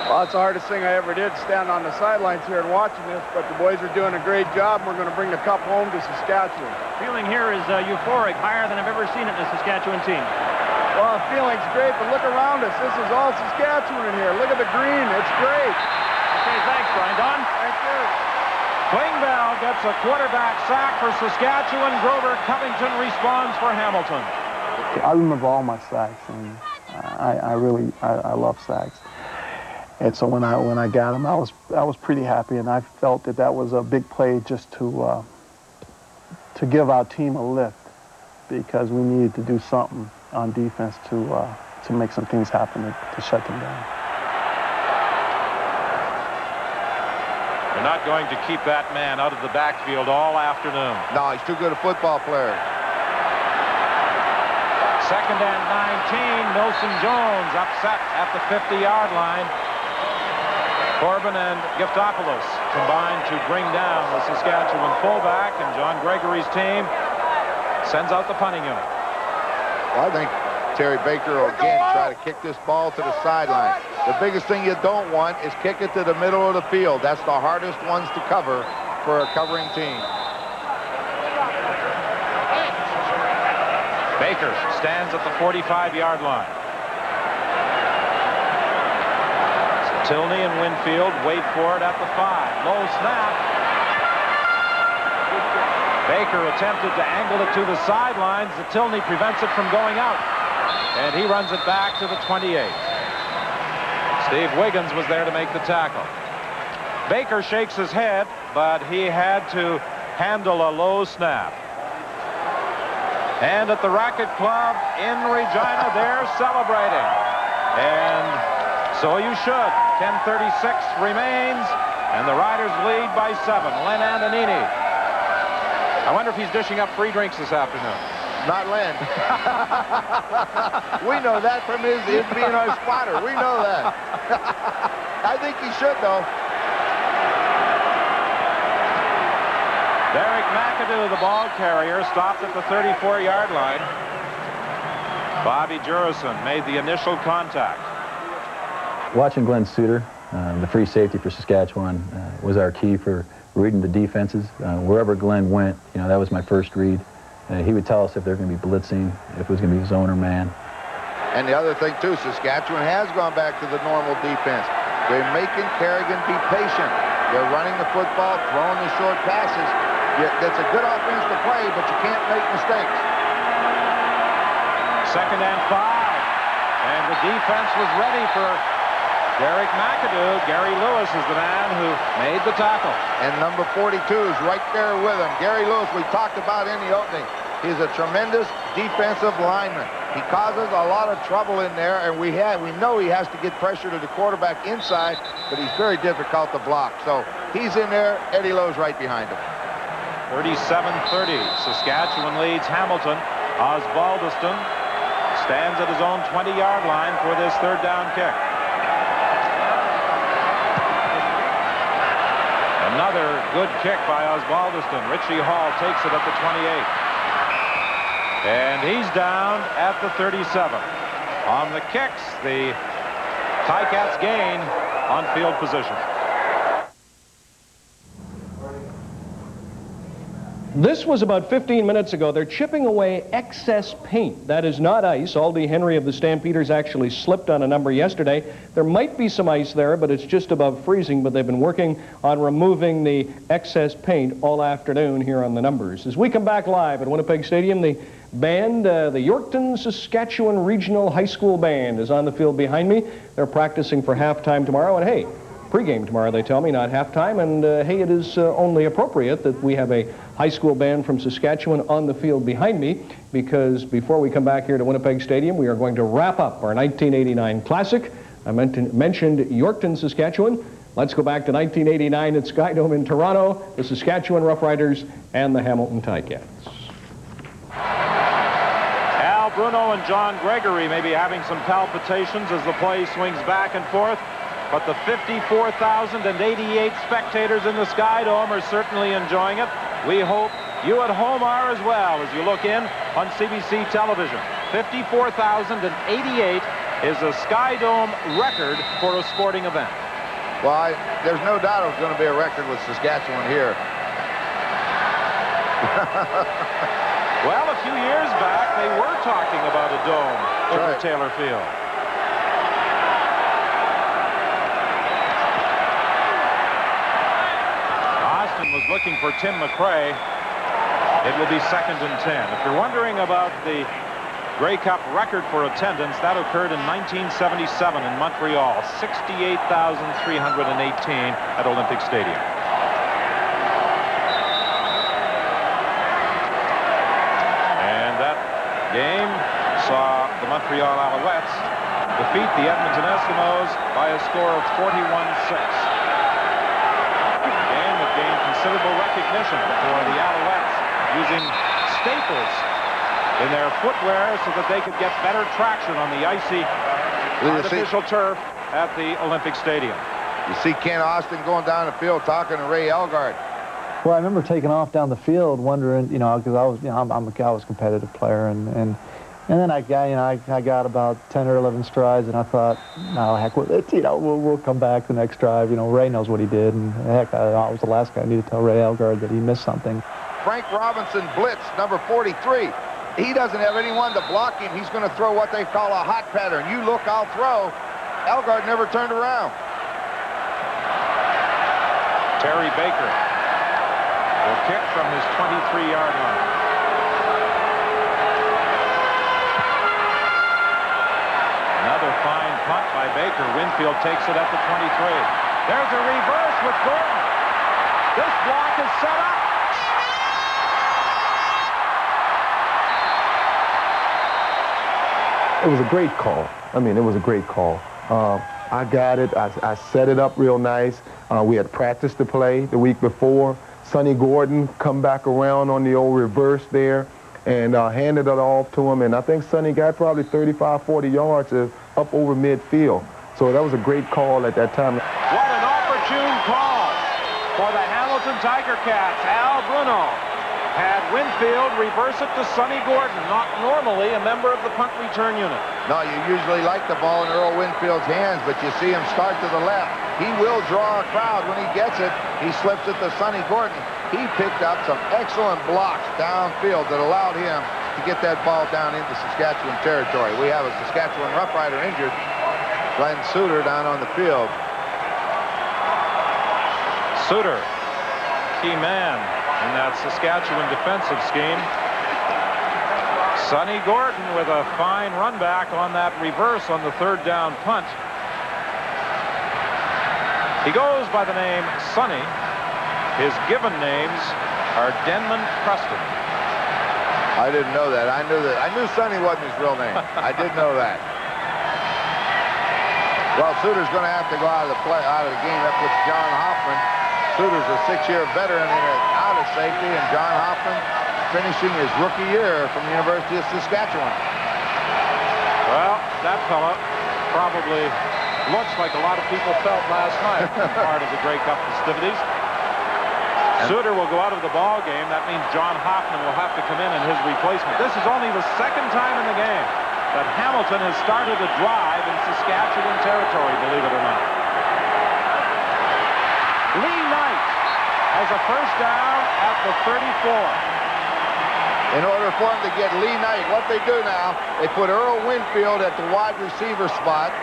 Well, it's the hardest thing I ever did, stand on the sidelines here and watching this, but the boys are doing a great job. We're going to bring the cup home to Saskatchewan. Feeling here is euphoric, higher than I've ever seen it in a Saskatchewan team. Well, the feeling's great, but look around us. This is all Saskatchewan in here. Look at the green. It's great. Okay, thanks, Brian. Don? Thank you. Klingbeil gets a quarterback sack for Saskatchewan. Grover Covington responds for Hamilton. I remember all my sacks, and I love sacks. And so when I got them, I was pretty happy, and I felt that was a big play just to give our team a lift, because we needed to do something on defense to make some things happen to shut them down. They're not going to keep that man out of the backfield all afternoon. No, he's too good a football player. 2nd and 19, Milson Jones upset at the 50-yard line. Corbin and Giftopoulos combined to bring down the Saskatchewan fullback, and John Gregory's team sends out the punting unit. Well, I think Terry Baker will again try to kick this ball to the sideline. The biggest thing you don't want is kick it to the middle of the field. That's the hardest ones to cover for a covering team. Baker stands at the 45-yard line. Tilney and Winfield wait for it at the 5. Low snap. Baker attempted to angle it to the sidelines. Tilney prevents it from going out. And he runs it back to the 28. Steve Wiggins was there to make the tackle. Baker shakes his head, but he had to handle a low snap. And at the Racket Club in Regina, they're celebrating. And so you should. 10:36 remains, and the Riders lead by 7. Len Antonini. I wonder if he's dishing up free drinks this afternoon. Not Len. We know that from his being our spotter. We know that. I think he should, though. Derek McAdoo, the ball carrier, stopped at the 34-yard line. Bobby Jurison made the initial contact. Watching Glenn Suter, the free safety for Saskatchewan, was our key for reading the defenses. Wherever Glenn went, that was my first read. He would tell us if they're going to be blitzing, if it was going to be zone or man. And the other thing, too, Saskatchewan has gone back to the normal defense. They're making Kerrigan be patient. They're running the football, throwing the short passes. That's a good offense to play, but you can't make mistakes. 2nd and 5. And the defense was ready for Derek McAdoo. Gary Lewis is the man who made the tackle. And number 42 is right there with him. Gary Lewis, we talked about in the opening. He's a tremendous defensive lineman. He causes a lot of trouble in there, and we know he has to get pressure to the quarterback inside, but he's very difficult to block. So he's in there. Eddie Lowe's right behind him. 37-30. Saskatchewan leads Hamilton. Osbaldiston stands at his own 20-yard line for this third down kick. Another good kick by Osbaldiston. Richie Hall takes it at the 28. And he's down at the 37. On the kicks, the Ticats gain on field position. This was about 15 minutes ago. They're chipping away excess paint. That is not ice. Aldi Henry of the Stampeders actually slipped on a number yesterday. There might be some ice there, but it's just above freezing. But they've been working on removing the excess paint all afternoon here on the numbers. As we come back live at Winnipeg Stadium, the band, the Yorkton, Saskatchewan Regional High School Band, is on the field behind me. They're practicing for halftime tomorrow. And hey, pregame tomorrow, they tell me, not halftime. And hey, it is only appropriate that we have a high school band from Saskatchewan on the field behind me, because before we come back here to Winnipeg Stadium, we are going to wrap up our 1989 Classic. I mentioned Yorkton, Saskatchewan. Let's go back to 1989 at Skydome in Toronto, the Saskatchewan Roughriders and the Hamilton Ticats. Al Bruno and John Gregory may be having some palpitations as the play swings back and forth. But the 54,088 spectators in the Skydome are certainly enjoying it. We hope you at home are as well as you look in on CBC television. 54,088 is a Skydome record for a sporting event. Well, there's no doubt it was going to be a record with Saskatchewan here. Well, a few years back, they were talking about a dome over Taylor Field. Was looking for Tim McRae. It will be 2nd and 10. If you're wondering about the Grey Cup record for attendance, that occurred in 1977 in Montreal, 68,318 at Olympic Stadium. And that game saw the Montreal Alouettes defeat the Edmonton Eskimos by a score of 41-6. Considerable recognition for the Alouettes, using staples in their footwear so that they could get better traction on the icy artificial turf at the Olympic Stadium. You see Ken Austin going down the field talking to Ray Elgard. Well, I remember taking off down the field, wondering, because I was, I was a competitive player, and then I got about 10 or 11 strides, and I thought, no, heck with it, we'll come back the next drive. Ray knows what he did, and heck, I was the last guy I needed to tell Ray Elgard that he missed something. Frank Robinson blitz, number 43. He doesn't have anyone to block him. He's going to throw what they call a hot pattern. You look, I'll throw. Elgard never turned around. Terry Baker will kick from his 23-yard line. Another fine punt by Baker. Winfield takes it at the 23. There's a reverse with Gordon. This block is set up. It was a great call. I mean, it was a great call. I got it. I set it up real nice. We had practiced the play the week before. Sonny Gordon come back around on the old reverse there and handed it off to him. And I think Sonny got probably 35, 40 yards up over midfield. So that was a great call at that time. What an opportune call for the Hamilton Tiger Cats. Al Bruno had Winfield reverse it to Sonny Gordon, not normally a member of the punt return unit. No, you usually like the ball in Earl Winfield's hands, but you see him start to the left. He will draw a crowd when he gets it. He slips it to Sonny Gordon. He picked up some excellent blocks downfield that allowed him to get that ball down into Saskatchewan territory. We have a Saskatchewan Rough Rider injured. Glenn Suter down on the field. Suter, key man in that Saskatchewan defensive scheme. Sonny Gordon with a fine run back on that reverse on the third down punt. He goes by the name Sonny. His given names are Denman Preston. I didn't know that. I knew Sonny wasn't his real name. I did know that. Well, Suter's going to have to go out of the game. That puts John Hoffman. Suter's a 6-year veteran in out of safety, and John Hoffman finishing his rookie year from the University of Saskatchewan. Well, that fella probably looks like a lot of people felt last night part of the Grey Cup festivities. Suter will go out of the ball game. That means John Hoffman will have to come in his replacement. This is only the second time in the game that Hamilton has started a drive in Saskatchewan territory, believe it or not. Lee Knight has a first down at the 34. In order for him to get Lee Knight, what they do now, they put Earl Winfield at the wide receiver spot,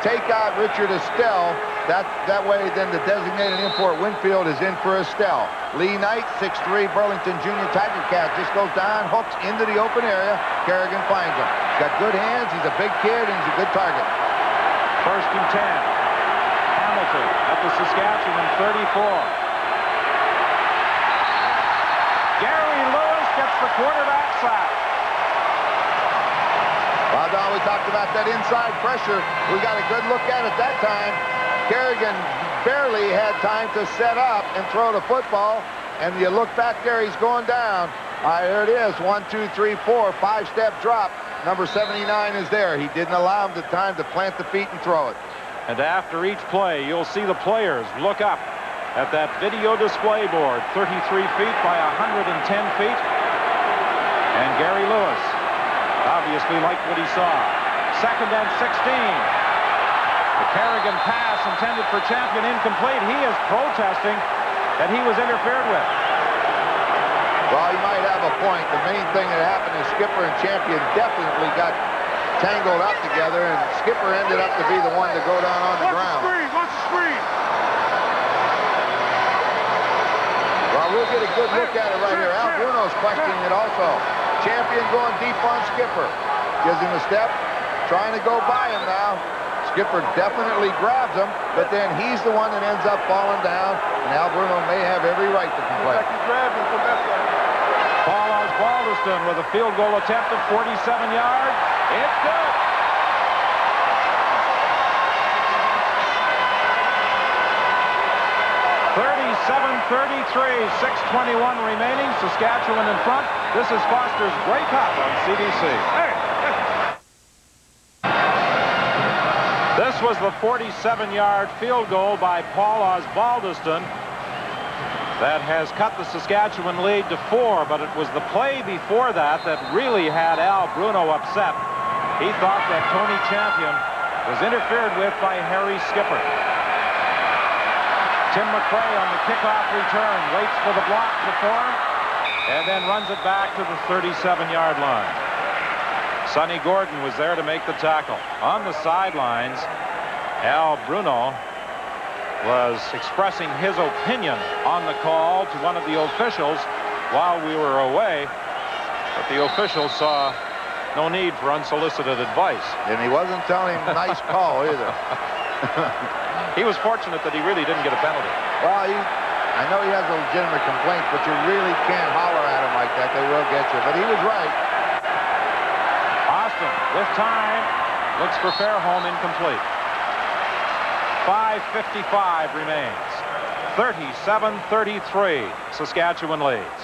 take out Richard Estelle. That way, then the designated import Winfield is in for Estelle. Lee Knight, 6'3", Burlington Junior Tiger Cat, just goes down, hooks into the open area. Kerrigan finds him. He's got good hands, he's a big kid, and he's a good target. First and 10. Hamilton at the Saskatchewan 34. Gary Lewis gets the quarterback sack. Well, Don, we talked about that inside pressure. We got a good look at it that time. Kerrigan barely had time to set up and throw the football. And you look back there, he's going down. Here it is, 1, 2, 3, 4, 5-step drop. Number 79 is there. He didn't allow him the time to plant the feet and throw it. And after each play, you'll see the players look up at that video display board, 33 feet by 110 feet. And Gary Lewis obviously liked what he saw. Second and 16. The Kerrigan pass intended for Champion incomplete. He is protesting that he was interfered with. Well, he might have a point. The main thing that happened is Skipper and Champion definitely got tangled up together, and Skipper ended up to be the one to go down on the ground. Watch the screen. Well, we'll get a good look at it right here. Al Bruno's questioning it also. Champion going deep on Skipper. Gives him a step, trying to go by him now. Skipper definitely grabs him, but then he's the one that ends up falling down, and Al Bruno may have every right to complain. Paul Osbaldiston with a field goal attempt of 47 yards. It's good. (37-33), 6:21 remaining. Saskatchewan in front. This is Foster's Grey Cup on CBC. This was the 47-yard field goal by Paul Osbaldiston that has cut the Saskatchewan lead to 4, but it was the play before that that really had Al Bruno upset. He thought that Tony Champion was interfered with by Harry Skipper. Tim McRae on the kickoff return waits for the block to form and then runs it back to the 37-yard line. Sonny Gordon was there to make the tackle. On the sidelines, Al Bruno was expressing his opinion on the call to one of the officials while we were away, but the official saw no need for unsolicited advice. And he wasn't telling him nice call either. He was fortunate that he really didn't get a penalty. Well, I know he has a legitimate complaint, but you really can't holler at him like that. They will get you. But he was right. Austin, with time, looks for Fairholm, incomplete. 5:55 remains. 37-33, Saskatchewan leads.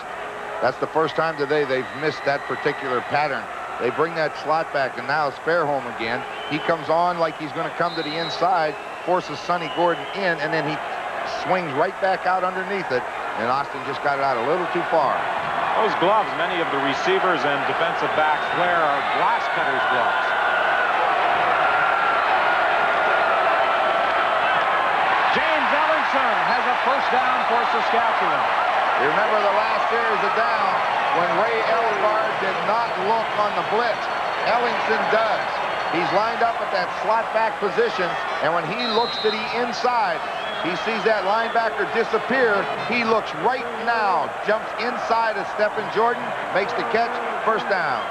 That's the first time today they've missed that particular pattern. They bring that slot back, and now it's Fairholm again. He comes on like he's going to come to the inside, forces Sonny Gordon in, and then he swings right back out underneath it, and Austin just got it out a little too far. Those gloves, many of the receivers and defensive backs wear are glass cutter's gloves. James Ellingson has a first down for Saskatchewan. You remember the last series of down when Ray Elgard did not look on the blitz. Ellingson does. He's lined up at that slot back position, and when he looks to the inside, he sees that linebacker disappear. He looks right now, jumps inside of Stephen Jordan, makes the catch, first down.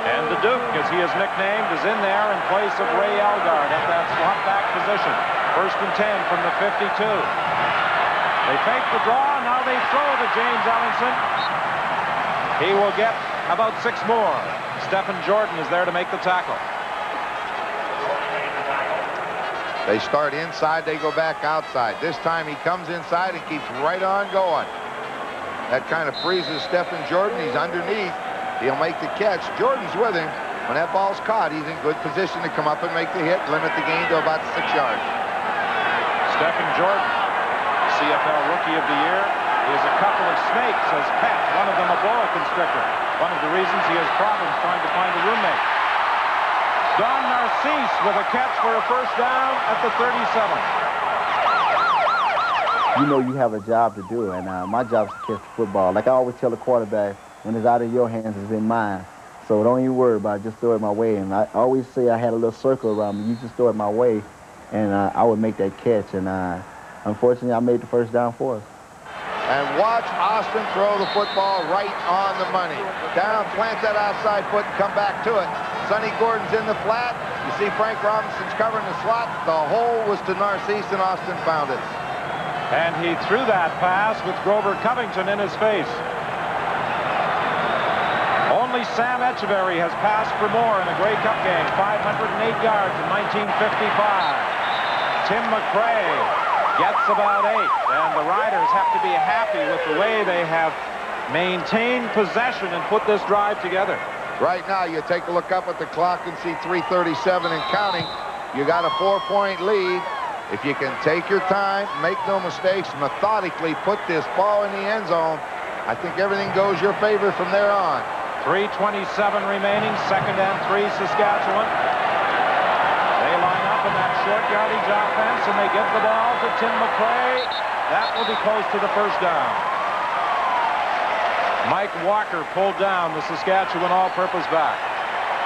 And the Duke, as he is nicknamed, is in there in place of Ray Elgard at that slot back position. First and 10 from the 52. They fake the draw, now they throw to James Ellingson. He will get about 6 more. Stephen Jordan is there to make the tackle. They start inside, they go back outside. This time he comes inside and keeps right on going. That kind of freezes Stephen Jordan. He's underneath. He'll make the catch. Jordan's with him. When that ball's caught, he's in good position to come up and make the hit, limit the gain to about 6 yards. Stephen Jordan, CFL Rookie of the Year. He has a couple of snakes as pets, one of them a boa constrictor. One of the reasons he has problems trying to find a roommate. Don Narcisse with a catch for a first down at the 37. you know you have a job to do, and my job is to catch the football. Like I always tell the quarterback, when it's out of your hands, it's in mine. So don't even worry about it, just throw it my way. And I always say I had a little circle around me. You just throw it my way, and I would make that catch. And unfortunately, I made the first down for us. And watch Austin throw the football right on the money. Down, plant that outside foot and come back to it. Sonny Gordon's in the flat. You see Frank Robinson's covering the slot. The hole was to Narcisse, and Austin found it. And he threw that pass with Grover Covington in his face. Only Sam Etcheverry has passed for more in a Grey Cup game. 508 yards in 1955. Tim McRae gets about 8. And the Riders have to be happy with the way they have maintained possession and put this drive together. Right now, you take a look up at the clock and see 3:37 and counting. You got a 4-point lead. If you can take your time, make no mistakes, methodically put this ball in the end zone, I think everything goes your favor from there on. 3:27 remaining, 2nd and 3, Saskatchewan. They line up in that short yardage offense, and they give the ball to Tim McRae. That will be close to the first down. Mike Walker pulled down the Saskatchewan all-purpose back.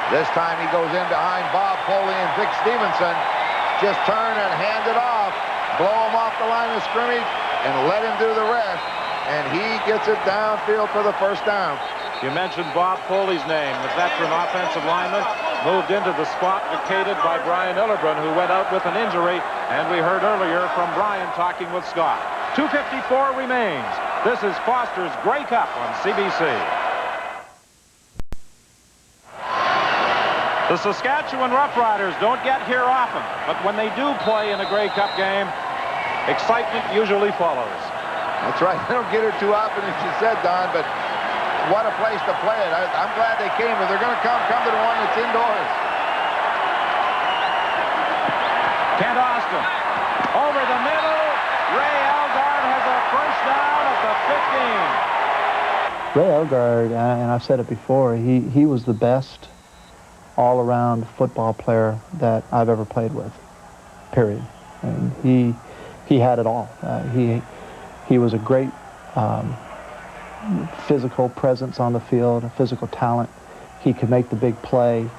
This time he goes in behind Bob Foley and Vic Stevenson. Just turn and hand it off, blow him off the line of scrimmage, and let him do the rest. And he gets it downfield for the first down. You mentioned Bob Foley's name. The veteran offensive lineman moved into the spot vacated by Brian Illebrun, who went out with an injury. And we heard earlier from Brian talking with Scott. 2:54 remains. This is Foster's Grey Cup on CBC. The Saskatchewan Roughriders don't get here often, but when they do play in a Grey Cup game, excitement usually follows. That's right. They don't get here too often, as you said, Don, but what a place to play it. I'm glad they came. If they're going to come to the one that's indoors. Kent Austin over the middle. Ray Elgard has a first down at the 15. Ray Elgard, and I've said it before, he was the best all-around football player that I've ever played with, period. And he had it all. He was a great physical presence on the field, a physical talent. He could make the big play.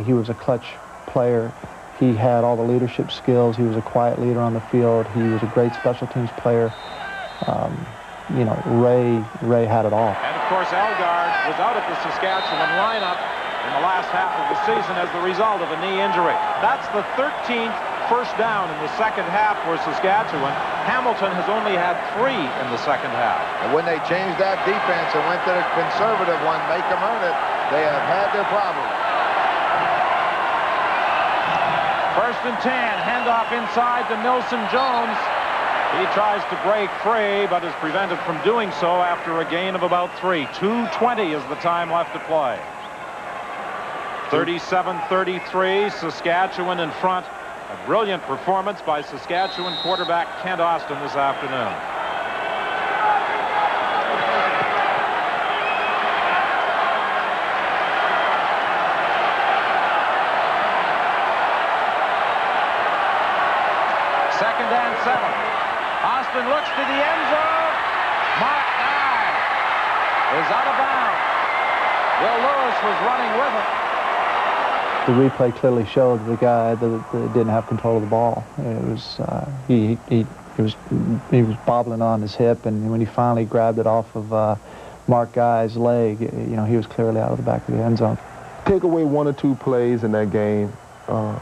He was a clutch player. He had all the leadership skills. He was a quiet leader on the field. He was a great special teams player. You know, Ray had it all. And of course, Elgard was out of the Saskatchewan lineup in the last half of the season as the result of a knee injury. That's the 13th first down in the second half for Saskatchewan. Hamilton has only had 3 in the second half. And when they changed that defense and went to the conservative one, make them earn it, they have had their problems. 1st and 10, handoff inside to Nilson Jones. He tries to break free, but is prevented from doing so after a gain of about 3. 2:20 is the time left to play. 37-33, Saskatchewan in front. A brilliant performance by Saskatchewan quarterback Kent Austin this afternoon. Second and 7. Austin looks to the end zone. Mark Nye is out of bounds. Will Lewis was running with him. The replay clearly showed the guy that didn't have control of the ball. It was he was bobbling on his hip, and when he finally grabbed it off of Mark Guy's leg, you know, he was clearly out of the back of the end zone. Take away 1 or 2 plays in that game, or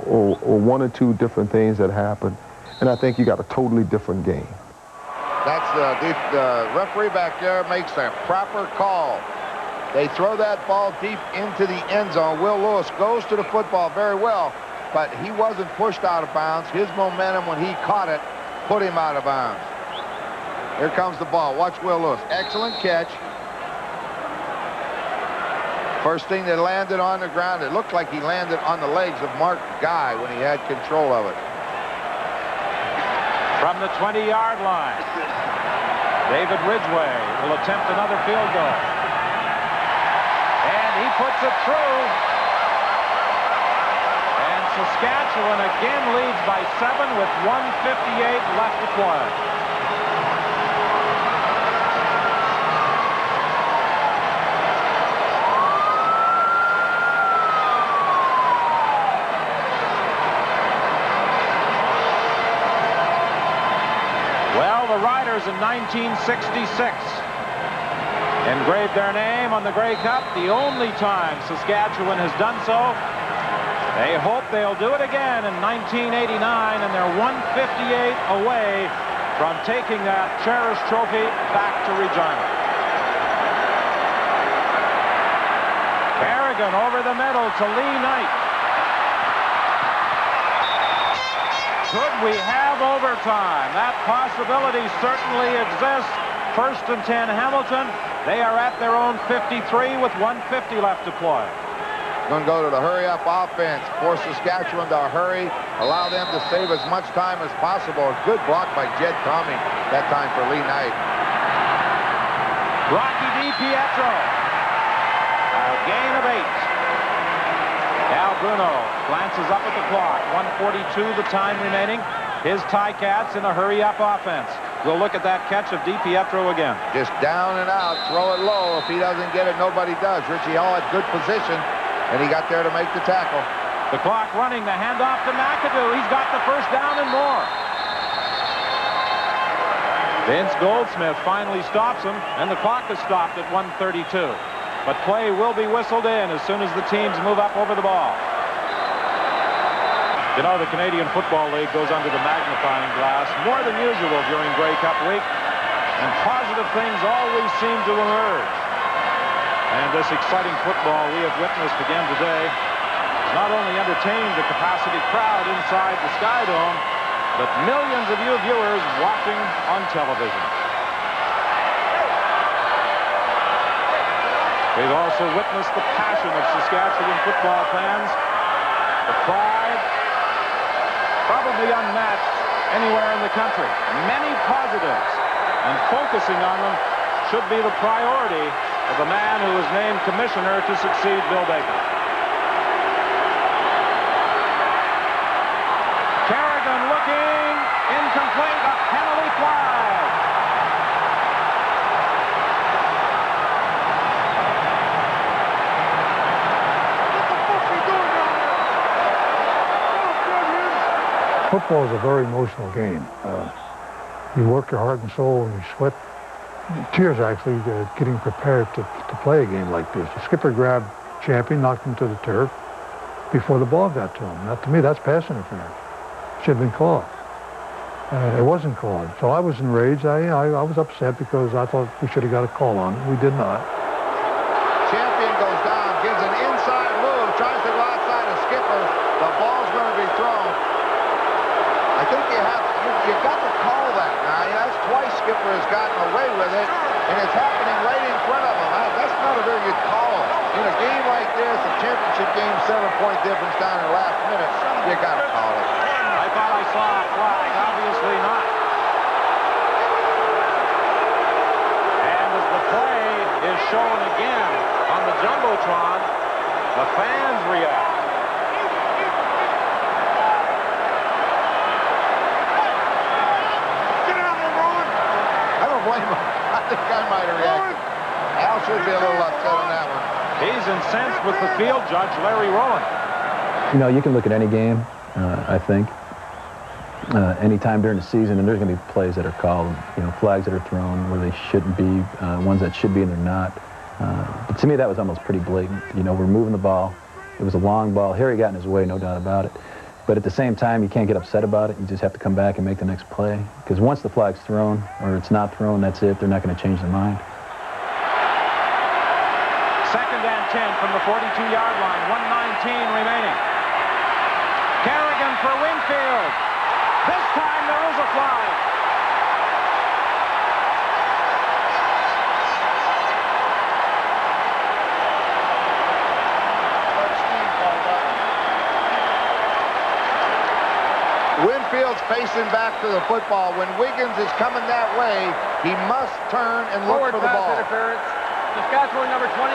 1 or 2 different things that happened, and I think you got a totally different game. That's the referee back there makes a proper call. They throw that ball deep into the end zone. Will Lewis goes to the football very well, but he wasn't pushed out of bounds. His momentum when he caught it put him out of bounds. Here comes the ball. Watch Will Lewis. Excellent catch. First thing that landed on the ground, it looked like he landed on the legs of Mark Guy when he had control of it. From the 20-yard line, David Ridgway will attempt another field goal. And he puts it through. And Saskatchewan again leads by 7 with 1:58 left to play. in 1966. Engraved their name on the Grey Cup, the only time Saskatchewan has done so. They hope they'll do it again in 1989, and they're 158 away from taking that cherished trophy back to Regina. Kerrigan over the middle to Lee Knight. Could we have overtime? That possibility certainly exists. First and 10 Hamilton. They are at their own 53 with 150 left to play. Going to go to the hurry-up offense. Force Saskatchewan to hurry. Allow them to save as much time as possible. A good block by Jed Tommy that time for Lee Knight. Rocky DiPietro. A gain of 8. Al Bruno glances up at the clock. 1:42 the time remaining. His Ticats in a hurry-up offense. We'll look at that catch of DiPietro again. Just down and out. Throw it low. If he doesn't get it, nobody does. Richie Hall had good position, and he got there to make the tackle. The clock running. The handoff to McAdoo. He's got the first down and more. Vince Goldsmith finally stops him, and the clock is stopped at 1:32. But play will be whistled in as soon as the teams move up over the ball. You know, the Canadian Football League goes under the magnifying glass more than usual during Grey Cup week, and positive things always seem to emerge. And this exciting football we have witnessed again today has not only entertained the capacity crowd inside the Sky Dome, but millions of you viewers watching on television. We've also witnessed the passion of Saskatchewan football fans, the pride, probably unmatched anywhere in the country. Many positives, and focusing on them should be the priority of the man who was named commissioner to succeed Bill Baker. Kerrigan looking, incomplete, a penalty flag. Football is a very emotional game. You work your heart and soul and you sweat tears, actually, getting prepared to play a game like this. The skipper grabbed Champion, knocked him to the turf before the ball got to him. Now, to me, that's pass interference. Should have been called. It wasn't called. So I was enraged. I was upset because I thought we should have got a call on it. We did not. Champion goes down, gives an inside move, tries to go outside of skipper. The ball's going to be thrown. I think you got to call that now. That's twice skipper has gotten away with it, and it's happening right in front of him. That's not a very good call. In a game like this, a championship game, 7-point difference down in the last minute, you got to call it. I thought I saw a flag. Obviously not. And as the play is shown again on the Jumbotron, the fans react. I think I might have reacted. Al should be a little upset on that one. He's incensed with the field judge, Larry Rowland. You know, you can look at any game, I think, any time during the season, and there's going to be plays that are called, you know, flags that are thrown where they shouldn't be, ones that should be and they're not. But to me, that was almost pretty blatant. You know, we're moving the ball. It was a long ball. Harry got in his way, no doubt about it. But at the same time, you can't get upset about it. You just have to come back and make the next play. Because once the flag's thrown, or it's not thrown, that's it. They're not going to change their mind. 2nd and 10 from the 42-yard line. 1:19 remaining. Kerrigan for Winfield. This time there is a flag. Winfield's facing back to the football. When Wiggins is coming that way, he must turn and look Forward for the pass ball. interference. Saskatchewan number 24.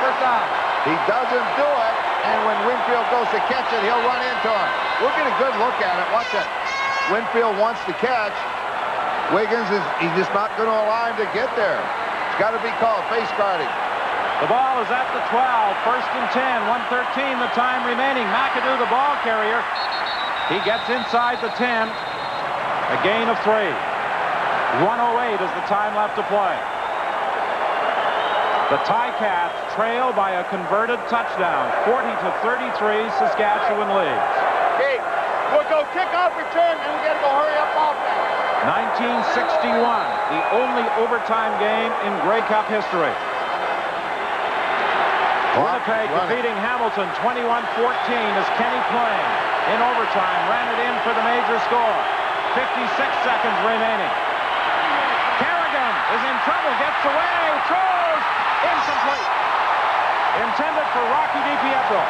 First down. He doesn't do it, and when Winfield goes to catch it, he'll run into him. We'll get a good look at it. Watch it. Winfield wants to catch. Wiggins he's just not going to allow him to get there. It's got to be called face guarding. The ball is at the 12. 1st and 10. 1:13 the time remaining. McAdoo, the ball carrier. He gets inside the 10. A gain of 3. 1:08 is the time left to play. The Ticats trail by a converted touchdown. 40-33, Saskatchewan leads. Okay, we'll go kickoff return, and we got to go hurry up offense. 1961, the only overtime game in Grey Cup history. Winnipeg defeating Hamilton 21-14 as Kenny Plain in overtime ran it in for the major score. 56 seconds remaining. Kerrigan is in trouble, gets away, throws, incomplete. Intended for Rocky DiPietro.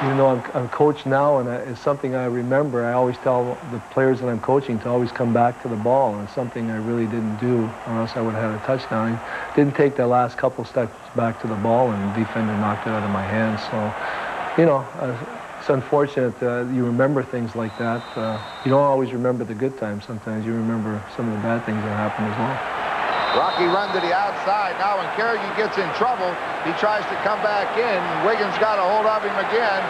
Even though I'm coach now, and it's something I remember, I always tell the players that I'm coaching to always come back to the ball, and it's something I really didn't do, or else I would have had a touchdown. I didn't take the last couple steps back to the ball, and the defender knocked it out of my hands. So, you know, it's unfortunate you remember things like that. You don't always remember the good times. Sometimes you remember some of the bad things that happen as well. Rocky run to the outside. Now when Kerrigan gets in trouble, he tries to come back in. Wiggins got a hold of him again.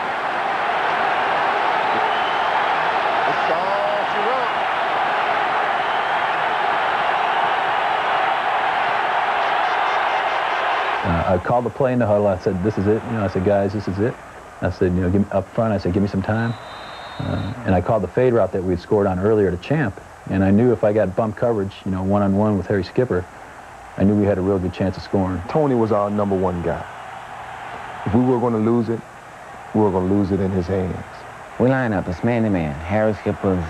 That's all she wrote. I called the play in the huddle. I said, this is it. You know, I said, guys, this is it. I said, you know, give me, up front, I said, give me some time. And I called the fade route that we had scored on earlier to Champ. And I knew if I got bump coverage, you know, one-on-one with Harry Skipper, I knew we had a real good chance of scoring. Tony was our #1 guy. If we were going to lose it, we were going to lose it in his hands. We line up, it's man-to-man. Harry Skipper's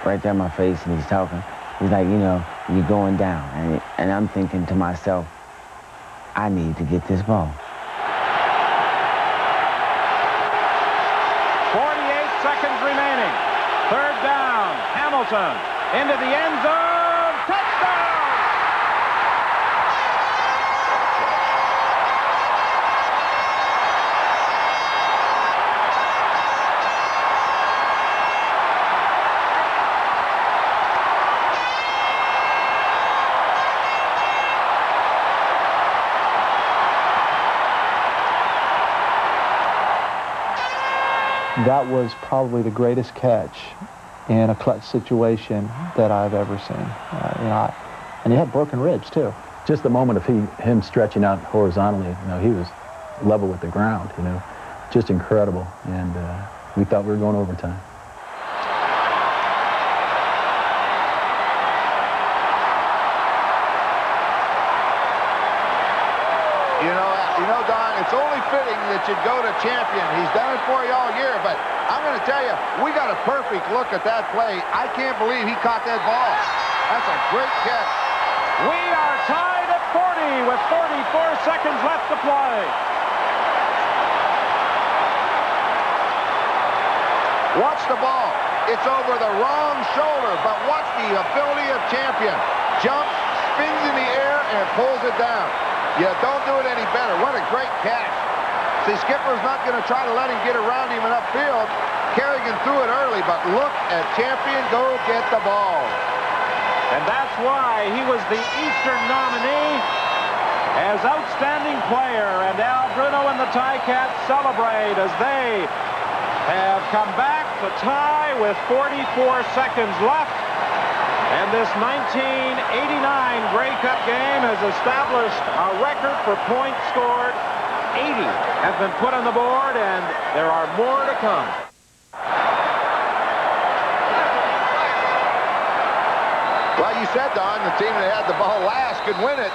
right there in my face, and he's talking. He's like, you know, you're going down. And I'm thinking to myself, I need to get this ball. 48 seconds remaining. Third down, Hamilton into the end zone. Touchdown! That was probably the greatest catch in a clutch situation that I've ever seen. You know, and he had broken ribs too. Just the moment of him stretching out horizontally, you know, he was level with the ground, you know, just incredible. And we thought we were going overtime. You know, Don, it's only fitting that you go to champion. He's done it for you all year, but I'm going to tell you, we got a perfect look at that play. I can't believe he caught that ball. That's a great catch. We are tied at 40 with 44 seconds left to play. Watch the ball. It's over the wrong shoulder, but watch the ability of champion. Jumps, spins in the air, and pulls it down. You don't do it any better. What a great catch. See, Skipper's not going to try to let him get around him in upfield. Kerrigan threw it early, but look at champion go get the ball. And that's why he was the Eastern nominee as outstanding player. And Al Bruno and the Ticats celebrate as they have come back to tie with 44 seconds left. And this 1989 Grey Cup game has established a record for points scored. 80 have been put on the board, and there are more to come. Well, you said, Don, the team that had the ball last could win it.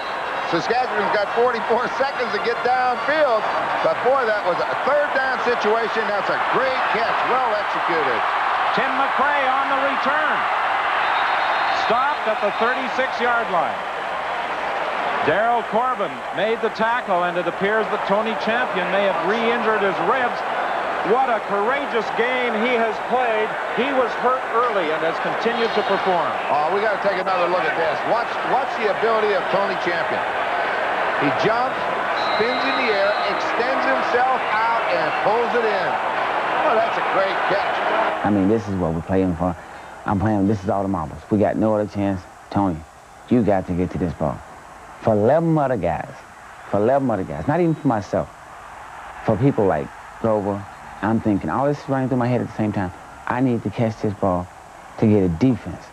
Saskatchewan's got 44 seconds to get downfield. But, boy, that was a third down situation. That's a great catch. Well executed. Tim McRae on the return. Stopped at the 36-yard line. Darrell Corbin made the tackle, and it appears that Tony Champion may have re-injured his ribs. What a courageous game he has played. He was hurt early and has continued to perform. Oh, we got to take another look at this. Watch the ability of Tony Champion. He jumps, spins in the air, extends himself out, and pulls it in. Oh, that's a great catch. I mean, this is what we're playing for. I'm playing, this is all the marbles. We got no other chance. Tony, you got to get to this ball. For 11 other guys, not even for myself, for people like Grover, I'm thinking, all this is running through my head at the same time. I need to catch this ball to get a defense.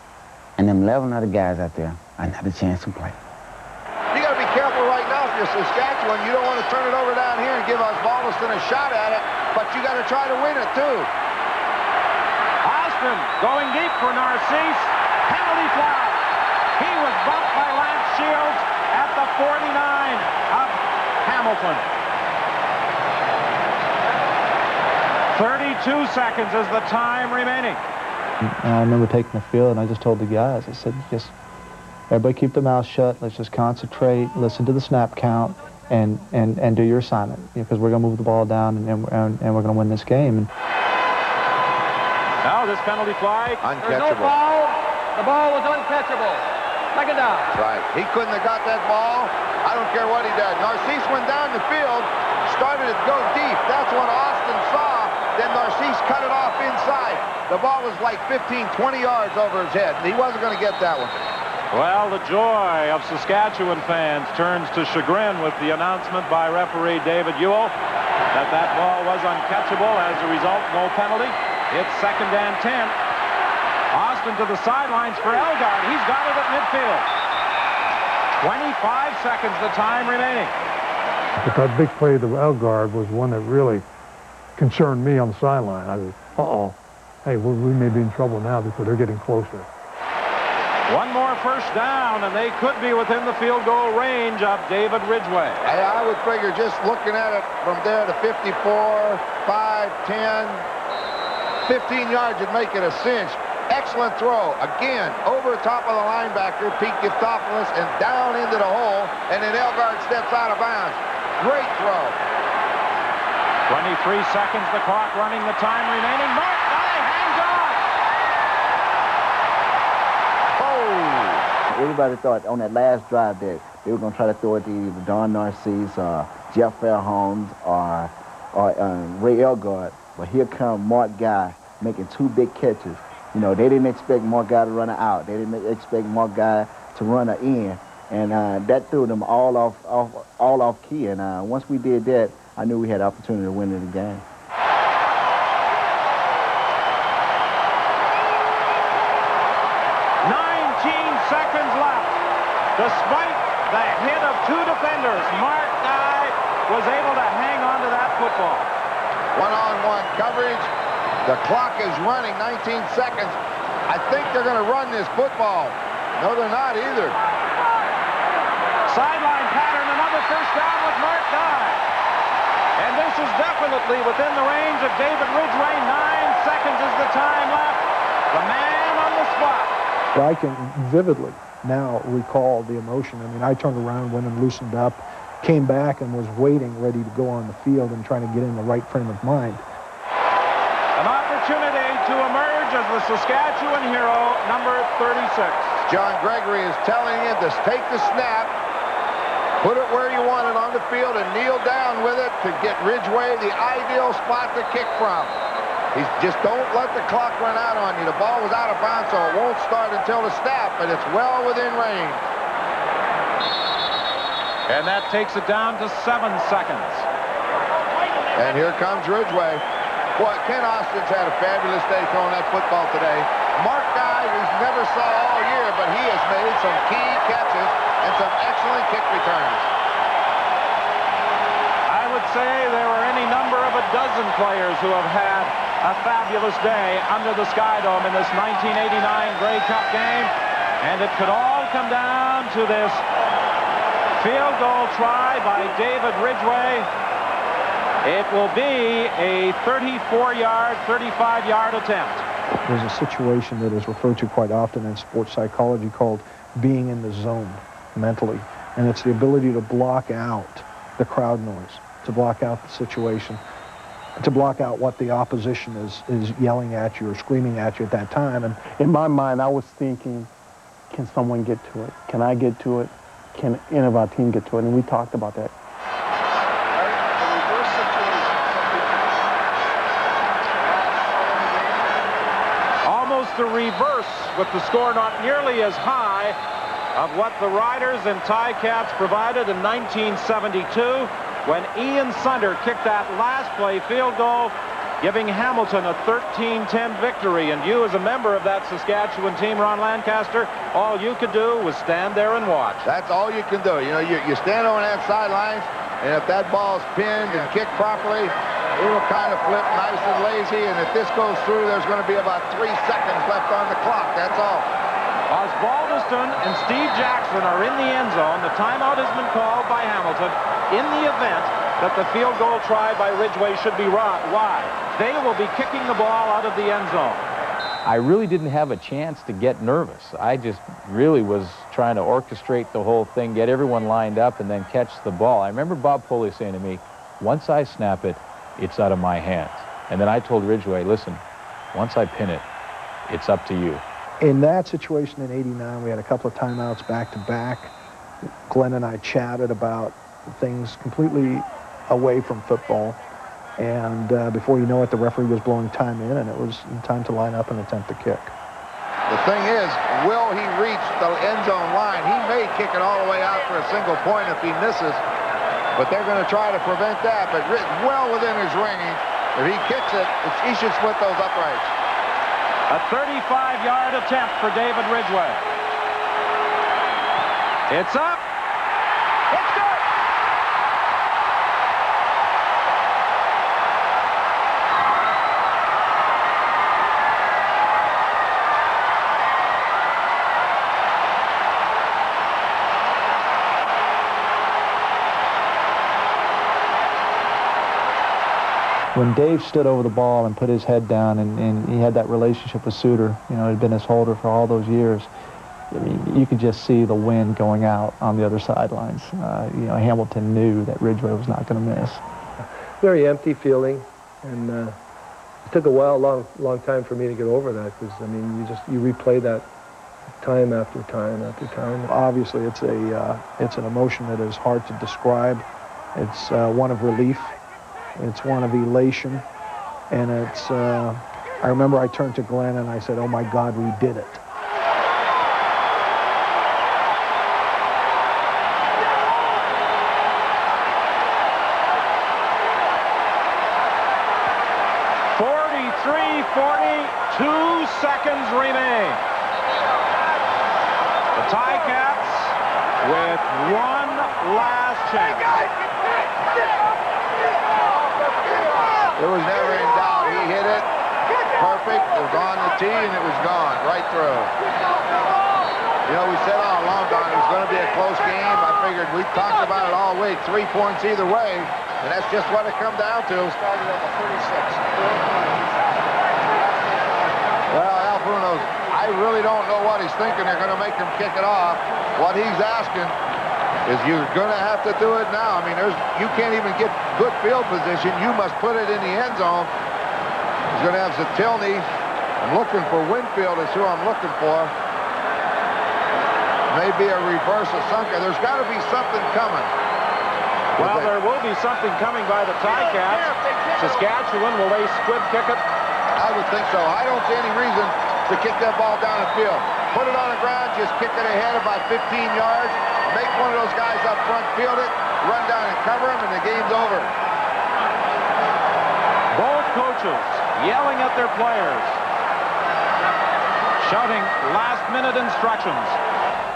And them 11 other guys out there, another chance to play. You got to be careful right now if you're Saskatchewan. You don't want to turn it over down here and give us Baldwin a shot at it, but you got to try to win it too. Austin going deep for Narcisse. Penalty flag. He was bumped by Lance Shields at the 49 of Hamilton. 32 seconds is the time remaining. And I remember taking the field, and I just told the guys, I said, just everybody keep their mouth shut. Let's just concentrate, listen to the snap count, and do your assignment. Because we're going to move the ball down, and we're going to win this game. And now this penalty flag. Uncatchable. There's no foul. The ball was uncatchable. Second down. That's right. He couldn't have got that ball. I don't care what he did. Narcisse went down the field, started to go deep. That's what Austin saw. Then Narcisse cut it off inside. The ball was like 15, 20 yards over his head. He wasn't going to get that one. Well, the joy of Saskatchewan fans turns to chagrin with the announcement by referee David Ewell that that ball was uncatchable. As a result, no penalty. It's 2nd and 10. Austin to the sidelines for Elgard. He's got it at midfield. 25 seconds, the time remaining. But that big play to Elgard was one that really concerned me on the sideline. I was, uh-oh, hey, we may be in trouble now because they're getting closer. One more first down, and they could be within the field goal range of David Ridgway. I would figure just looking at it from there to 54, 5, 10, 15 yards would make it a cinch. Excellent throw. Again, over the top of the linebacker, Pete Giftopoulos, and down into the hole, and then Elgard steps out of bounds. Great throw. 23 seconds, the clock running, the time remaining. Mark Nye hangs on. Everybody thought on that last drive that they were going to try to throw it to either Don Narcisse or Jeff Fairholmes or Ray Elgard. But here come Mark Guy making 2 big catches. You know, they didn't expect Mark Guy to run an out. They didn't expect Mark Guy to run an in. And that threw them all off key. And once we did that, I knew we had an opportunity to win the game. 19 seconds left. Despite the hit of 2 defenders, Mark Nye was able to hang on to that football. One-on-one coverage. The clock is running, 19 seconds. I think they're going to run this football. No, they're not either. Sideline pattern, another first down with Mark Nye. And this is definitely within the range of David Ridgway. 9 seconds is the time left. The man on the spot. But I can vividly now recall the emotion. I mean, I turned around, went and loosened up, came back and was waiting, ready to go on the field and trying to get in the right frame of mind. An opportunity to emerge as the Saskatchewan hero, number 36. John Gregory is telling him to take the snap, put it where you want it on the field, and kneel down with it to get Ridgway the ideal spot to kick from. He's just don't let the clock run out on you. The ball was out of bounds, so it won't start until the snap, but it's well within range. And that takes it down to 7 seconds. And here comes Ridgway. Boy, Ken Austin's had a fabulous day throwing that football today. Mark Guy, we never saw all year, but he has made some key catches and some excellent kick returns. I would say there are any number of a dozen players who have had a fabulous day under the Sky Dome in this 1989 Grey Cup game. And it could all come down to this field goal try by David Ridgway. It will be a 34-yard, 35-yard attempt. There's a situation that is referred to quite often in sports psychology called being in the zone mentally. And it's the ability to block out the crowd noise, to block out the situation, to block out what the opposition is yelling at you or screaming at you at that time. And in my mind, I was thinking, can someone get to it? Can I get to it? Can any of our team get to it? And we talked about that. The reverse with the score not nearly as high of what the Riders and Ticats provided in 1972 when Ian Sunder kicked that last play field goal giving Hamilton a 13-10 victory. And you, as a member of that Saskatchewan team, Ron Lancaster, all you could do was stand there and watch. That's all you can do. You know, you stand on that sidelines, and if that ball's pinned and kicked properly, it'll kind of flip nice and lazy, and if this goes through, there's going to be about 3 seconds left on the clock. That's all. Osbaldiston and Steve Jackson are in the end zone. The timeout has been called by Hamilton in the event that the field goal try by Ridgway should be wide. They will be kicking the ball out of the end zone. I really didn't have a chance to get nervous. I just really was trying to orchestrate the whole thing, get everyone lined up, and then catch the ball. I remember Bob Foley saying to me, once I snap it, it's out of my hands. And then I told Ridgway, listen, once I pin it, it's up to you. In that situation in '89, we had a couple of timeouts back-to-back. Glenn and I chatted about things completely away from football. And before you know it, the referee was blowing time in, and it was time to line up and attempt the kick. The thing is, will he reach the end zone line? He may kick it all the way out for a single point if he misses, but they're going to try to prevent that. But well within his range, if he kicks it, he should split those uprights. A 35-yard attempt for David Ridgway. It's up. It's good. When Dave stood over the ball and put his head down, and he had that relationship with Suter, you know, it had been his holder for all those years, I mean, you could just see the wind going out on the other sidelines. You know, Hamilton knew that Ridgway was not going to miss. Very empty feeling, and it took a while, long time for me to get over that, because, I mean, you replay that time after time after time. Obviously, it's an emotion that is hard to describe. It's one of relief. It's one of elation, and it's, I remember I turned to Glenn and I said, oh my God, we did it. .42 seconds remain. The Ticats with one last chance. There was never in doubt. He hit it perfect. It was on the tee, and it was gone right through. You know, we said all along, Don, it was going to be a close game. I figured we talked about it all week. 3 points either way, and that's just what it come down to. Started at the 36. Well, Al Bruno's, I really don't know what he's thinking. They're going to make him kick it off. What he's asking is you're going to have to do it now. I mean, you can't even get good field position. You must put it in the end zone. He's going to have Zatilny. I'm looking for Winfield is who I'm looking for. Maybe a reverse of Sunka. There's got to be something coming. Well, there will be something coming by the Ticats. Saskatchewan, will they squib kick it? I would think so. I don't see any reason to kick that ball down the field. Put it on the ground, just kick it ahead about 15 yards. Make one of those guys up front field it, run down and cover him, and the game's over. Both coaches yelling at their players, shouting last-minute instructions.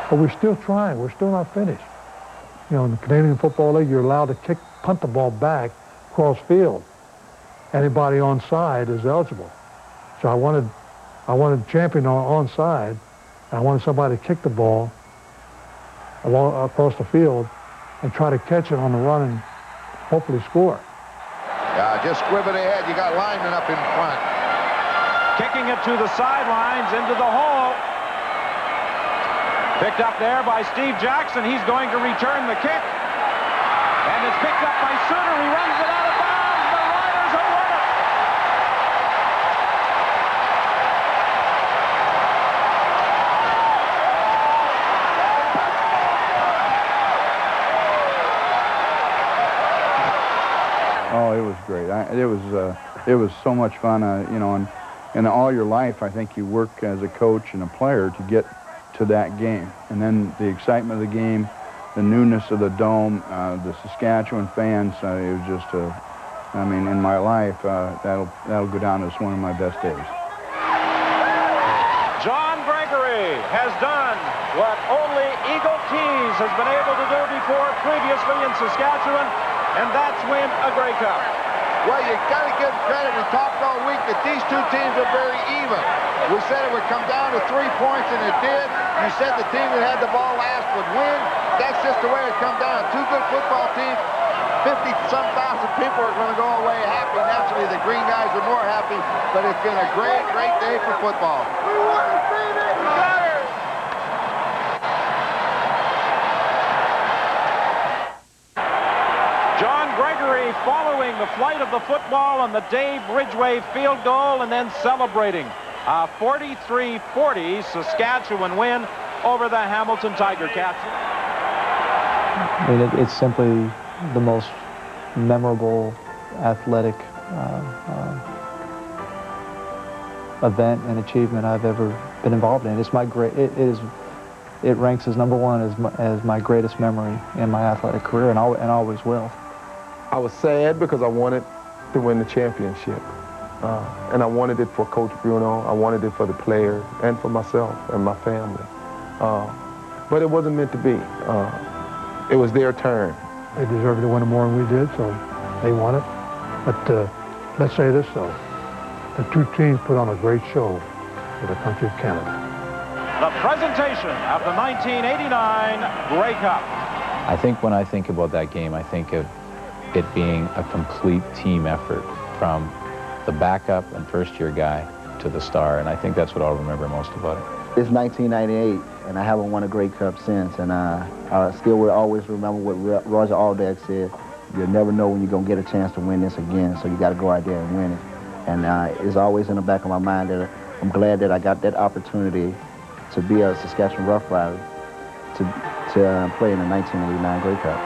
But we're still trying. We're still not finished. You know, in the Canadian Football League, you're allowed to punt the ball back cross field. Anybody onside is eligible. So I wanted champion onside. I wanted somebody to kick the ball across the field and try to catch it on the run and hopefully score. Yeah, just squib it ahead. You got linemen up in front. Kicking it to the sidelines into the hole. Picked up there by Steve Jackson. He's going to return the kick. And it's picked up by Suter. He runs it out of bounds. The Riders have won it. Oh, it was great. It was so much fun. You know, and all your life, I think you work as a coach and a player to get to that game, and then the excitement of the game, the newness of the dome, the Saskatchewan fans. It was just I mean, in my life, that'll go down as one of my best days. John Gregory has done what only Eagle Keys has been able to do before previously in Saskatchewan, and that's win a Grey Cup. Well, you got to give credit. We talked all week that these two teams are very even. We said it would come down to 3 points, and it did. You said the team that had the ball last would win. That's just the way it come down. Two good football teams. 50-some thousand people are going to go away happy. Naturally, the green guys are more happy, but it's been a great, great day for football. We want to see it better. John Gregory following the flight of the football on the Dave Ridgway field goal and then celebrating a 43-40 Saskatchewan win over the Hamilton Tiger Cats. I mean, it's simply the most memorable athletic event and achievement I've ever been involved in. It's my it ranks as #1 as my greatest memory in my athletic career, and always will. I was sad because I wanted to win the championship, and I wanted it for Coach Bruno. I wanted it for the players and for myself and my family, but it wasn't meant to be. It was their turn. They deserved to win it more than we did, so they won it. But let's say this, though. The two teams put on a great show for the country of Canada. The presentation of the 1989 Grey Cup. I think when I think about that game, I think of it being a complete team effort from the backup and first-year guy to the star, and I think that's what I'll remember most about it. It's 1998, and I haven't won a Grey Cup since, and I still will always remember what Roger Aldag said. You'll never know when you're going to get a chance to win this again, so you got to go out there and win it. And it's always in the back of my mind that I'm glad that I got that opportunity to be a Saskatchewan Roughrider to play in the 1989 Grey Cup.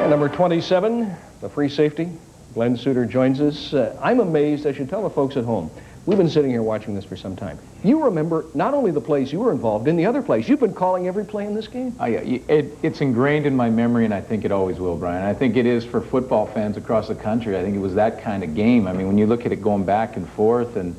And number 27, the free safety, Glenn Suter joins us. I'm amazed, I should tell the folks at home, we've been sitting here watching this for some time. You remember not only the plays you were involved in, the other plays. You've been calling every play in this game. It's ingrained in my memory, and I think it always will, Brian. I think it is for football fans across the country. I think it was that kind of game. I mean, when you look at it going back and forth and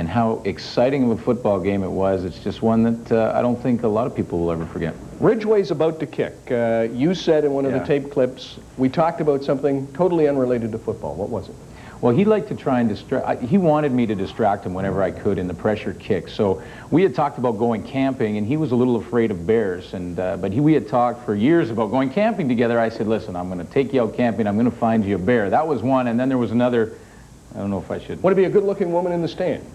how exciting of a football game it was, it's just one that I don't think a lot of people will ever forget. Ridgway's about to kick. You said in one of the tape clips, we talked about something totally unrelated to football. What was it? Well, he liked to try and distract. He wanted me to distract him whenever I could in the pressure kick. So we had talked about going camping, and he was a little afraid of bears. And we had talked for years about going camping together. I said, listen, I'm going to take you out camping. I'm going to find you a bear. That was one, and then there was another. I don't know if I should. Would it be a good-looking woman in the stands?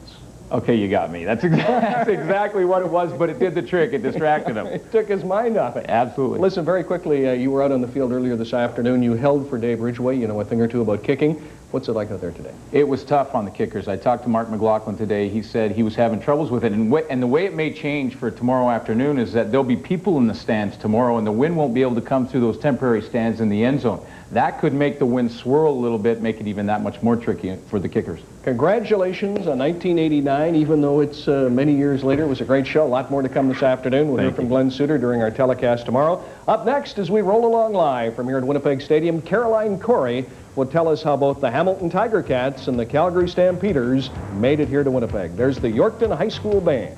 Okay, you got me. That's exactly what it was, but it did the trick. It distracted him. It took his mind off it. Absolutely. Listen, very quickly, you were out on the field earlier this afternoon. You held for Dave Ridgway. You know a thing or two about kicking. What's it like out there today? It was tough on the kickers. I talked to Mark McLaughlin today. He said he was having troubles with it. And the way it may change for tomorrow afternoon is that there'll be people in the stands tomorrow, and the wind won't be able to come through those temporary stands in the end zone. That could make the wind swirl a little bit, make it even that much more tricky for the kickers. Congratulations on 1989, even though it's many years later. It was a great show. A lot more to come this afternoon. We'll hear from Glenn Suter during our telecast tomorrow. Up next, as we roll along live from here at Winnipeg Stadium, Caroline Corey will tell us how both the Hamilton Tiger Cats and the Calgary Stampeders made it here to Winnipeg. There's the Yorkton High School Band.